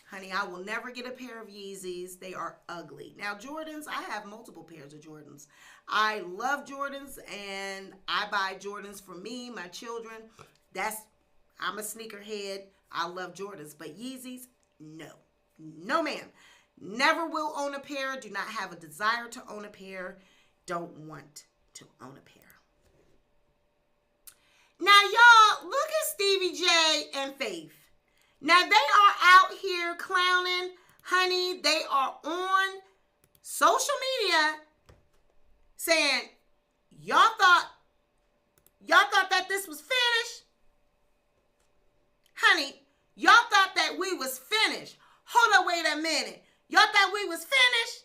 Honey, I will never get a pair of Yeezys. They are ugly. Now, Jordans, I have multiple pairs of Jordans. I love Jordans, and I buy Jordans for me, my children. I'm a sneakerhead. I love Jordans. But Yeezys, no. No, ma'am. Never will own a pair. Do not have a desire to own a pair. Don't want to own a pair. Now, y'all, look at Stevie J and Faith. Now, they are out here clowning. Honey, they are on social media saying, y'all thought that this was finished? Honey, y'all thought that we was finished. Hold up, wait a minute. Y'all thought we was finished?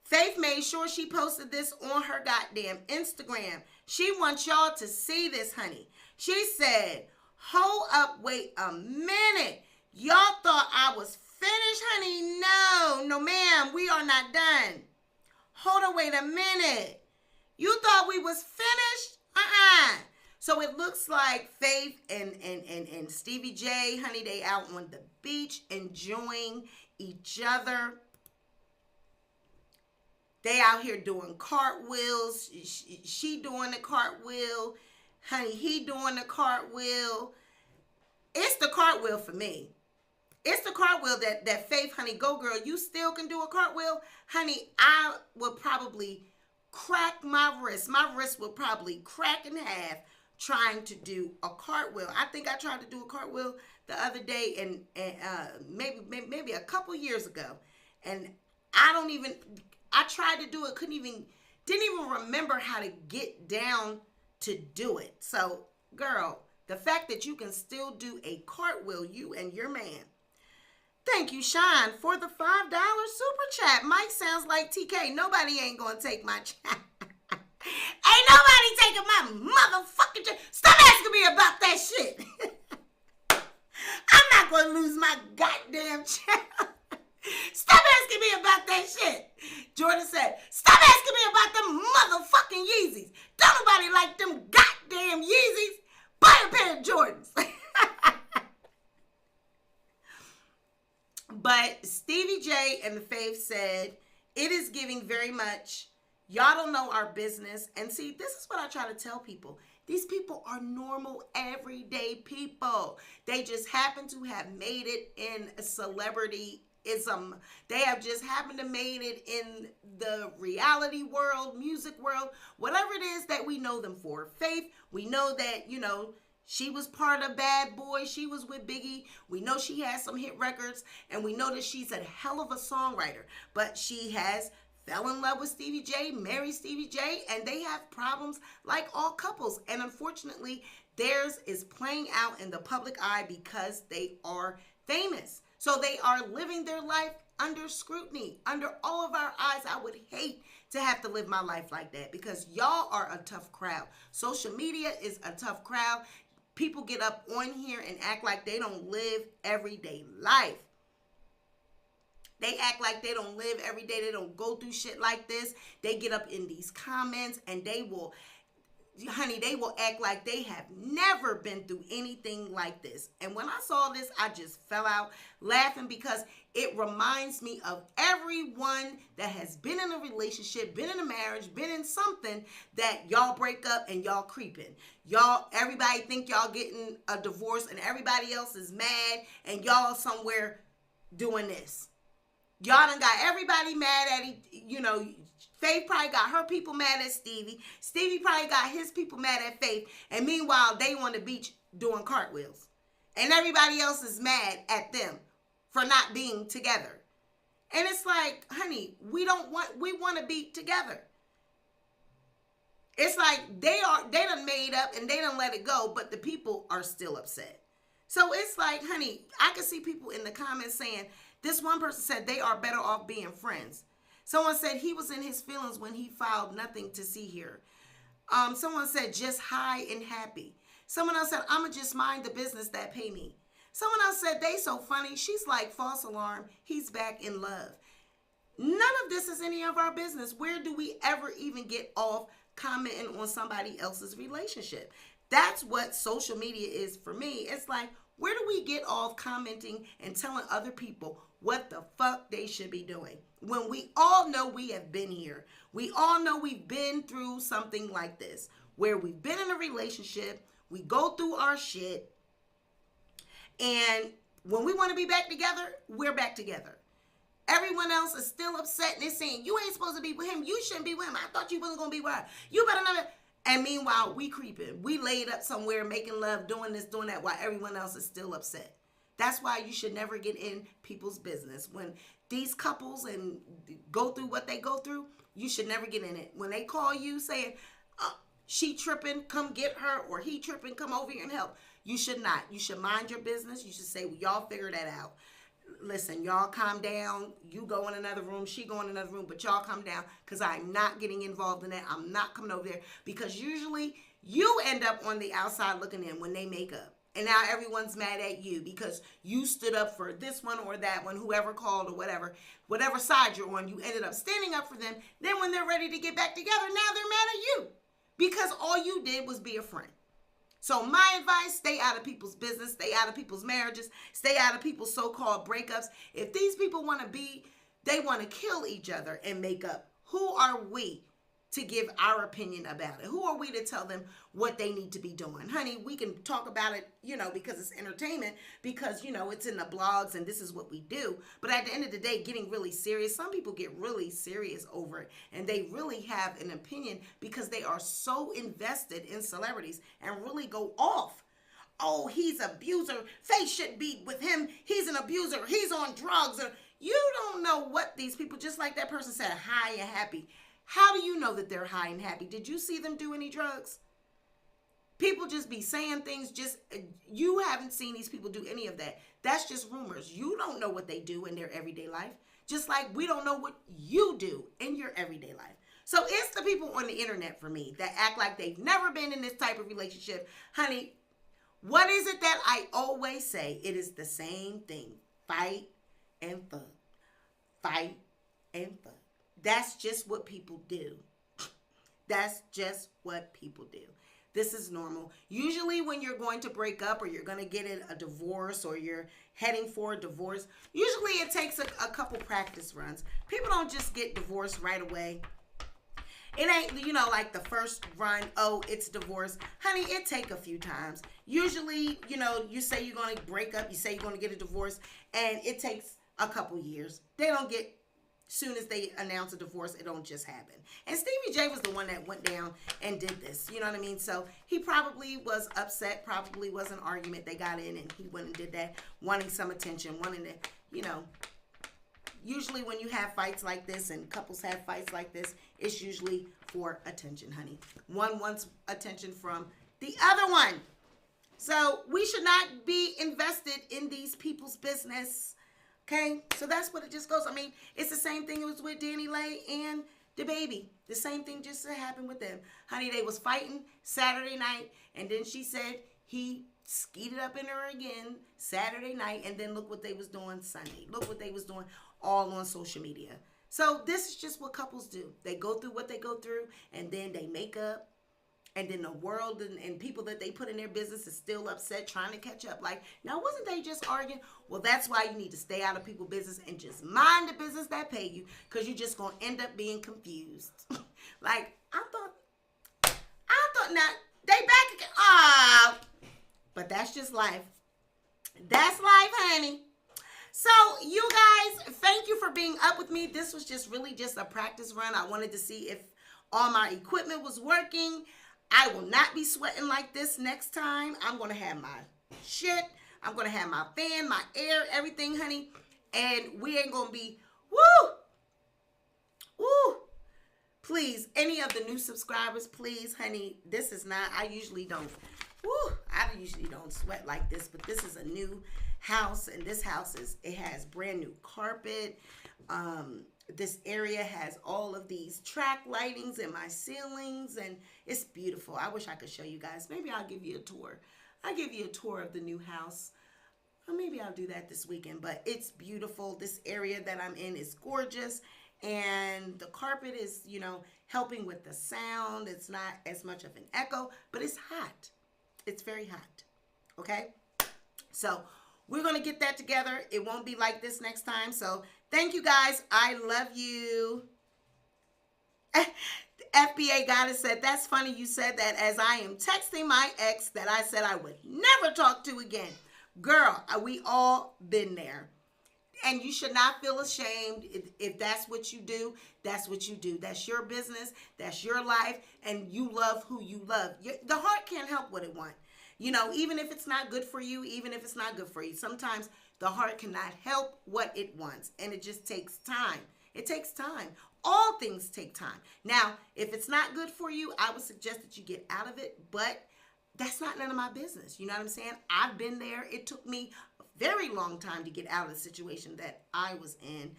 Faith made sure she posted this on her goddamn Instagram. She wants y'all to see this, honey. She said, hold up, wait a minute. Y'all thought I was finished, honey? No, ma'am, we are not done. Hold up, wait a minute. You thought we was finished? So it looks like Faith and Stevie J, honey, they out on the beach enjoying each other. They out here doing cartwheels. She doing the cartwheel. Honey, he doing the cartwheel. It's the cartwheel for me. It's the cartwheel that Faith, honey, go girl, you still can do a cartwheel. Honey, I would probably crack my wrist. My wrist would probably crack in half trying to do a cartwheel. I think I tried to do a cartwheel the other day and maybe a couple years ago. And I tried to do it, didn't even remember how to get down to do it. So, girl, the fact that you can still do a cartwheel, you and your man. Thank you, Shine, for the $5 super chat. Mike sounds like TK. Nobody ain't gonna take my chat. Ain't nobody taking my motherfucking chat. Stop asking me about that shit. I'm not gonna lose my goddamn chat. Stop asking me about that shit. Jordan said, stop asking me about them motherfucking Yeezys. Don't nobody like them goddamn Yeezys. Buy a pair of Jordans. But Stevie J and the Faith said, it is giving very much. Y'all don't know our business. And see, this is what I try to tell people. These people are normal, everyday people. They just happen to have made it in a celebrityism. They have just happened to made it in the reality world, music world, whatever it is that we know them for. Faith, we know that, she was part of Bad Boy. She was with Biggie. We know she has some hit records, and we know that she's a hell of a songwriter. But she has fell in love with Stevie J, married Stevie J, and they have problems like all couples. And unfortunately, theirs is playing out in the public eye because they are famous. So they are living their life under scrutiny, under all of our eyes. I would hate to have to live my life like that because y'all are a tough crowd. Social media is a tough crowd. People get up on here and act like they don't live everyday life. They act like they don't live every day. They don't go through shit like this. They get up in these comments and they will act like they have never been through anything like this. And when I saw this, I just fell out laughing because it reminds me of everyone that has been in a relationship, been in a marriage, been in something that y'all break up and y'all creeping. Everybody think y'all getting a divorce and everybody else is mad and y'all somewhere doing this. Y'all done got everybody mad at, Faith probably got her people mad at Stevie. Stevie probably got his people mad at Faith. And meanwhile, they on the beach doing cartwheels. And everybody else is mad at them for not being together. And it's like, honey, we want to be together. It's like they done made up and they done let it go, but the people are still upset. So it's like, honey, I can see people in the comments saying, this one person said they are better off being friends. Someone said he was in his feelings when he filed nothing to see here. Someone said just high and happy. Someone else said, I'ma just mind the business that pay me. Someone else said, they so funny. She's like false alarm. He's back in love. None of this is any of our business. Where do we ever even get off commenting on somebody else's relationship? That's what social media is for me. It's like, where do we get off commenting and telling other people what the fuck they should be doing? When we all know we have been here. We all know we've been through something like this, where we've been in a relationship, we go through our shit, and when we want to be back together, we're back together. Everyone else is still upset and they're saying, you ain't supposed to be with him. You shouldn't be with him. I thought you wasn't going to be with her. You better not. And meanwhile, we creeping. We laid up somewhere making love, doing this, doing that, while everyone else is still upset. That's why you should never get in people's business. When these couples and go through what they go through, you should never get in it. When they call you saying, she tripping, come get her, or he tripping, come over here and help. You should not. You should mind your business. You should say, well, y'all figure that out. Listen, y'all calm down. You go in another room. She go in another room. But y'all calm down because I'm not getting involved in that. I'm not coming over there because usually you end up on the outside looking in when they make up. And now everyone's mad at you because you stood up for this one or that one, whoever called or whatever side you're on, you ended up standing up for them. Then when they're ready to get back together, now they're mad at you because all you did was be a friend. So my advice, stay out of people's business, stay out of people's marriages, stay out of people's so-called breakups. If these people want to be, they want to kill each other and make up. Who are we to give our opinion about it? Who are we to tell them what they need to be doing? Honey, we can talk about it, because it's entertainment, because, it's in the blogs and this is what we do. But at the end of the day, getting really serious, some people get really serious over it, and they really have an opinion because they are so invested in celebrities and really go off. Oh, he's an abuser. Faith shouldn't be with him. He's an abuser. He's on drugs. You don't know what these people, just like that person said, high and happy. How do you know that they're high and happy? Did you see them do any drugs? People just be saying things, you haven't seen these people do any of that. That's just rumors. You don't know what they do in their everyday life. Just like we don't know what you do in your everyday life. So it's the people on the internet for me that act like they've never been in this type of relationship. Honey, what is it that I always say? It is the same thing. Fight and fuck. Fight and fuck. That's just what people do. That's just what people do. This is normal. Usually when you're going to break up or you're going to get a divorce or you're heading for a divorce, usually it takes a couple practice runs. People don't just get divorced right away. It ain't, like the first run, oh, it's divorce. Honey, it take a few times. Usually, you say you're going to break up, you say you're going to get a divorce, and it takes a couple years. They don't get, soon as they announce a divorce, it don't just happen. And Stevie J was the one that went down and did this. You know what I mean? So he probably was upset, probably was an argument. They got in and he went and did that, wanting some attention, wanting to, usually when you have fights like this and couples have fights like this, it's usually for attention, honey. One wants attention from the other one. So we should not be invested in these people's business. Okay? So that's what it just goes. I mean, it's the same thing it was with DaniLeigh and DaBaby. The same thing just happened with them. Honey, they was fighting Saturday night, and then she said he skeeted up in her again Saturday night, and then look what they was doing Sunday. Look what they was doing all on social media. So this is just what couples do. They go through what they go through, and then they make up, and then the world and people that they put in their business is still upset trying to catch up. Like, now wasn't they just arguing? Well, that's why you need to stay out of people's business and just mind the business that pay you, because you're just going to end up being confused. Like, I thought now, they back again. Ah, but that's just life. That's life, honey. So you guys, thank you for being up with me. This was just really just a practice run. I wanted to see if all my equipment was working. I will not be sweating like this next time. I'm going to have my shit. I'm going to have my fan, my air, everything, honey. And we ain't going to be, woo. Please, any of the new subscribers, please, honey, this is not, I usually don't sweat like this, but this is a new house, and this house it has brand new carpet. This area has all of these track lightings in my ceilings, and it's beautiful. I wish I could show you guys. Maybe I'll give you a tour. I'll give you a tour of the new house. Or maybe I'll do that this weekend, but it's beautiful. This area that I'm in is gorgeous, and the carpet is, helping with the sound. It's not as much of an echo, but it's hot. It's very hot. Okay? So we're going to get that together. It won't be like this next time. So thank you guys. I love you. FBA Goddess said, that's funny you said that, as I am texting my ex that I said I would never talk to again. Girl, we all been there. And you should not feel ashamed. If that's what you do, that's what you do. That's your business. That's your life. And you love who you love. The heart can't help what it wants. Even if it's not good for you, even if it's not good for you, sometimes the heart cannot help what it wants. And it just takes time. It takes time. All things take time. Now, if it's not good for you, I would suggest that you get out of it. But that's not none of my business. You know what I'm saying? I've been there. It took me a very long time to get out of the situation that I was in.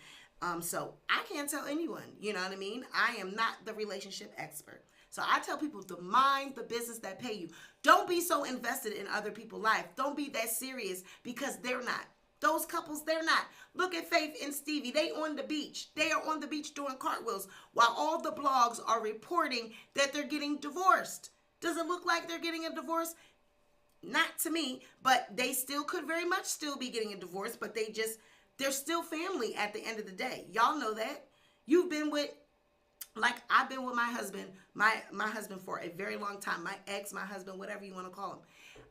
So I can't tell anyone, you know what I mean? I am not the relationship expert. So I tell people to mind the business that pay you. Don't be so invested in other people's life. Don't be that serious, because they're not. Those couples, they're not. Look at Faith and Stevie. They on the beach. They are on the beach doing cartwheels while all the blogs are reporting that they're getting divorced. Does it look like they're getting a divorce? Not to me, but they still could very much still be getting a divorce, but they're still family at the end of the day. Y'all know that. You've been with Like, I've been with my husband, my husband for a very long time. My ex, my husband, whatever you want to call him.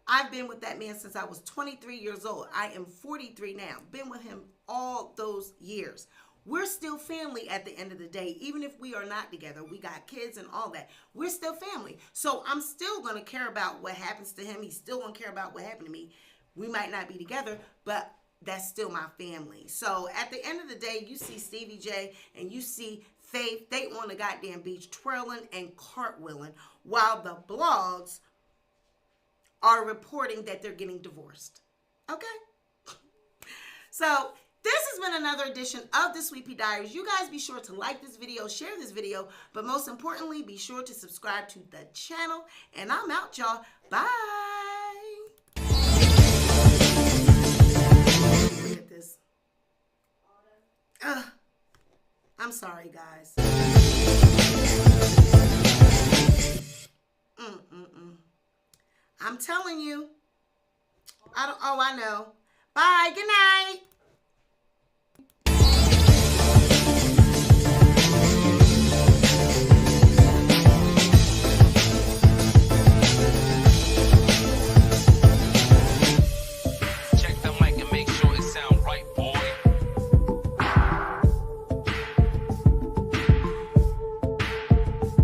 I've been with that man since I was 23 years old. I am 43 now. Been with him all those years. We're still family at the end of the day. Even if we are not together, we got kids and all that. We're still family. So I'm still going to care about what happens to him. He's still going to care about what happened to me. We might not be together, but that's still my family. So at the end of the day, you see Stevie J and you see Faith, they on the goddamn beach twirling and cartwheeling while the blogs are reporting that they're getting divorced. Okay? So this has been another edition of the Sweet Pea Diaries. You guys be sure to like this video, share this video, but most importantly, be sure to subscribe to the channel. And I'm out, y'all. Bye. Look at this. I'm sorry, guys. I'm telling you. I know. Bye. Good night.